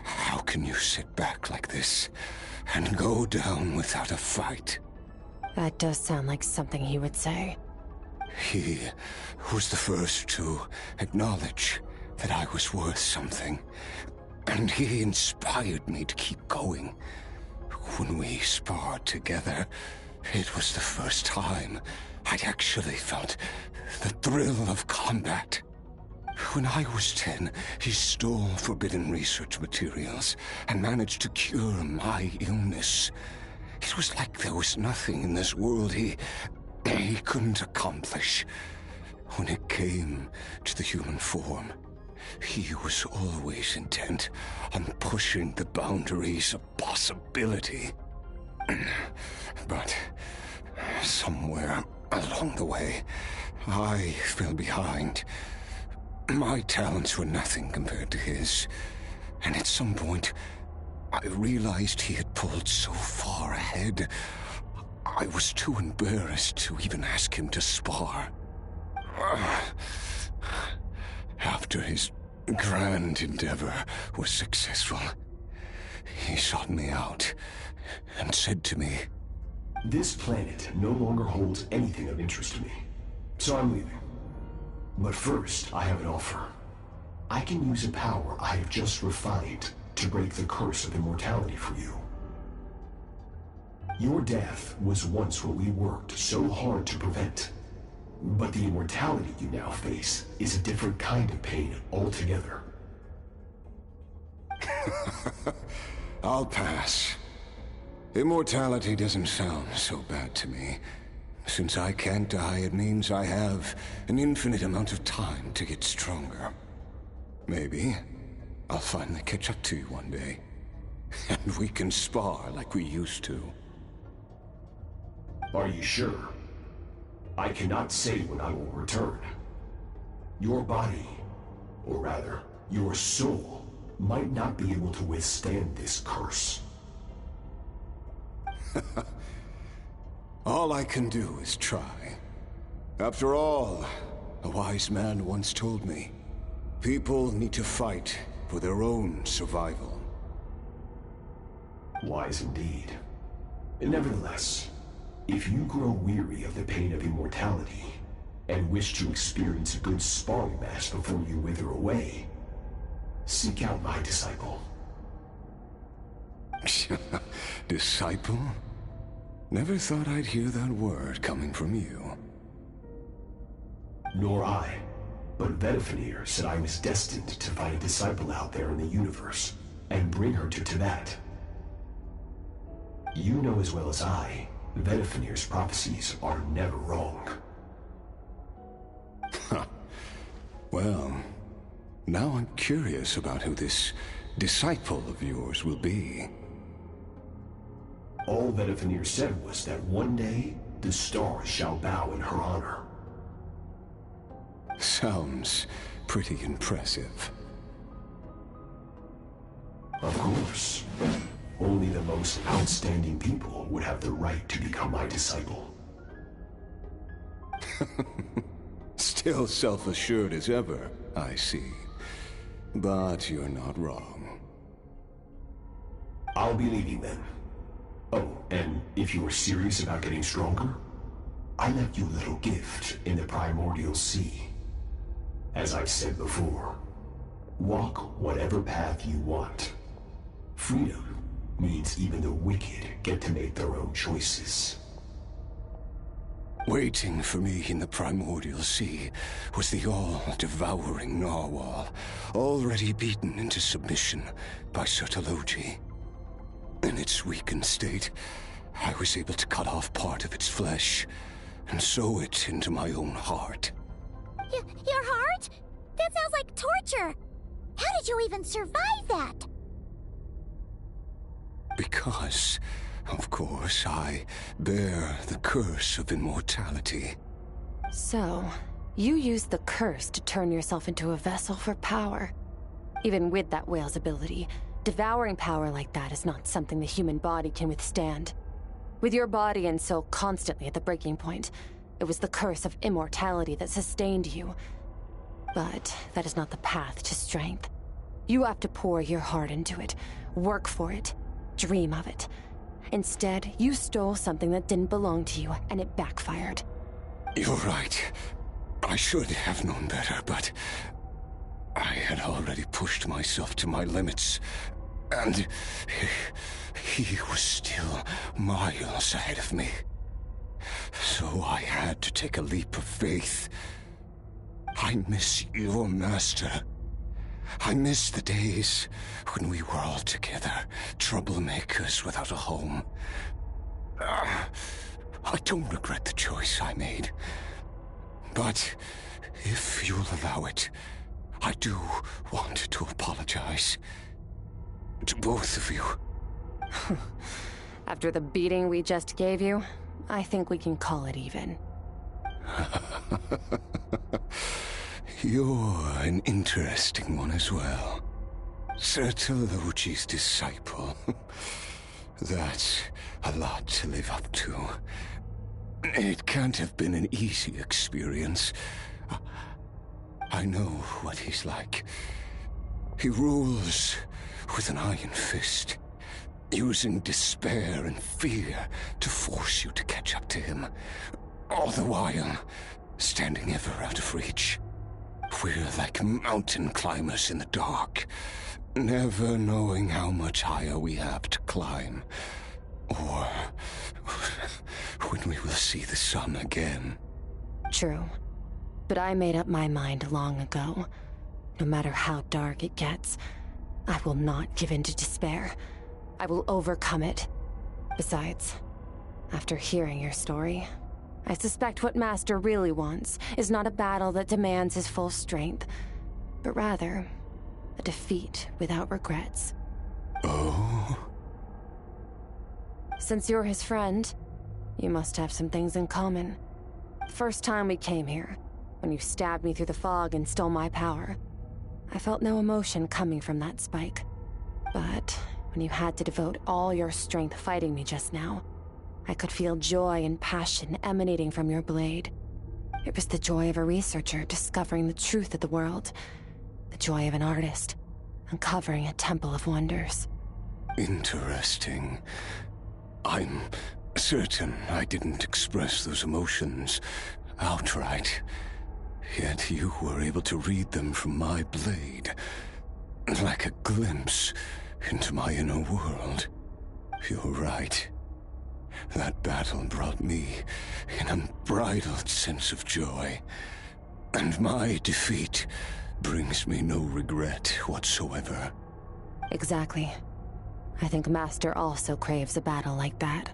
How can you sit back like this and go down without a fight? That does sound like something he would say. He was the first to acknowledge that I was worth something, and he inspired me to keep going. When we sparred together, It was the first time I'd actually felt the thrill of combat. When I was 10, he stole forbidden research materials and managed to cure my illness. It was like there was nothing in this world he couldn't accomplish. When it came to the human form, he was always intent on pushing the boundaries of possibility. But somewhere along the way, I fell behind. My talents were nothing compared to his, and at some point, I realized he had pulled so far ahead, I was too embarrassed to even ask him to spar. After his grand endeavor was successful, he sought me out and said to me, "This planet no longer holds anything of interest to me, so I'm leaving. But first, I have an offer. I can use a power I have just refined to break the curse of immortality for you. Your death was once what we worked so hard to prevent. But the immortality you now face is a different kind of pain altogether." I'll pass. Immortality doesn't sound so bad to me. Since I can't die, it means I have an infinite amount of time to get stronger. Maybe I'll finally catch up to you one day, and we can spar like we used to. Are you sure? I cannot say when I will return. Your body, or rather, your soul, might not be able to withstand this curse. All I can do is try. After all, a wise man once told me, people need to fight for their own survival. Wise indeed. Nevertheless, if you grow weary of the pain of immortality, and wish to experience a good sparring match before you wither away, seek out my disciple. Disciple? Never thought I'd hear that word coming from you. Nor I. But Vedifenir said I was destined to find a disciple out there in the universe, and bring her to Tibet. You know as well as I, Vedifenir's prophecies are never wrong. Well, now I'm curious about who this disciple of yours will be. All Vedifenir said was that one day, the stars shall bow in her honor. Sounds pretty impressive. Of course. Only the most outstanding people would have the right to become my disciple. Still self-assured as ever, I see. But you're not wrong. I'll be leaving then. Oh, and if you are serious about getting stronger, I left you a little gift in the primordial sea. As I've said before, walk whatever path you want. Freedom means even the wicked get to make their own choices. Waiting for me in the primordial sea was the all-devouring narwhal, already beaten into submission by Sertologi. In its weakened state, I was able to cut off part of its flesh and sew it into my own heart. Your heart? That sounds like torture! How did you even survive that? Because, of course, I bear the curse of immortality. So, you used the curse to turn yourself into a vessel for power. Even with that whale's ability, devouring power like that is not something the human body can withstand. With your body and soul constantly at the breaking point, it was the curse of immortality that sustained you. But that is not the path to strength. You have to pour your heart into it, work for it, dream of it. Instead, you stole something that didn't belong to you, and it backfired. You're right. I should have known better, but I had already pushed myself to my limits, and he was still miles ahead of me. So I had to take a leap of faith. I miss your master. I miss the days when we were all together, troublemakers without a home. I don't regret the choice I made. But if you'll allow it, I do want to apologize. To both of you. After the beating we just gave you, I think we can call it even. You're an interesting one as well. Sertologi's disciple. That's a lot to live up to. It can't have been an easy experience. I know what he's like. He rules with an iron fist, using despair and fear to force you to catch up to him, all the while standing ever out of reach. We're like mountain climbers in the dark, never knowing how much higher we have to climb, or when we will see the sun again. True. But I made up my mind long ago. No matter how dark it gets, I will not give in to despair. I will overcome it. Besides, after hearing your story, I suspect what Master really wants is not a battle that demands his full strength, but rather a defeat without regrets. Oh? Since you're his friend, you must have some things in common. The first time we came here, when you stabbed me through the fog and stole my power, I felt no emotion coming from that spike. But when you had to devote all your strength fighting me just now, I could feel joy and passion emanating from your blade. It was the joy of a researcher discovering the truth of the world, the joy of an artist uncovering a temple of wonders. Interesting. I'm certain I didn't express those emotions outright, yet you were able to read them from my blade, like a glimpse into my inner world. You're right. That battle brought me an unbridled sense of joy, and my defeat brings me no regret whatsoever. Exactly. I think Master also craves a battle like that.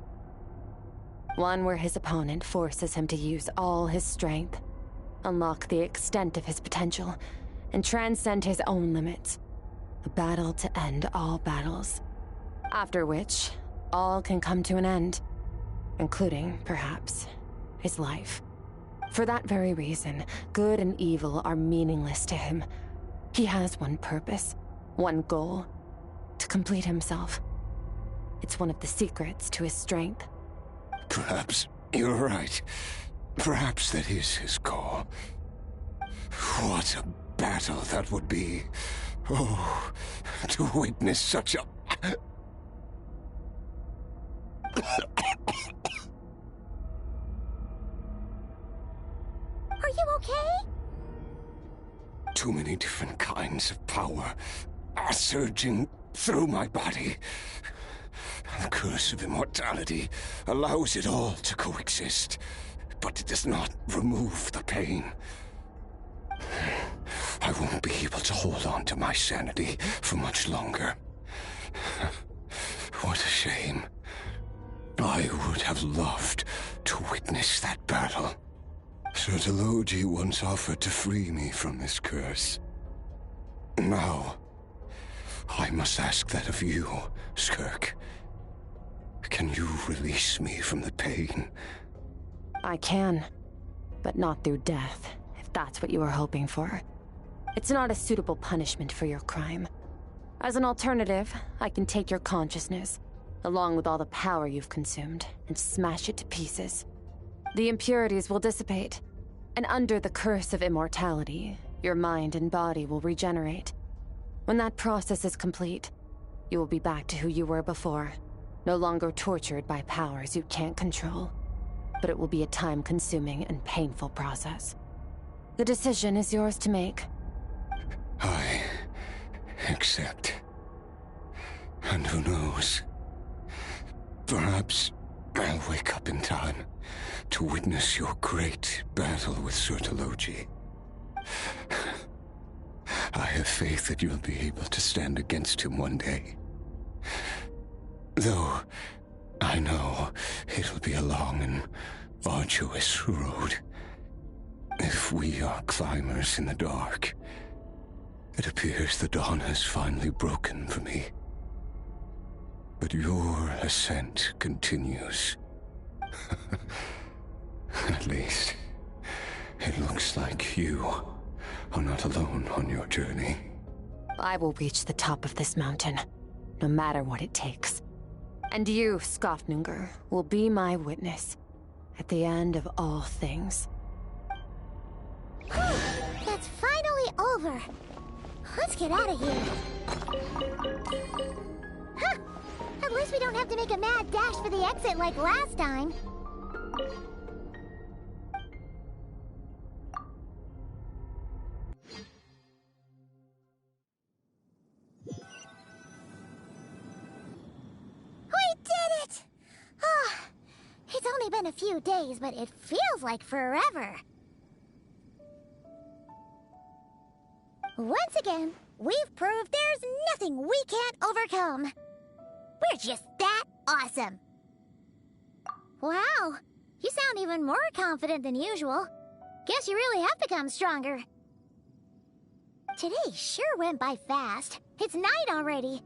One where his opponent forces him to use all his strength, unlock the extent of his potential, and transcend his own limits. A battle to end all battles. After which, all can come to an end, including, perhaps, his life. For that very reason, good and evil are meaningless to him. He has one purpose, one goal: to complete himself. It's one of the secrets to his strength. Perhaps you're right. Perhaps that is his call. What a battle that would be. Oh, to witness such a... Are you okay? Too many different kinds of power are surging through my body. The curse of immortality allows it all to coexist, but it does not remove the pain. I won't be able to hold on to my sanity for much longer. What a shame. I would have loved to witness that battle. Sertologi once offered to free me from this curse. Now, I must ask that of you, Skirk. Can you release me from the pain? I can, but not through death, if that's what you were hoping for. It's not a suitable punishment for your crime. As an alternative, I can take your consciousness, along with all the power you've consumed, and smash it to pieces. The impurities will dissipate, and under the curse of immortality, your mind and body will regenerate. When that process is complete, you will be back to who you were before, no longer tortured by powers you can't control. But it will be a time-consuming and painful process. The decision is yours to make. I accept. And who knows? Perhaps I'll wake up in time to witness your great battle with Sertologi. I have faith that you'll be able to stand against him one day. Though I know it'll be a long and arduous road. If we are climbers in the dark, it appears the dawn has finally broken for me. But your ascent continues. At least, it looks like you are not alone on your journey. I will reach the top of this mountain, no matter what it takes. And you, Skofnunger, will be my witness at the end of all things. That's finally over. Let's get out of here. Huh! At least we don't have to make a mad dash for the exit like last time. We did it! Ah, it's only been a few days, but it feels like forever. Once again, we've proved there's nothing we can't overcome. We're just that awesome. Wow, you sound even more confident than usual. Guess you really have become stronger. Today sure went by fast. It's night already.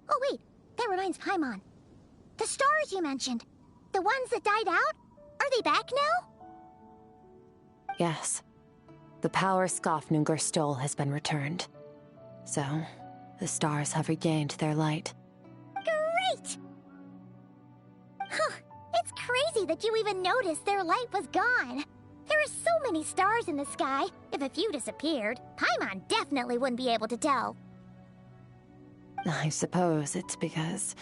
Oh wait, that reminds Paimon. The stars you mentioned, the ones that died out, are they back now? Yes. The power Skofnunger stole has been returned. So, the stars have regained their light. Great! Huh, it's crazy that you even noticed their light was gone. There are so many stars in the sky. If a few disappeared, Paimon definitely wouldn't be able to tell. I suppose it's because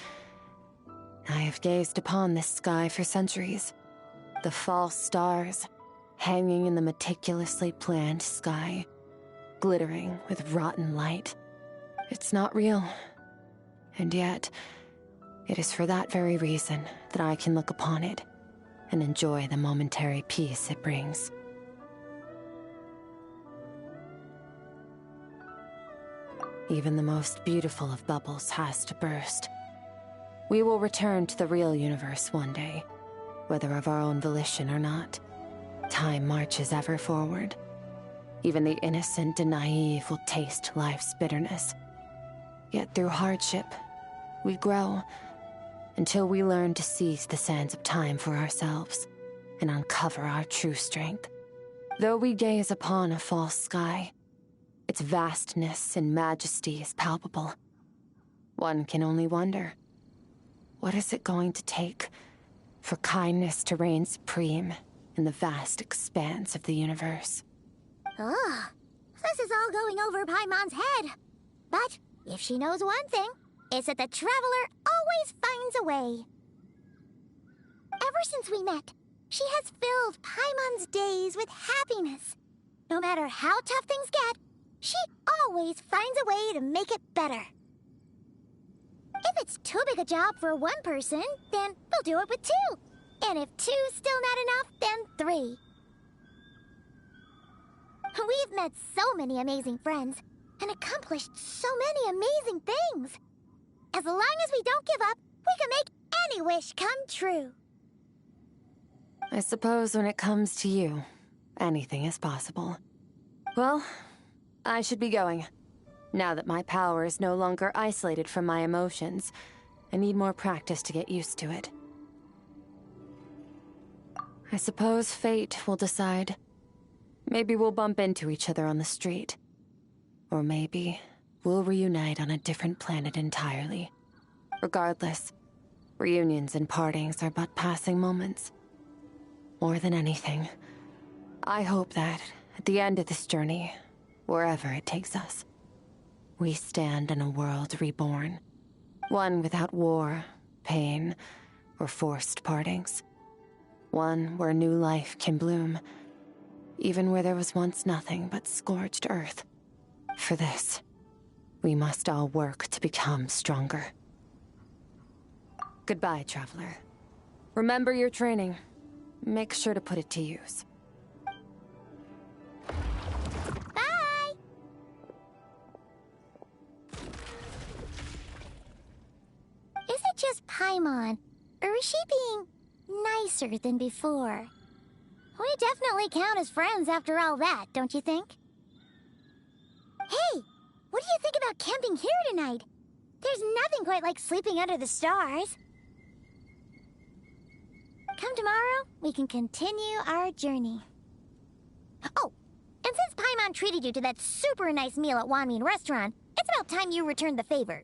I have gazed upon this sky for centuries. The false stars, hanging in the meticulously planned sky, glittering with rotten light. It's not real. And yet, it is for that very reason that I can look upon it and enjoy the momentary peace it brings. Even the most beautiful of bubbles has to burst. We will return to the real universe one day, whether of our own volition or not. Time marches ever forward. Even the innocent and naive will taste life's bitterness. Yet through hardship, we grow, until we learn to seize the sands of time for ourselves and uncover our true strength. Though we gaze upon a false sky, its vastness and majesty is palpable. One can only wonder, what is it going to take for kindness to reign supreme in the vast expanse of the universe? Ugh, this is all going over Paimon's head. But if she knows one thing, it's that the Traveler always finds a way. Ever since we met, she has filled Paimon's days with happiness. No matter how tough things get, she always finds a way to make it better. If it's too big a job for one person, then we'll do it with two. And if two's still not enough, then three. We've met so many amazing friends and accomplished so many amazing things. As long as we don't give up, we can make any wish come true. I suppose when it comes to you, anything is possible. Well, I should be going. Now that my power is no longer isolated from my emotions, I need more practice to get used to it. I suppose fate will decide. Maybe we'll bump into each other on the street. Or maybe we'll reunite on a different planet entirely. Regardless, reunions and partings are but passing moments. More than anything, I hope that at the end of this journey, wherever it takes us, we stand in a world reborn. One without war, pain, or forced partings. One where new life can bloom, even where there was once nothing but scorched earth. For this, we must all work to become stronger. Goodbye, Traveler. Remember your training. Make sure to put it to use. Bye! Is it just Paimon, or is she being nicer than before? We definitely count as friends after all that, don't you think? Hey, what do you think about camping here tonight? There's nothing quite like sleeping under the stars. Come tomorrow, we can continue our journey. Oh, and since Paimon treated you to that super nice meal at Wanmin Restaurant, it's about time you returned the favor.